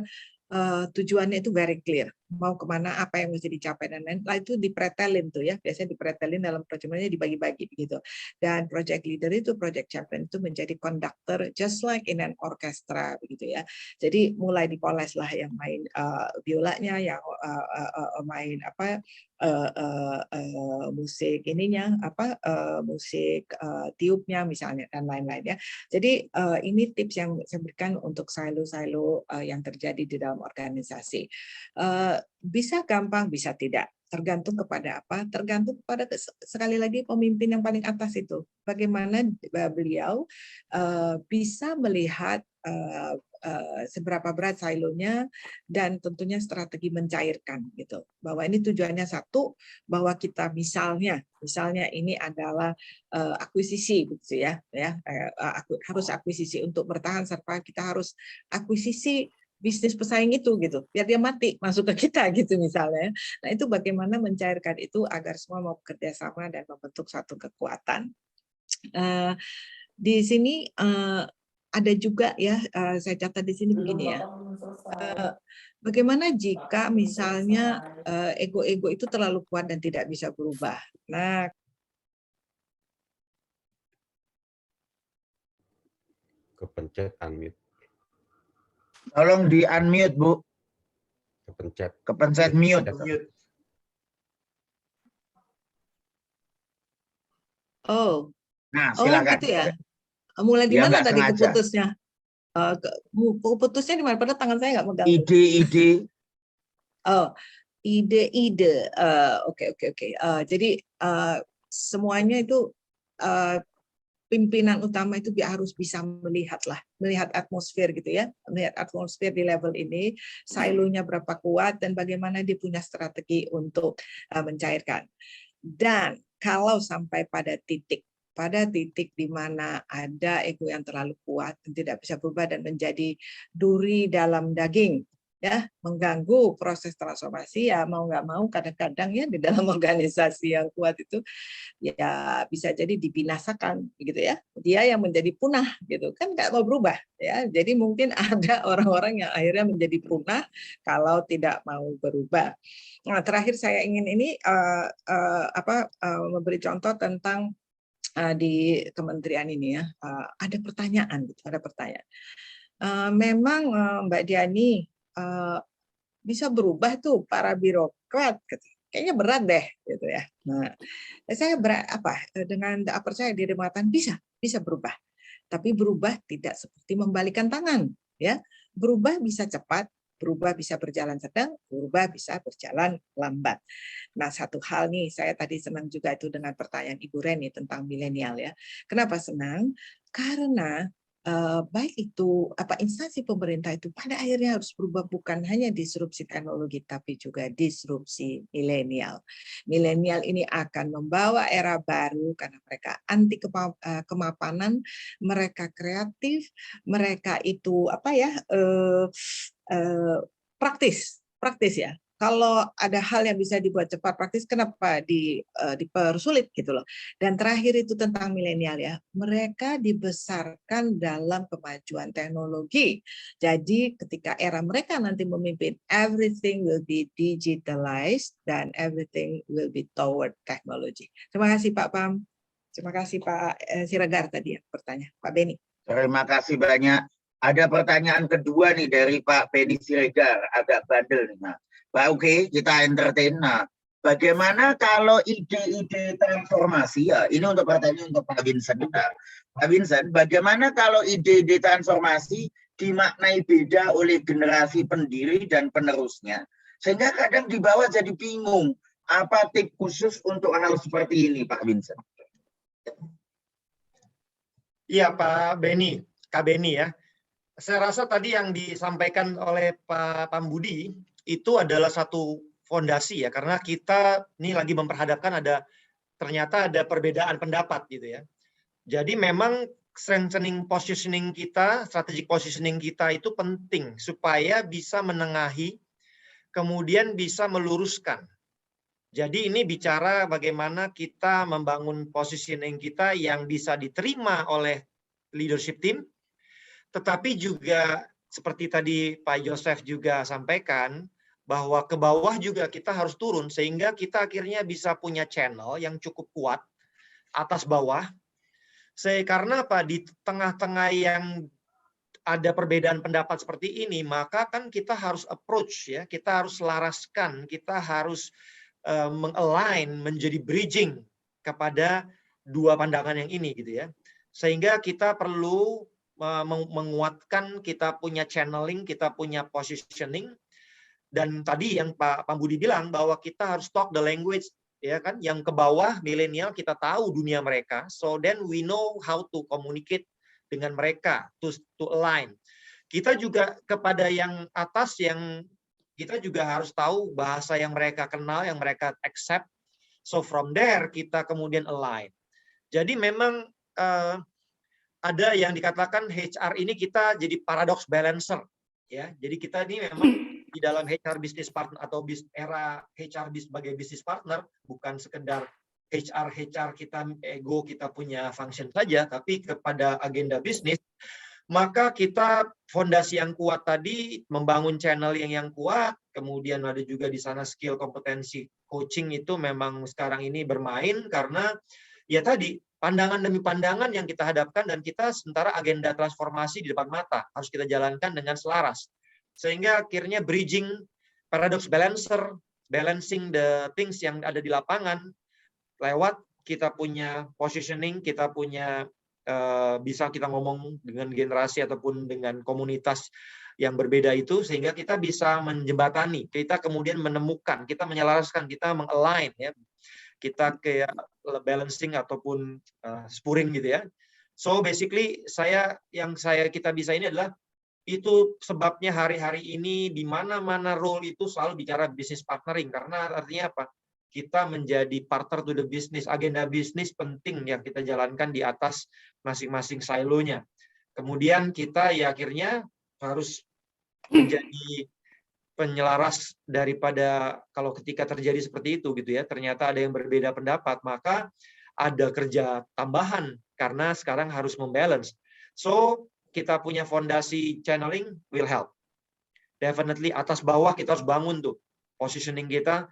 Tujuannya itu very clear, mau kemana, apa yang mesti dicapai dan lain. Lah itu dipretelin tuh ya, biasanya dipretelin dalam proyeknya dibagi-bagi begitu. Dan project leader itu, project champion itu menjadi conductor just like in an orchestra begitu ya. Jadi mulai dipoles lah yang main biolanya, yang main apa musik ininya apa musik tiupnya misalnya dan lain-lain ya. Jadi ini tips yang saya berikan untuk silo-silo yang terjadi di dalam organisasi. Bisa gampang, bisa tidak. Tergantung kepada apa? Tergantung kepada sekali lagi pemimpin yang paling atas itu. Bagaimana beliau bisa melihat seberapa berat silonya dan tentunya strategi mencairkan gitu. Bahwa ini tujuannya satu, bahwa kita misalnya ini adalah akuisisi gitu ya, harus akuisisi untuk bertahan serta kita harus akuisisi bisnis pesaing itu gitu, biar dia mati masuk ke kita gitu misalnya. Nah itu bagaimana mencairkan itu agar semua mau bekerja sama dan membentuk satu kekuatan. Di sini ada juga ya, saya catat di sini begini ya. Bagaimana jika misalnya ego-ego itu terlalu kuat dan tidak bisa berubah? Nah, Kepencet unmute. Tolong di unmute Bu, Kepencet. kepencet mute. oh Nah silakan. gitu ya. Mulai di Ya, mana nggak tadi sengaja. keputusnya? Keputusnya di mana? Padahal tangan saya nggak megang. Ide-ide. Oh, ide-ide. Oke. Jadi semuanya itu pimpinan utama itu harus bisa melihat atmosfer gitu ya, melihat atmosfer di level ini, silonya berapa kuat dan bagaimana dia punya strategi untuk mencairkan. Dan kalau sampai pada titik di mana ada ego yang terlalu kuat dan tidak bisa berubah dan menjadi duri dalam daging, ya mengganggu proses transformasi ya mau nggak mau kadang-kadang ya di dalam organisasi yang kuat itu ya bisa jadi dibinasakan gitu ya, dia yang menjadi punah gitu kan, nggak mau berubah ya. Jadi mungkin ada orang-orang yang akhirnya menjadi punah kalau tidak mau berubah. Nah terakhir saya ingin ini memberi contoh tentang di kementerian ini ya, ada pertanyaan. Memang Mbak Diani bisa berubah tuh para birokrat, kayaknya berat deh gitu ya. Nah, saya dengan percaya diri mengatakan bisa berubah, tapi berubah tidak seperti membalikan tangan, ya. Berubah bisa cepat, berubah bisa berjalan sedang, berubah bisa berjalan lambat. Nah, satu hal nih, saya tadi senang juga itu dengan pertanyaan Ibu Reni tentang milenial ya. Kenapa senang? Karena baik itu instansi pemerintah itu pada akhirnya harus berubah, bukan hanya disrupsi teknologi tapi juga disrupsi milenial. Milenial ini akan membawa era baru karena mereka anti kemapanan, mereka kreatif, mereka itu praktis ya. Kalau ada hal yang bisa dibuat cepat praktis, kenapa dipersulit gitu loh. Dan terakhir itu tentang milenial ya, mereka dibesarkan dalam kemajuan teknologi. Jadi ketika era mereka nanti memimpin, everything will be digitalized dan everything will be toward technology. Terima kasih Pak Pam. Terima kasih Pak Siregar tadi ya bertanya. Pak Beni. Terima kasih banyak. Ada pertanyaan kedua nih dari Pak Beni Siregar, agak bandel nih. Nah, Oke, kita entertain. Nah, bagaimana kalau ide-ide transformasi ya? Ini untuk pertanyaan untuk Pak Vincent. Nah, Pak Vincent, bagaimana kalau ide-ide transformasi dimaknai beda oleh generasi pendiri dan penerusnya? Sehingga kadang di bawah jadi bingung. Apa tip khusus untuk hal seperti ini, Pak Vincent? Iya, Pak Beni, Kak Beni ya. Saya rasa tadi yang disampaikan oleh Pak Pambudi itu adalah satu fondasi ya, karena kita ini lagi memperhadapkan ternyata ada perbedaan pendapat gitu ya. Jadi memang strengthening positioning kita, strategic positioning kita itu penting supaya bisa menengahi, kemudian bisa meluruskan. Jadi ini bicara bagaimana kita membangun positioning kita yang bisa diterima oleh leadership team, tetapi juga seperti tadi Pak Joseph juga sampaikan, bahwa ke bawah juga kita harus turun, sehingga kita akhirnya bisa punya channel yang cukup kuat, atas bawah. Karena apa? Di tengah-tengah yang ada perbedaan pendapat seperti ini, maka kan kita harus approach ya, kita harus selaraskan, kita harus mengalign, menjadi bridging kepada dua pandangan yang ini gitu ya. Sehingga kita perlu menguatkan, kita punya channeling, kita punya positioning. Dan tadi yang Pak Pambudi bilang bahwa kita harus talk the language, ya kan? Yang ke bawah milenial kita tahu dunia mereka, so then we know how to communicate dengan mereka, to align. Kita juga kepada yang atas, yang kita juga harus tahu bahasa yang mereka kenal, yang mereka accept. So from there kita kemudian align. Jadi memang ada yang dikatakan HR ini kita jadi paradox balancer, ya. Jadi kita ini memang di dalam HR business partner atau era HR sebagai business partner, bukan sekedar HR kita ego, kita punya function saja, tapi kepada agenda bisnis, maka kita fondasi yang kuat tadi, membangun channel yang kuat, kemudian ada juga di sana skill, kompetensi, coaching itu memang sekarang ini bermain, karena ya tadi pandangan demi pandangan yang kita hadapkan, dan kita sementara agenda transformasi di depan mata harus kita jalankan dengan selaras. Sehingga akhirnya bridging paradox balancer, balancing the things yang ada di lapangan lewat kita punya positioning, kita punya bisa kita ngomong dengan generasi ataupun dengan komunitas yang berbeda itu, sehingga kita bisa menjembatani, kita kemudian menemukan, kita menyelaraskan, kita mengalign ya, kita kayak balancing ataupun spuring gitu ya. So basically kita bisa ini adalah, itu sebabnya hari-hari ini di mana-mana role itu selalu bicara business partnering, karena artinya apa? Kita menjadi partner to the business, agenda bisnis penting yang kita jalankan di atas masing-masing silonya. Kemudian kita ya akhirnya harus menjadi penyelaras daripada kalau ketika terjadi seperti itu gitu ya, ternyata ada yang berbeda pendapat, maka ada kerja tambahan karena sekarang harus membalance. So kita punya fondasi channeling will help. Definitely atas bawah kita harus bangun tuh positioning kita,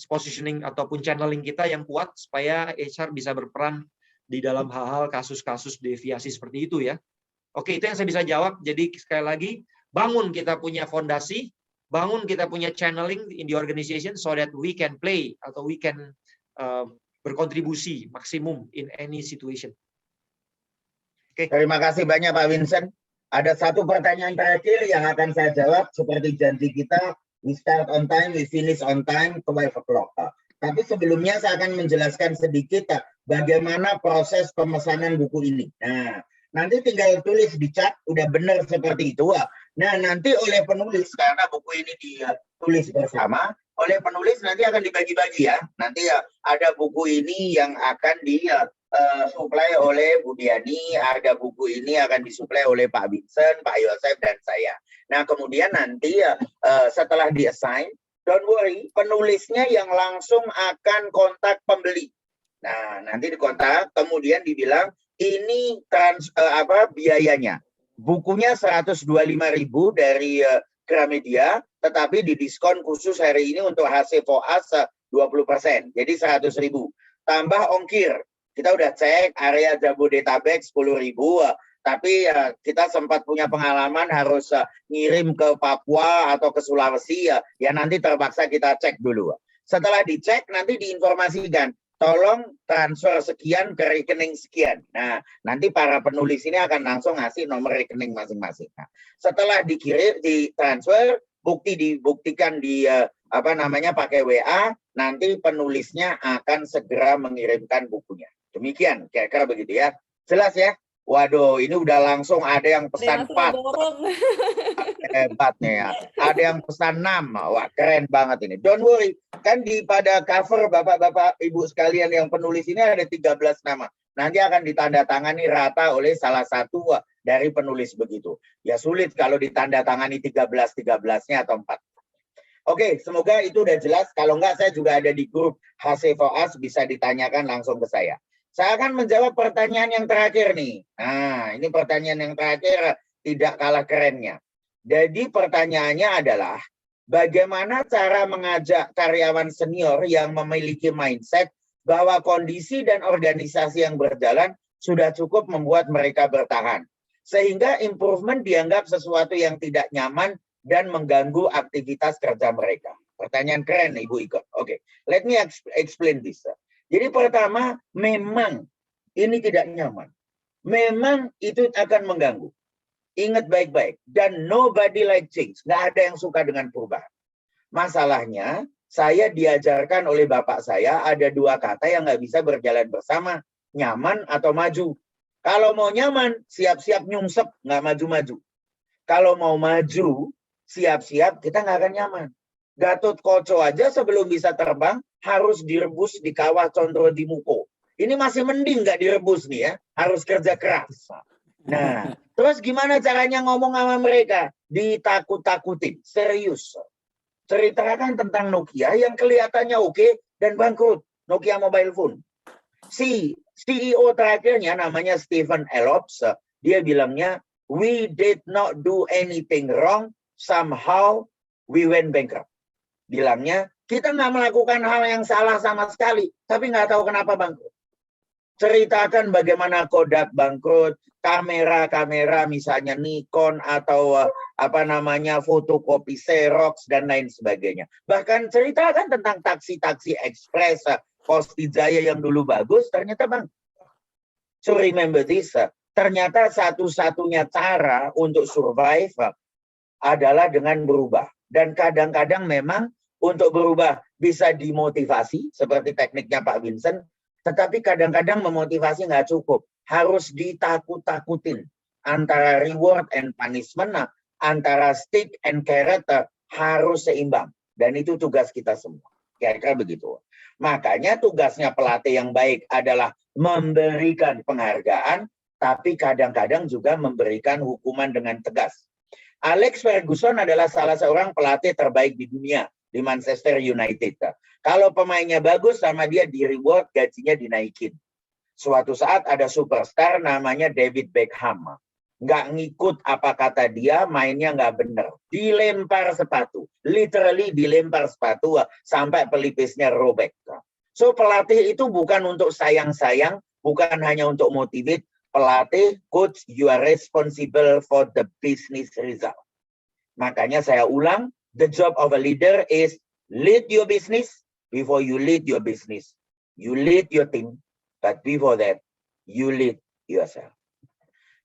positioning ataupun channeling kita yang kuat supaya HR bisa berperan di dalam hal-hal kasus-kasus deviasi seperti itu ya. Oke, itu yang saya bisa jawab. Jadi sekali lagi, bangun kita punya fondasi, bangun kita punya channeling in the organization so that we can play atau we can berkontribusi maksimum in any situation. Okay. Terima kasih banyak Pak Vincent. Ada satu pertanyaan terakhir yang akan saya jawab seperti janji kita. We start on time, we finish on time, 12 o'clock. Tapi sebelumnya saya akan menjelaskan sedikit bagaimana proses pemesanan buku ini. Nah, Nanti tinggal tulis di chat, udah benar seperti itu. Nah, nanti oleh penulis, karena buku ini ditulis bersama, oleh penulis nanti akan dibagi-bagi ya. Nanti ada buku ini yang akan disuplai oleh Bu Diani, ada buku ini akan disuplai oleh Pak Vincent, Pak Yosef, dan saya. Nah, kemudian nanti setelah di-assign, don't worry, penulisnya yang langsung akan kontak pembeli. Nah, nanti dikontak, kemudian dibilang, ini biayanya. Bukunya 125.000 dari Gramedia, tetapi didiskon khusus hari ini untuk HC4AS 20%. Jadi 100.000. Tambah ongkir. Kita udah cek area Jabodetabek 10.000, tapi kita sempat punya pengalaman harus ngirim ke Papua atau ke Sulawesi, ya nanti terpaksa kita cek dulu. Setelah dicek, nanti diinformasikan. Tolong transfer sekian ke rekening sekian. Nah, nanti para penulis ini akan langsung ngasih nomor rekening masing-masing. Nah, setelah dikirim, ditransfer, dibuktikan pakai WA, nanti penulisnya akan segera mengirimkan bukunya. Demikian, kira-kira begitu ya. Jelas ya? Waduh, ini udah langsung ada yang pesan 4. Hebat nih ya. Ada yang pesan 6. Wah, keren banget ini. Don't worry. Kan pada cover Bapak-bapak Ibu sekalian yang penulis ini ada 13 nama. Nanti akan ditandatangani rata oleh salah satu dari penulis begitu. Ya sulit kalau ditandatangani 13-13-nya atau 4. Oke, semoga itu udah jelas. Kalau enggak, saya juga ada di grup HC4AS, bisa ditanyakan langsung ke saya. Saya akan menjawab pertanyaan yang terakhir nih. Nah, ini pertanyaan yang terakhir tidak kalah kerennya. Jadi pertanyaannya adalah, bagaimana cara mengajak karyawan senior yang memiliki mindset bahwa kondisi dan organisasi yang berjalan sudah cukup membuat mereka bertahan. Sehingga improvement dianggap sesuatu yang tidak nyaman dan mengganggu aktivitas kerja mereka. Pertanyaan keren, Ibu Iko. Oke, let me explain this. Jadi pertama, memang ini tidak nyaman. Memang itu akan mengganggu. Ingat baik-baik. Dan nobody like change. Nggak ada yang suka dengan perubahan. Masalahnya, saya diajarkan oleh bapak saya ada 2 kata yang nggak bisa berjalan bersama. Nyaman atau maju. Kalau mau nyaman, siap-siap nyungsep, nggak maju-maju. Kalau mau maju, siap-siap kita nggak akan nyaman. Gatot Koco aja sebelum bisa terbang harus direbus di kawah Condro di Muko. Ini masih mending nggak direbus nih ya, harus kerja keras. Nah, terus gimana caranya ngomong sama mereka? Ditakut-takutin, serius. Ceritakan tentang Nokia yang kelihatannya oke dan bangkrut, Nokia mobile phone. Si CEO terakhirnya namanya Stephen Ellops, dia bilangnya, we did not do anything wrong, somehow we went bankrupt. Bilangnya, kita nggak melakukan hal yang salah sama sekali, tapi nggak tahu kenapa bangkrut. Ceritakan bagaimana Kodak bangkrut, kamera-kamera misalnya Nikon atau fotokopi Xerox dan lain sebagainya. Bahkan ceritakan tentang taksi-taksi ekspres, Posti Jaya yang dulu bagus, ternyata bangkrut. So remember this, ternyata satu-satunya cara untuk survive adalah dengan berubah. Dan kadang-kadang memang untuk berubah bisa dimotivasi, seperti tekniknya Pak Vincent, tetapi kadang-kadang memotivasi nggak cukup. Harus ditakut-takutin. Antara reward and punishment, antara stick and carrot harus seimbang. Dan itu tugas kita semua. Kira-kira begitu. Makanya tugasnya pelatih yang baik adalah memberikan penghargaan, tapi kadang-kadang juga memberikan hukuman dengan tegas. Alex Ferguson adalah salah seorang pelatih terbaik di dunia di Manchester United. Kalau pemainnya bagus sama dia di reward, gajinya dinaikin. Suatu saat ada superstar namanya David Beckham. Nggak ngikut apa kata dia, mainnya nggak bener. Dilempar sepatu. Literally dilempar sepatu sampai pelipisnya robek. So pelatih itu bukan untuk sayang-sayang, bukan hanya untuk motivate. Pelatih, coach, you are responsible for the business result. Makanya saya ulang, the job of a leader is lead your business before you lead your business. You lead your team, but before that, you lead yourself.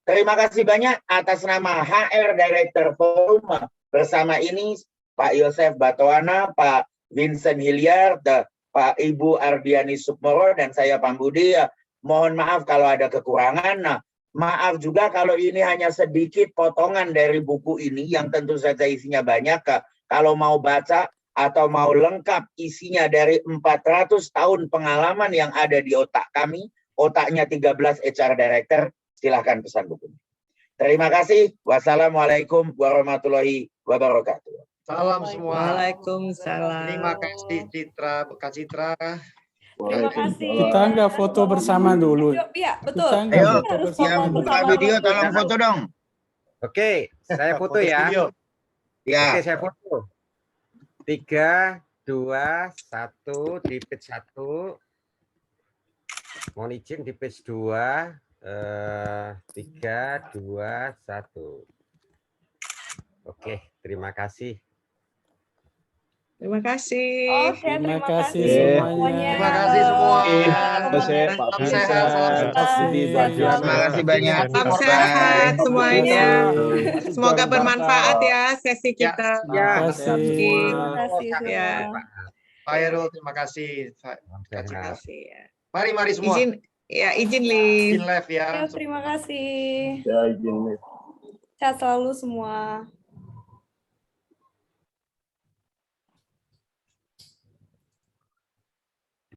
Terima kasih banyak atas nama HR Director Forum. Bersama ini Pak Yosef Batoana, Pak Vincent Hilliard, Pak Ibu Ardiani Sukmoro, dan saya Pak Budi. Mohon maaf kalau ada kekurangan. Maaf juga kalau ini hanya sedikit potongan dari buku ini yang tentu saja isinya banyak. Kalau mau baca atau mau lengkap isinya dari 400 tahun pengalaman yang ada di otak kami, otaknya 13 HR Director, silahkan pesan bukunya. Terima kasih. Wassalamualaikum warahmatullahi wabarakatuh. Salam semua. Waalaikumsalam. Terima kasih Citra, Kak Citra. Terima kasih. Kita nggak foto bersama dulu. Iya, betul. Kita nggak Ayo, foto harus bersama yang foto dulu. buka video tolong foto dong. Oke, saya foto ya. studio. Ya. Oke, saya foto. 3, 2, 1 di page 1. Mohon izin di page 2. 3, 2, 1. Oke, terima kasih. Terima kasih. Oke, Terima terima kasih kasih semuanya. Terima kasih semua. Terima kasih Pak Salam Bisa. sehat, salam sukses. Terima kasih banyak. Salam sehat Bye. semuanya. Terima Semoga bermanfaat ya sesi kita. Terima kasih. Terima kasih Ya. semua. Pak Herul, terima kasih. Salam Kak sehat. Citra. Kasih ya. Mari semua. Izin Lin. In live ya. Ya, terima kasih. Ya, izin. Sehat selalu semua.